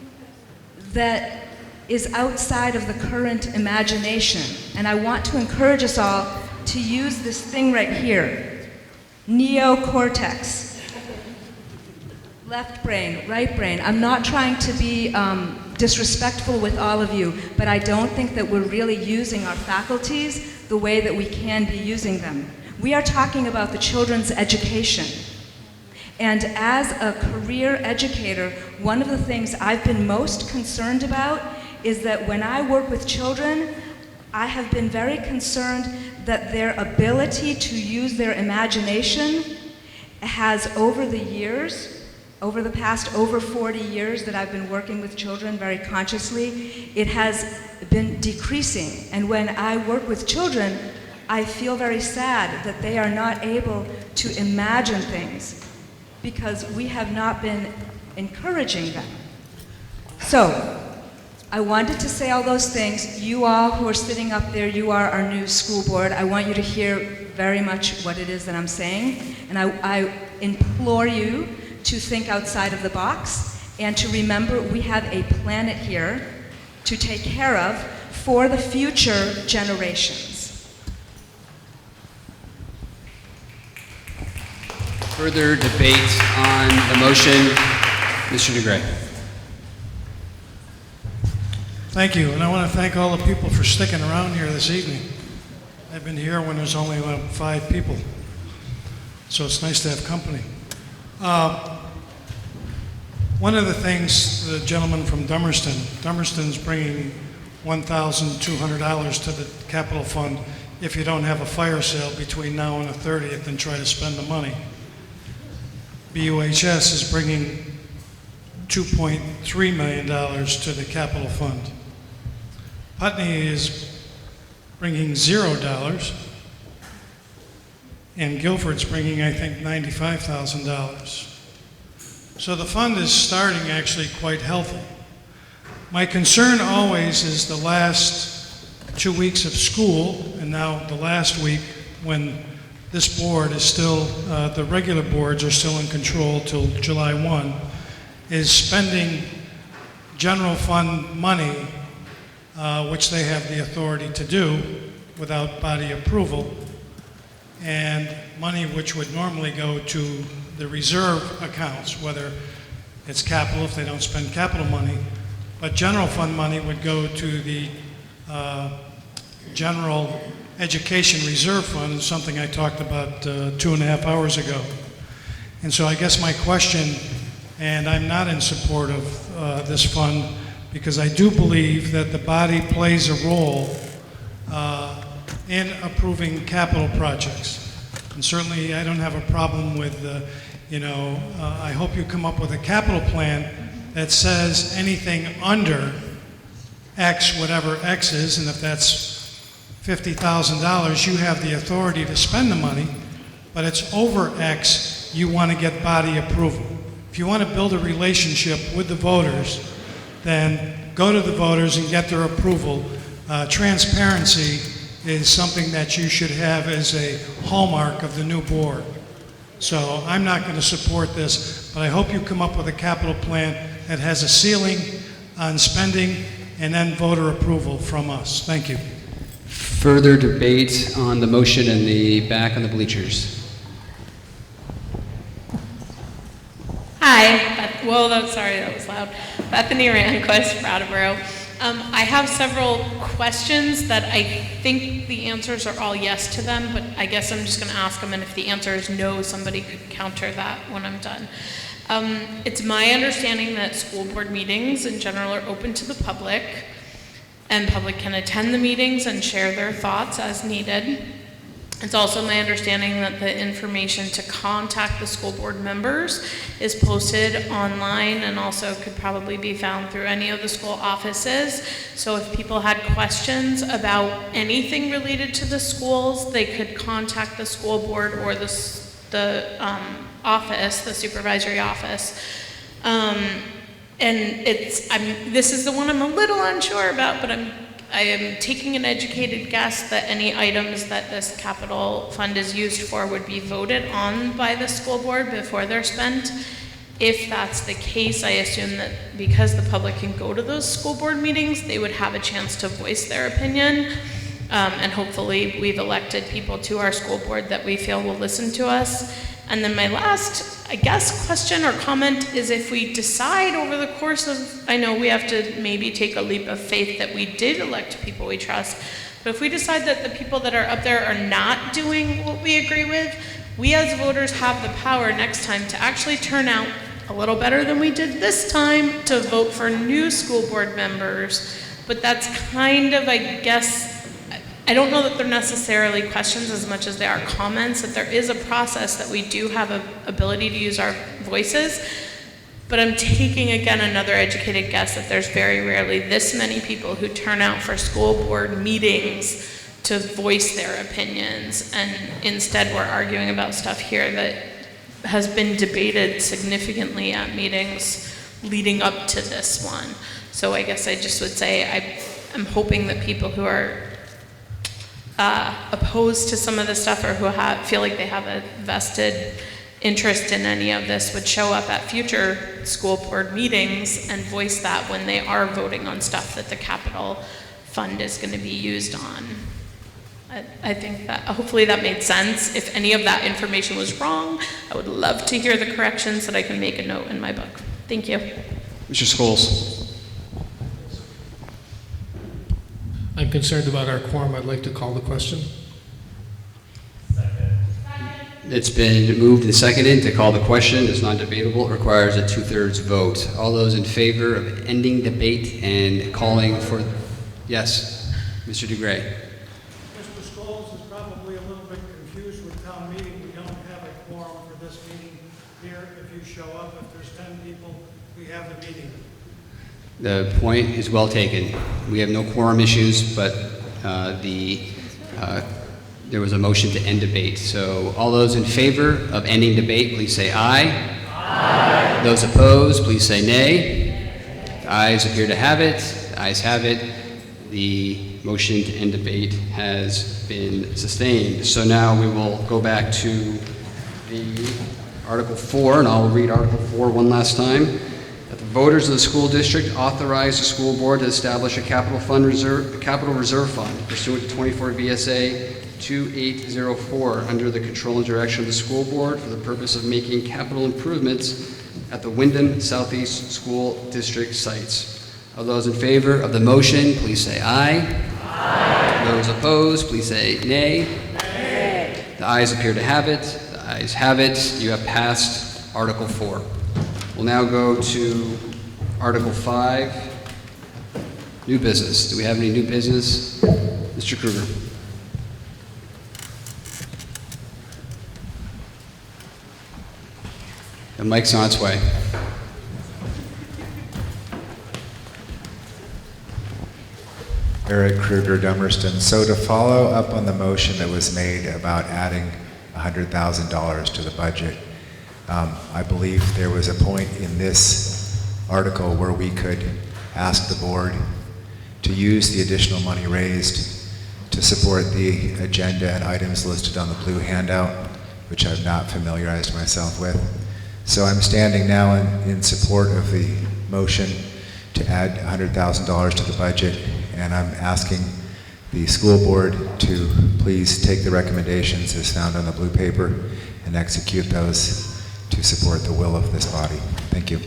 that is outside of the current imagination. And I want to encourage us all to use this thing right here. Neocortex. Left brain, right brain. I'm not trying to be disrespectful with all of you, but I don't think that we're really using our faculties the way that we can be using them. We are talking about the children's education. And as a career educator, one of the things I've been most concerned about is that when I work with children, I have been very concerned that their ability to use their imagination has, over the years, over the past over 40 years that I've been working with children very consciously, it has been decreasing. And when I work with children, I feel very sad that they are not able to imagine things because we have not been encouraging them. So, I wanted to say all those things. You all who are sitting up there, you are our new school board. I want you to hear very much what it is that I'm saying. And I implore you to think outside of the box and to remember we have a planet here to take care of for the future generations. Further debate on the motion, Mr. DeGray. Thank you, and I want to thank all the people for sticking around here this evening. I've been here when there's only about 5 people, so it's nice to have company. One of the things, the gentleman from Dummerston's bringing $1,200 to the capital fund if you don't have a fire sale between now and the 30th and try to spend the money. BUHS is bringing $2.3 million to the capital fund. Putney is bringing $0, and Guilford's bringing, I think, $95,000. So the fund is starting actually quite healthy. My concern always is the last 2 weeks of school, and now the last week when this board is still, the regular boards are still in control till July 1, is spending general fund money, which they have the authority to do without body approval, and money which would normally go to the reserve accounts, whether it's capital if they don't spend capital money, but general fund money would go to the general education reserve fund, something I talked about 2.5 hours ago. And so I guess my question, and I'm not in support of this fund, because I do believe that the body plays a role in approving capital projects. And certainly, I don't have a problem with, I hope you come up with a capital plan that says anything under X, whatever X is, and if that's $50,000, you have the authority to spend the money, but it's over X, you want to get body approval. If you want to build a relationship with the voters, then go to the voters and get their approval. Transparency is something that you should have as a hallmark of the new board. So I'm not going to support this, but I hope you come up with a capital plan that has a ceiling on spending and then voter approval from us. Thank you. Further debate on the motion in the back on the bleachers. Hi, sorry, that was loud. Bethany Ranquist, Brattleboro. I have several questions that I think the answers are all yes to them, but I guess I'm just going to ask them, and if the answer is no, somebody could counter that when I'm done. It's my understanding that school board meetings in general are open to the public, and public can attend the meetings and share their thoughts as needed. It's also my understanding that the information to contact the school board members is posted online and also could probably be found through any of the school offices. So if people had questions about anything related to the schools, they could contact the school board or the office, the supervisory office. And this is the one I'm a little unsure about, but I am taking an educated guess that any items that this capital fund is used for would be voted on by the school board before they're spent. If that's the case, I assume that because the public can go to those school board meetings, they would have a chance to voice their opinion. And hopefully we've elected people to our school board that we feel will listen to us. And then my last, I guess, question or comment is if we decide over the course of, I know we have to maybe take a leap of faith that we did elect people we trust, but if we decide that the people that are up there are not doing what we agree with, we as voters have the power next time to actually turn out a little better than we did this time to vote for new school board members. But that's kind of, I guess, I don't know that they're necessarily questions as much as they are comments, that there is a process that we do have an ability to use our voices, but I'm taking again another educated guess that there's very rarely this many people who turn out for school board meetings to voice their opinions, and instead we're arguing about stuff here that has been debated significantly at meetings leading up to this one. So I guess I just would say I'm hoping that people who are opposed to some of the stuff or who feel like they have a vested interest in any of this would show up at future school board meetings and voice that when they are voting on stuff that the capital fund is going to be used on. I think that hopefully that made sense. If any of that information was wrong, I would love to hear the corrections so that I can make a note in my book. Thank you. Mr. Scholes. I'm concerned about our quorum. I'd like to call the question. It's been moved and seconded to call the question. It's non-debatable. It requires a 2/3 vote. All those in favor of ending debate and calling for... Yes, Mr. DeGray. Mr. Scholes is probably a little bit confused with town meeting. We don't have a quorum for this meeting here. If you show up, if there's 10 people, we have the meeting. The point is well taken. We have no quorum issues, but there was a motion to end debate. So all those in favor of ending debate, please say aye. Aye. Those opposed, please say nay. The ayes appear to have it. The ayes have it. The motion to end debate has been sustained. So now we will go back to the Article 4, and I'll read Article 4 one last time. That the voters of the school district authorize the school board to establish a capital reserve fund pursuant to 24 VSA 2804 under the control and direction of the school board for the purpose of making capital improvements at the Wyndham Southeast School District sites. Of those in favor of the motion, please say aye. Aye. Those opposed, please say nay. Nay. The ayes appear to have it. The ayes have it. You have passed Article 4. We'll now go to Article 5, New business. Do we have any new business? Mr. Kruger. The mic's on its way. Eric Kruger, Dummerston. So to follow up on the motion that was made about adding $100,000 to the budget, I believe there was a point in this article where we could ask the board to use the additional money raised to support the agenda and items listed on the blue handout, which I've not familiarized myself with. So I'm standing now in support of the motion to add $100,000 to the budget, and I'm asking the school board to please take the recommendations as found on the blue paper and execute those to support the will of this body. Thank you.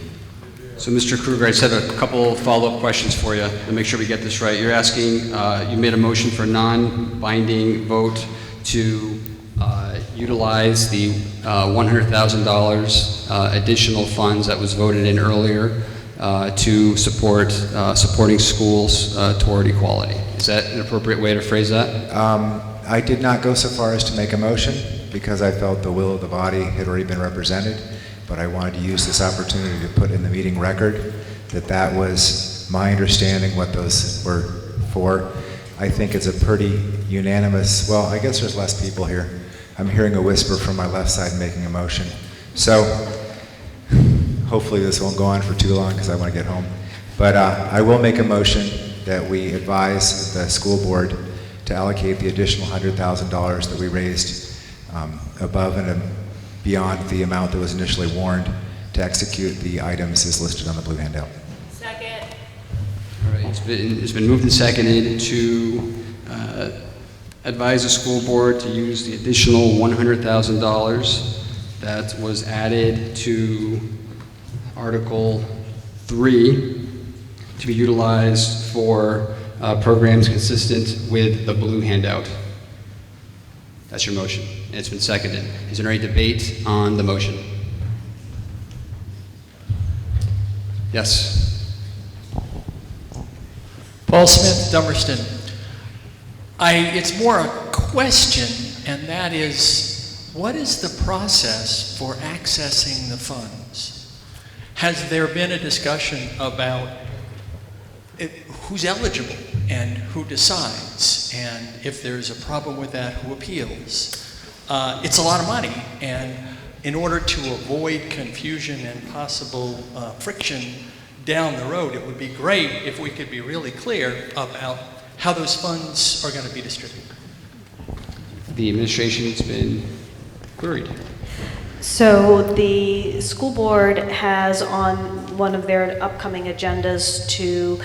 So, Mr. Kruger, I just have a couple follow-up questions for you to make sure we get this right. You're asking, you made a motion for non-binding vote to utilize the $100,000 additional funds that was voted in earlier to support supporting schools toward equality. Is that an appropriate way to phrase that? I did not go so far as to make a motion because I felt the will of the body had already been represented, but I wanted to use this opportunity to put in the meeting record that that was my understanding what those were for. I think it's a pretty unanimous, well, I guess there's less people here. I'm hearing a whisper from my left side making a motion. So hopefully this won't go on for too long because I want to get home. But I will make a motion that we advise the school board to allocate the additional $100,000 that we raised above and beyond the amount that was initially warned to execute the items as listed on the blue handout. Second. All right, it's been moved and seconded to advise the school board to use the additional $100,000 that was added to Article 3 to be utilized for programs consistent with the blue handout. That's your motion, and it's been seconded. Is there any debate on the motion? Yes. Paul Smith, Dummerston. It's more a question, and that is, what is the process for accessing the funds? Has there been a discussion about who's eligible and who decides, and if there's a problem with that, who appeals? It's a lot of money, and in order to avoid confusion and possible friction down the road, it would be great if we could be really clear about how those funds are going to be distributed. The administration's been queried. So the school board has on one of their upcoming agendas to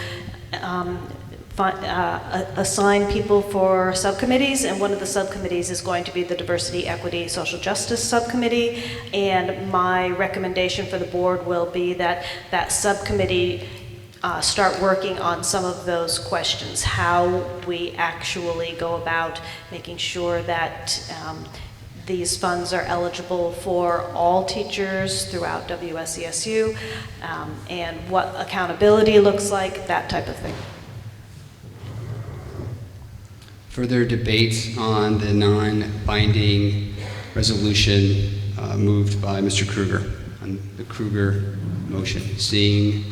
assign people for subcommittees, and one of the subcommittees is going to be the Diversity, Equity, Social Justice Subcommittee, and my recommendation for the board will be that that subcommittee start working on some of those questions, how we actually go about making sure that these funds are eligible for all teachers throughout WSESU, and what accountability looks like, that type of thing. Further debate on the non-binding resolution moved by Mr. Kruger on the Kruger motion. Seeing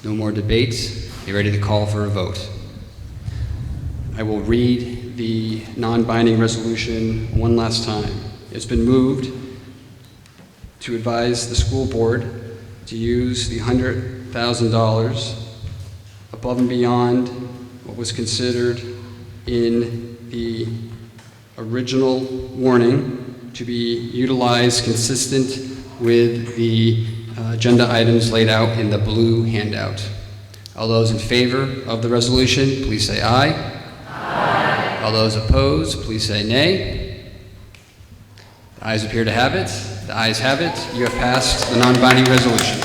no more debate, be ready to call for a vote. I will read the non-binding resolution one last time. It's been moved to advise the school board to use the $100,000 above and beyond what was considered in the original warning to be utilized consistent with the agenda items laid out in the blue handout. All those in favor of the resolution, please say aye. Aye. All those opposed, please say nay. The ayes appear to have it. The ayes have it. You have passed the non-binding resolution.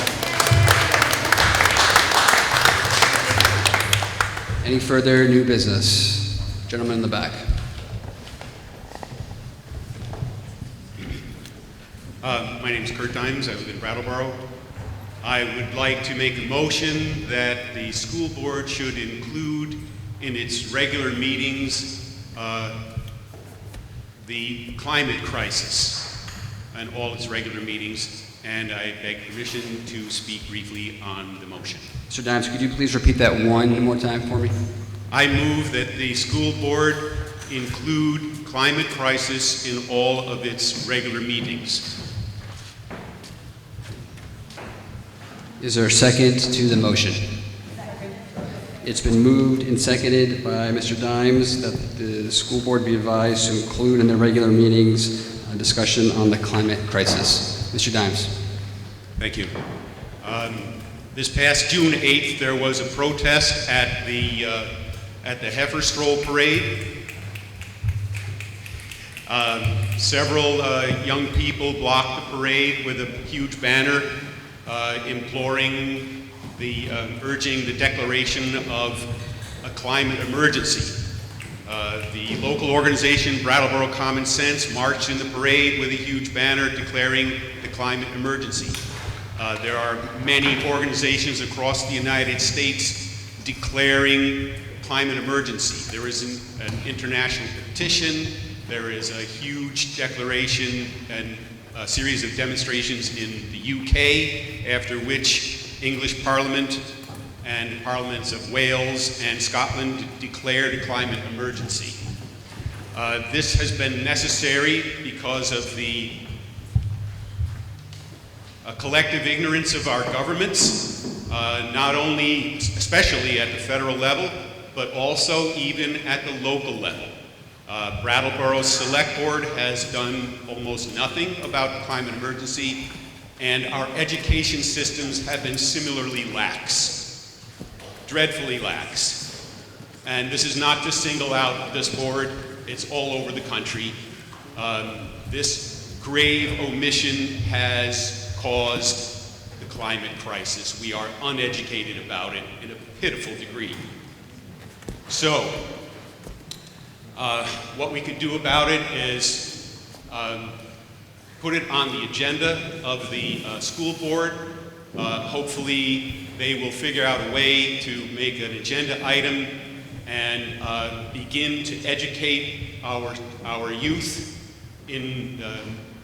Any further new business? Gentleman in the back. My name is Kurt Dimes. I live in Brattleboro. I would like to make a motion that the school board should include in its regular meetings the climate crisis and all its regular meetings, and I beg permission to speak briefly on the motion. Mr. Dimes, could you please repeat that one more time for me? I move that the school board include climate crisis in all of its regular meetings. Is there a second to the motion? It's been moved and seconded by Mr. Dimes that the school board be advised to include in their regular meetings a discussion on the climate crisis. Mr. Dimes. Thank you. This past June 8th, there was a protest at the Heifer Stroll Parade. Several young people blocked the parade with a huge banner urging the declaration of a climate emergency. The local organization, Brattleboro Common Sense, marched in the parade with a huge banner declaring the climate emergency. There are many organizations across the United States declaring climate emergency. There is an international petition. There is a huge declaration and a series of demonstrations in the UK, after which English Parliament and Parliaments of Wales and Scotland declared a climate emergency. This has been necessary because of the collective ignorance of our governments, not only, especially at the federal level, but also even at the local level. Brattleboro's Select Board has done almost nothing about the climate emergency, and our education systems have been similarly lax, dreadfully lax. And this is not to single out this board, it's all over the country. This grave omission has caused the climate crisis. We are uneducated about it in a pitiful degree. So, what we could do about it is put it on the agenda of the school board. Hopefully they will figure out a way to make an agenda item and begin to educate our youth in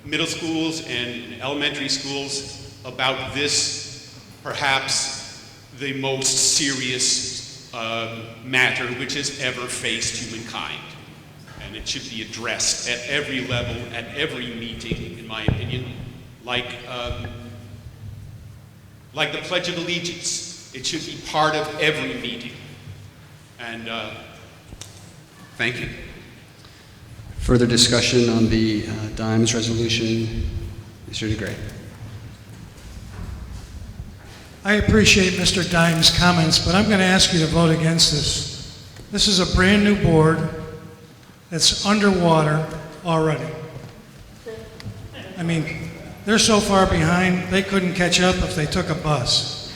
middle schools and in elementary schools about this, perhaps the most serious matter which has ever faced humankind. And it should be addressed at every level, at every meeting, in my opinion, like the Pledge of Allegiance. It should be part of every meeting. And thank you. Further discussion on the Dimes resolution? Mr. DeGray. I appreciate Mr. Dimes' comments, but I'm going to ask you to vote against this. This is a brand new board that's underwater already. I mean, they're so far behind, they couldn't catch up if they took a bus.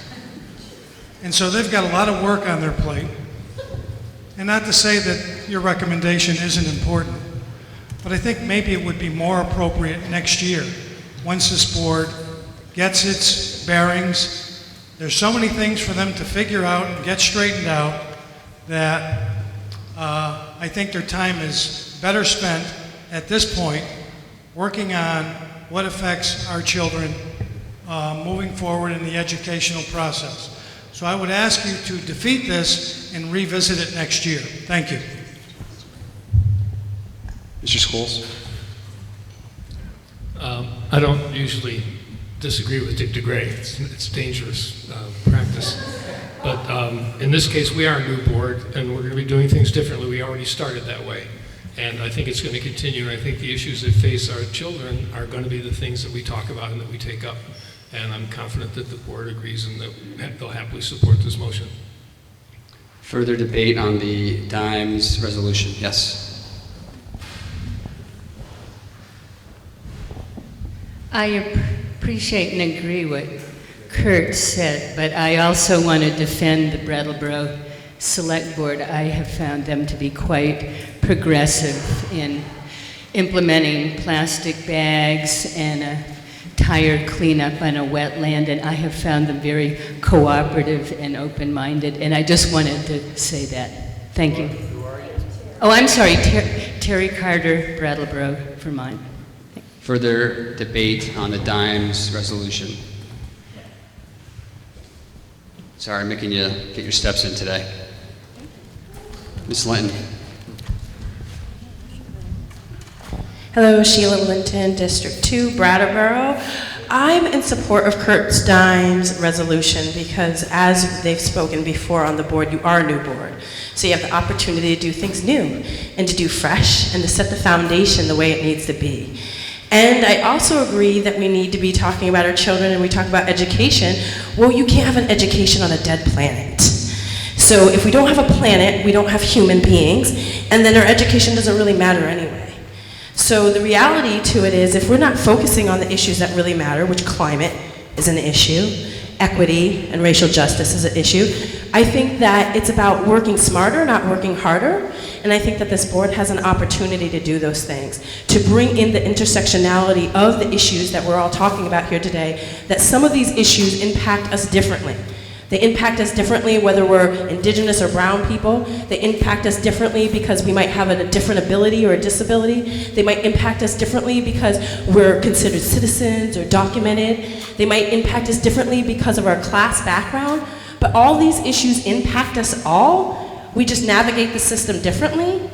And so they've got a lot of work on their plate. And not to say that your recommendation isn't important, but I think maybe it would be more appropriate next year, once this board gets its bearings. There's so many things for them to figure out and get straightened out that I think their time is better spent at this point working on what affects our children moving forward in the educational process. So I would ask you to defeat this and revisit it next year. Thank you. Mr. Scholes. I don't usually disagree with Dick DeGray. It's dangerous practice. But in this case, we are a new board, and we're going to be doing things differently. We already started that way. And I think it's going to continue, and I think the issues that face our children are going to be the things that we talk about and that we take up. And I'm confident that the board agrees and that they'll happily support this motion. Further debate on the Dimes resolution? Yes. I appreciate and agree what Kurt said, but I also want to defend the Brattleboro Select Board. I have found them to be quite progressive in implementing plastic bags and a tire cleanup on a wetland, and I have found them very cooperative and open-minded, and I just wanted to say that. Thank you. Oh, I'm sorry, Terry Carter, Brattleboro, Vermont. Further debate on the Dimes resolution. Sorry, I'm making you get your steps in today. Ms. Linton. Hello, Sheila Linton, District 2, Brattleboro. I'm in support of Kurt Dimes' resolution because, as they've spoken before on the board, you are a new board. So you have the opportunity to do things new and to do fresh and to set the foundation the way it needs to be. And I also agree that we need to be talking about our children, and we talk about education. Well, you can't have an education on a dead planet. So if we don't have a planet, we don't have human beings, and then our education doesn't really matter anyway. So the reality to it is, if we're not focusing on the issues that really matter, which climate is an issue, equity and racial justice is an issue, I think that it's about working smarter, not working harder. And I think that this board has an opportunity to do those things, to bring in the intersectionality of the issues that we're all talking about here today, that some of these issues impact us differently. They impact us differently whether we're indigenous or brown people. They impact us differently because we might have a different ability or a disability. They might impact us differently because we're considered citizens or documented. They might impact us differently because of our class background. But all these issues impact us all. We just navigate the system differently.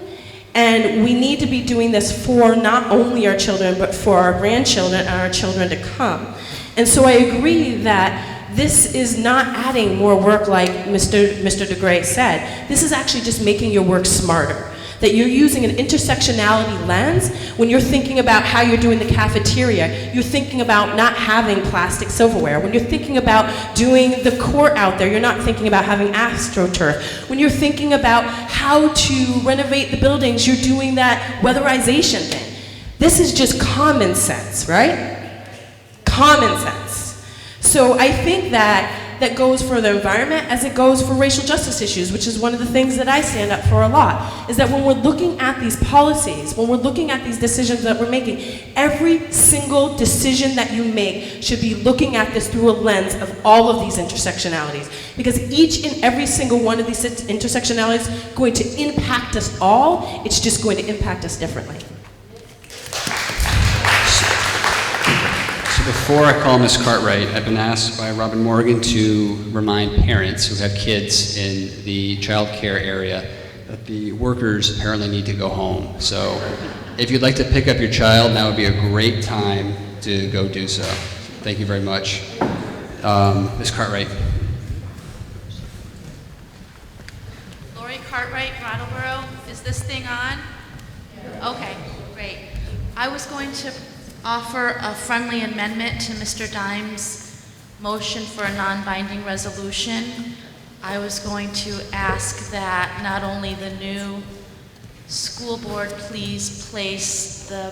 And we need to be doing this for not only our children, but for our grandchildren and our children to come. And so I agree that this is not adding more work like Mr. DeGray said. This is actually just making your work smarter. That you're using an intersectionality lens when you're thinking about how you're doing the cafeteria. You're thinking about not having plastic silverware. When you're thinking about doing the court out there, you're not thinking about having AstroTurf. When you're thinking about how to renovate the buildings, you're doing that weatherization thing. This is just common sense, right? Common sense. So I think that goes for the environment as it goes for racial justice issues, which is one of the things that I stand up for a lot, is that when we're looking at these policies, when we're looking at these decisions that we're making, every single decision that you make should be looking at this through a lens of all of these intersectionalities. Because each and every single one of these intersectionalities is going to impact us all, it's just going to impact us differently. Before I call Ms. Cartwright, I've been asked by Robin Morgan to remind parents who have kids in the child care area that the workers apparently need to go home. So if you'd like to pick up your child, now would be a great time to go do so. Thank you very much. Ms. Cartwright. Lori Cartwright, Brattleboro. Is this thing on? Okay, great. I was going to offer a friendly amendment to Mr. Dimes' motion for a non-binding resolution. I was going to ask that not only the new school board please place the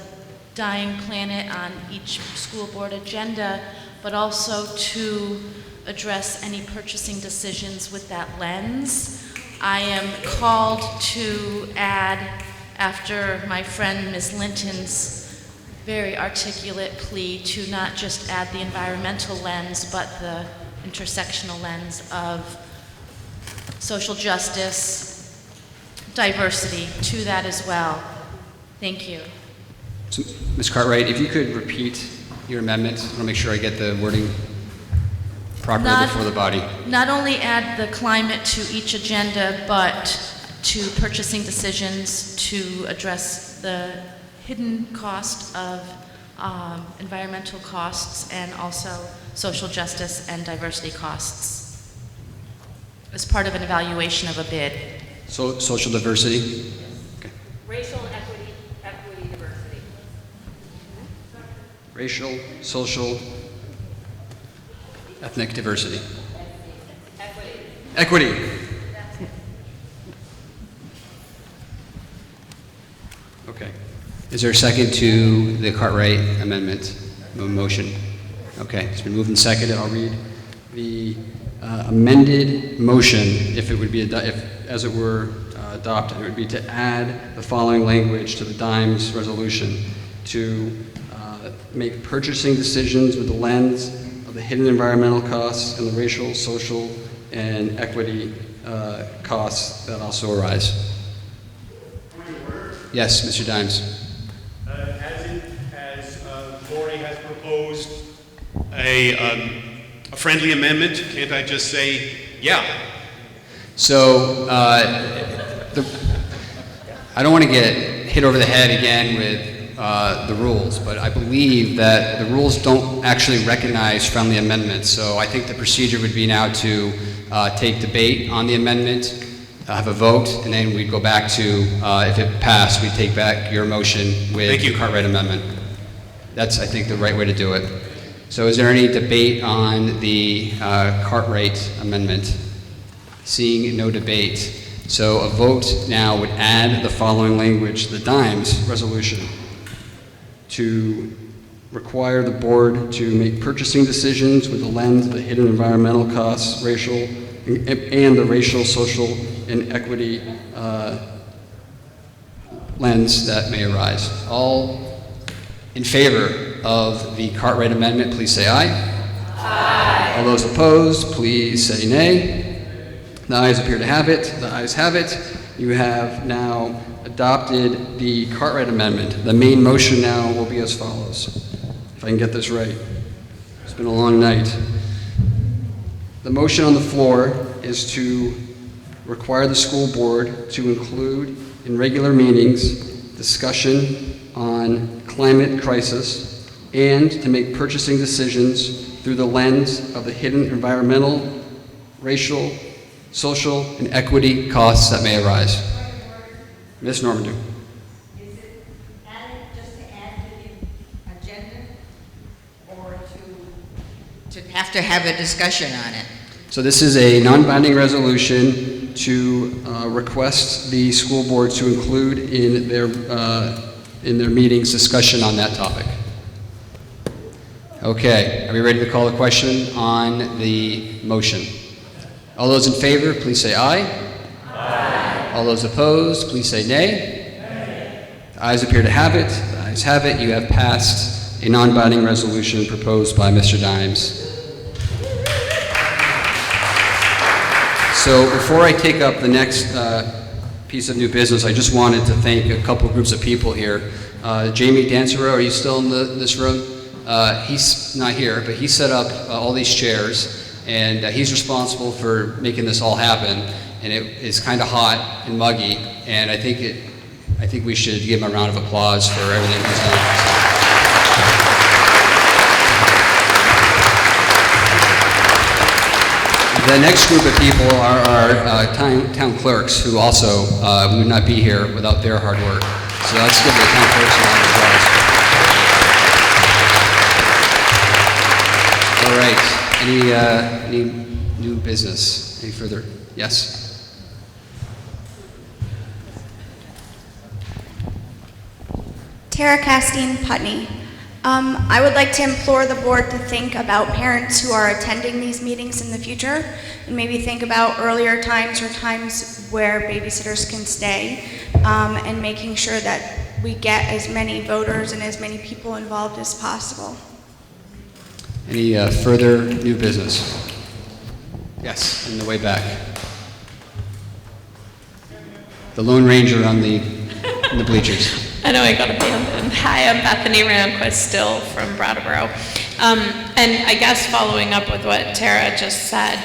dying planet on each school board agenda, but also to address any purchasing decisions with that lens. I am called to add, after my friend Ms. Linton's very articulate plea, to not just add the environmental lens, but the intersectional lens of social justice, diversity to that as well. Thank you. So, Ms. Cartwright, if you could repeat your amendment, I want to make sure I get the wording properly before the body. Not only add the climate to each agenda, but to purchasing decisions to address the hidden cost of environmental costs and also social justice and diversity costs as part of an evaluation of a bid. So, social diversity? Okay. Racial equity, diversity. Racial, social, ethnic diversity. Equity. Okay. Is there a second to the Cartwright amendment motion? Okay, it's been moved and seconded. I'll read the amended motion, if it would be, if as it were adopted, it would be to add the following language to the Dimes resolution to make purchasing decisions with the lens of the hidden environmental costs and the racial, social, and equity costs that also arise. Yes, Mr. Dimes. As Lori has proposed a friendly amendment, can't I just say, yeah? So, I don't want to get hit over the head again with the rules, but I believe that the rules don't actually recognize friendly amendments. So I think the procedure would be now to take debate on the amendment, have a vote, and then we'd go back to, if it passed, we'd take back your motion with the Cartwright amendment. That's, I think, the right way to do it. So is there any debate on the Cartwright amendment? Seeing no debate. So a vote now would add the following language, the Dimes resolution, to require the board to make purchasing decisions with the lens of the hidden environmental costs, racial, and the racial, social, and equity lens that may arise. All in favor of the Cartwright amendment, please say aye. Aye. All those opposed, please say nay. The ayes appear to have it. The ayes have it. You have now adopted the Cartwright amendment. The main motion now will be as follows, if I can get this right. It's been a long night. The motion on the floor is to require the school board to include in regular meetings discussion on climate crisis and to make purchasing decisions through the lens of the hidden environmental, racial, social, and equity costs that may arise. Ms. Normandy. Is it added just to add to the agenda or to have to have a discussion on it? So this is a non-binding resolution to request the school board to include in their meetings discussion on that topic. Okay, are we ready to call the question on the motion? All those in favor, please say aye. Aye. All those opposed, please say nay. Nay. The ayes appear to have it. The ayes have it. You have passed a non-binding resolution proposed by Mr. Dimes. So before I take up the next piece of new business, I just wanted to thank a couple groups of people here. Jamie Dancero, are you still in this room? He's not here, but he set up all these chairs. And he's responsible for making this all happen. And it is kind of hot and muggy. And I think we should give him a round of applause for everything he's done. The next group of people are our town clerks, who also would not be here without their hard work. So let's give the town clerks a round of applause. All right. Any new business? Any further? Yes? Tara Castine, Putney. I would like to implore the board to think about parents who are attending these meetings in the future and maybe think about earlier times or times where babysitters can stay and making sure that we get as many voters and as many people involved as possible. Any further new business? Yes, on the way back. The Lone Ranger in the bleachers. I know I got abandoned. Hi, I'm Bethany Ramquist, still from Brattleboro. And I guess following up with what Tara just said,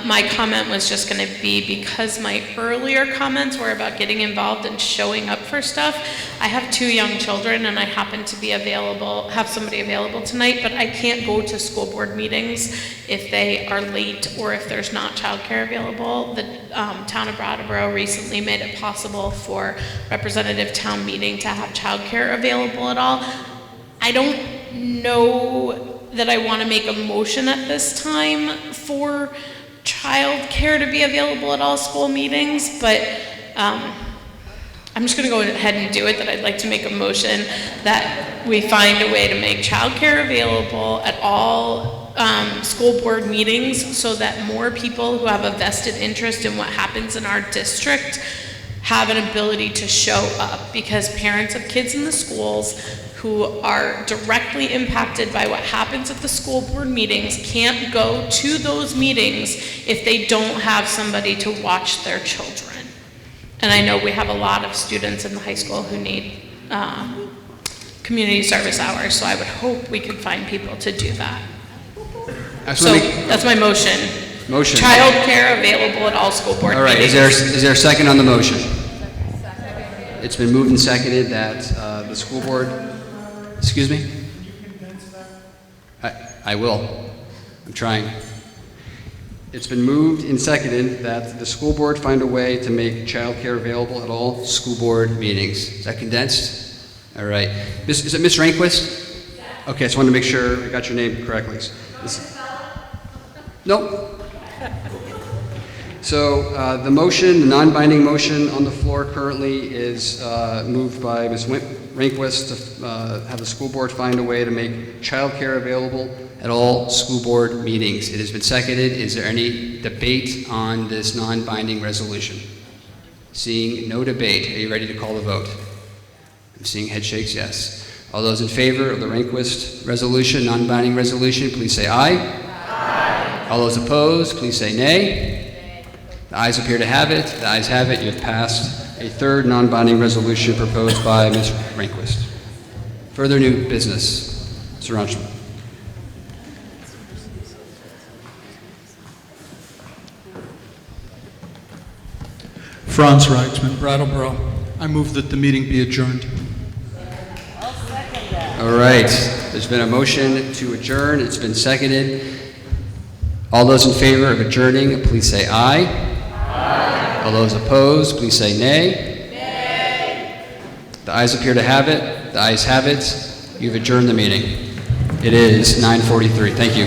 my comment was just going to be, because my earlier comments were about getting involved and showing up for stuff, I have 2 young children and I happen to be available, have somebody available tonight, but I can't go to school board meetings if they are late or if there's not childcare available. The town of Brattleboro recently made it possible for representative town meeting to have childcare available at all. I don't know that I want to make a motion at this time for childcare to be available at all school meetings, but I'm just going to go ahead and do it, that I'd like to make a motion that we find a way to make childcare available at all school board meetings so that more people who have a vested interest in what happens in our district have an ability to show up, because parents of kids in the schools who are directly impacted by what happens at the school board meetings can't go to those meetings if they don't have somebody to watch their children. And I know we have a lot of students in the high school who need community service hours, so I would hope we could find people to do that. So that's my motion. Motion. Childcare available at all school board All right, meetings. is there a second on the motion? It's been moved and seconded that the school board, excuse me? I will. I'm trying. It's been moved and seconded that the school board find a way to make childcare available at all school board meetings. Is that condensed? All right. Is it Ms. Rehnquist? Okay, I just wanted to make sure I got your name correctly. Nope. So the motion, the non-binding motion on the floor currently is moved by Ms. Rehnquist to have the school board find a way to make childcare available at all school board meetings. It has been seconded. Is there any debate on this non-binding resolution? Seeing no debate, are you ready to call the vote? I'm seeing head shakes, yes. All those in favor of the Rehnquist resolution, non-binding resolution, please say aye. Aye. All those opposed, please say nay. The ayes appear to have it. The ayes have it. You have passed a third non-binding resolution proposed by Ms. Rehnquist. Further new business. Mr. Ronchman. Franz Reichman, Brattleboro. I move that the meeting be adjourned. All right. There's been a motion to adjourn. It's been seconded. All those in favor of adjourning, please say aye. Aye. All those opposed, please say nay. Nay. The ayes appear to have it. The ayes have it. You've adjourned the meeting. It is 9:43. Thank you.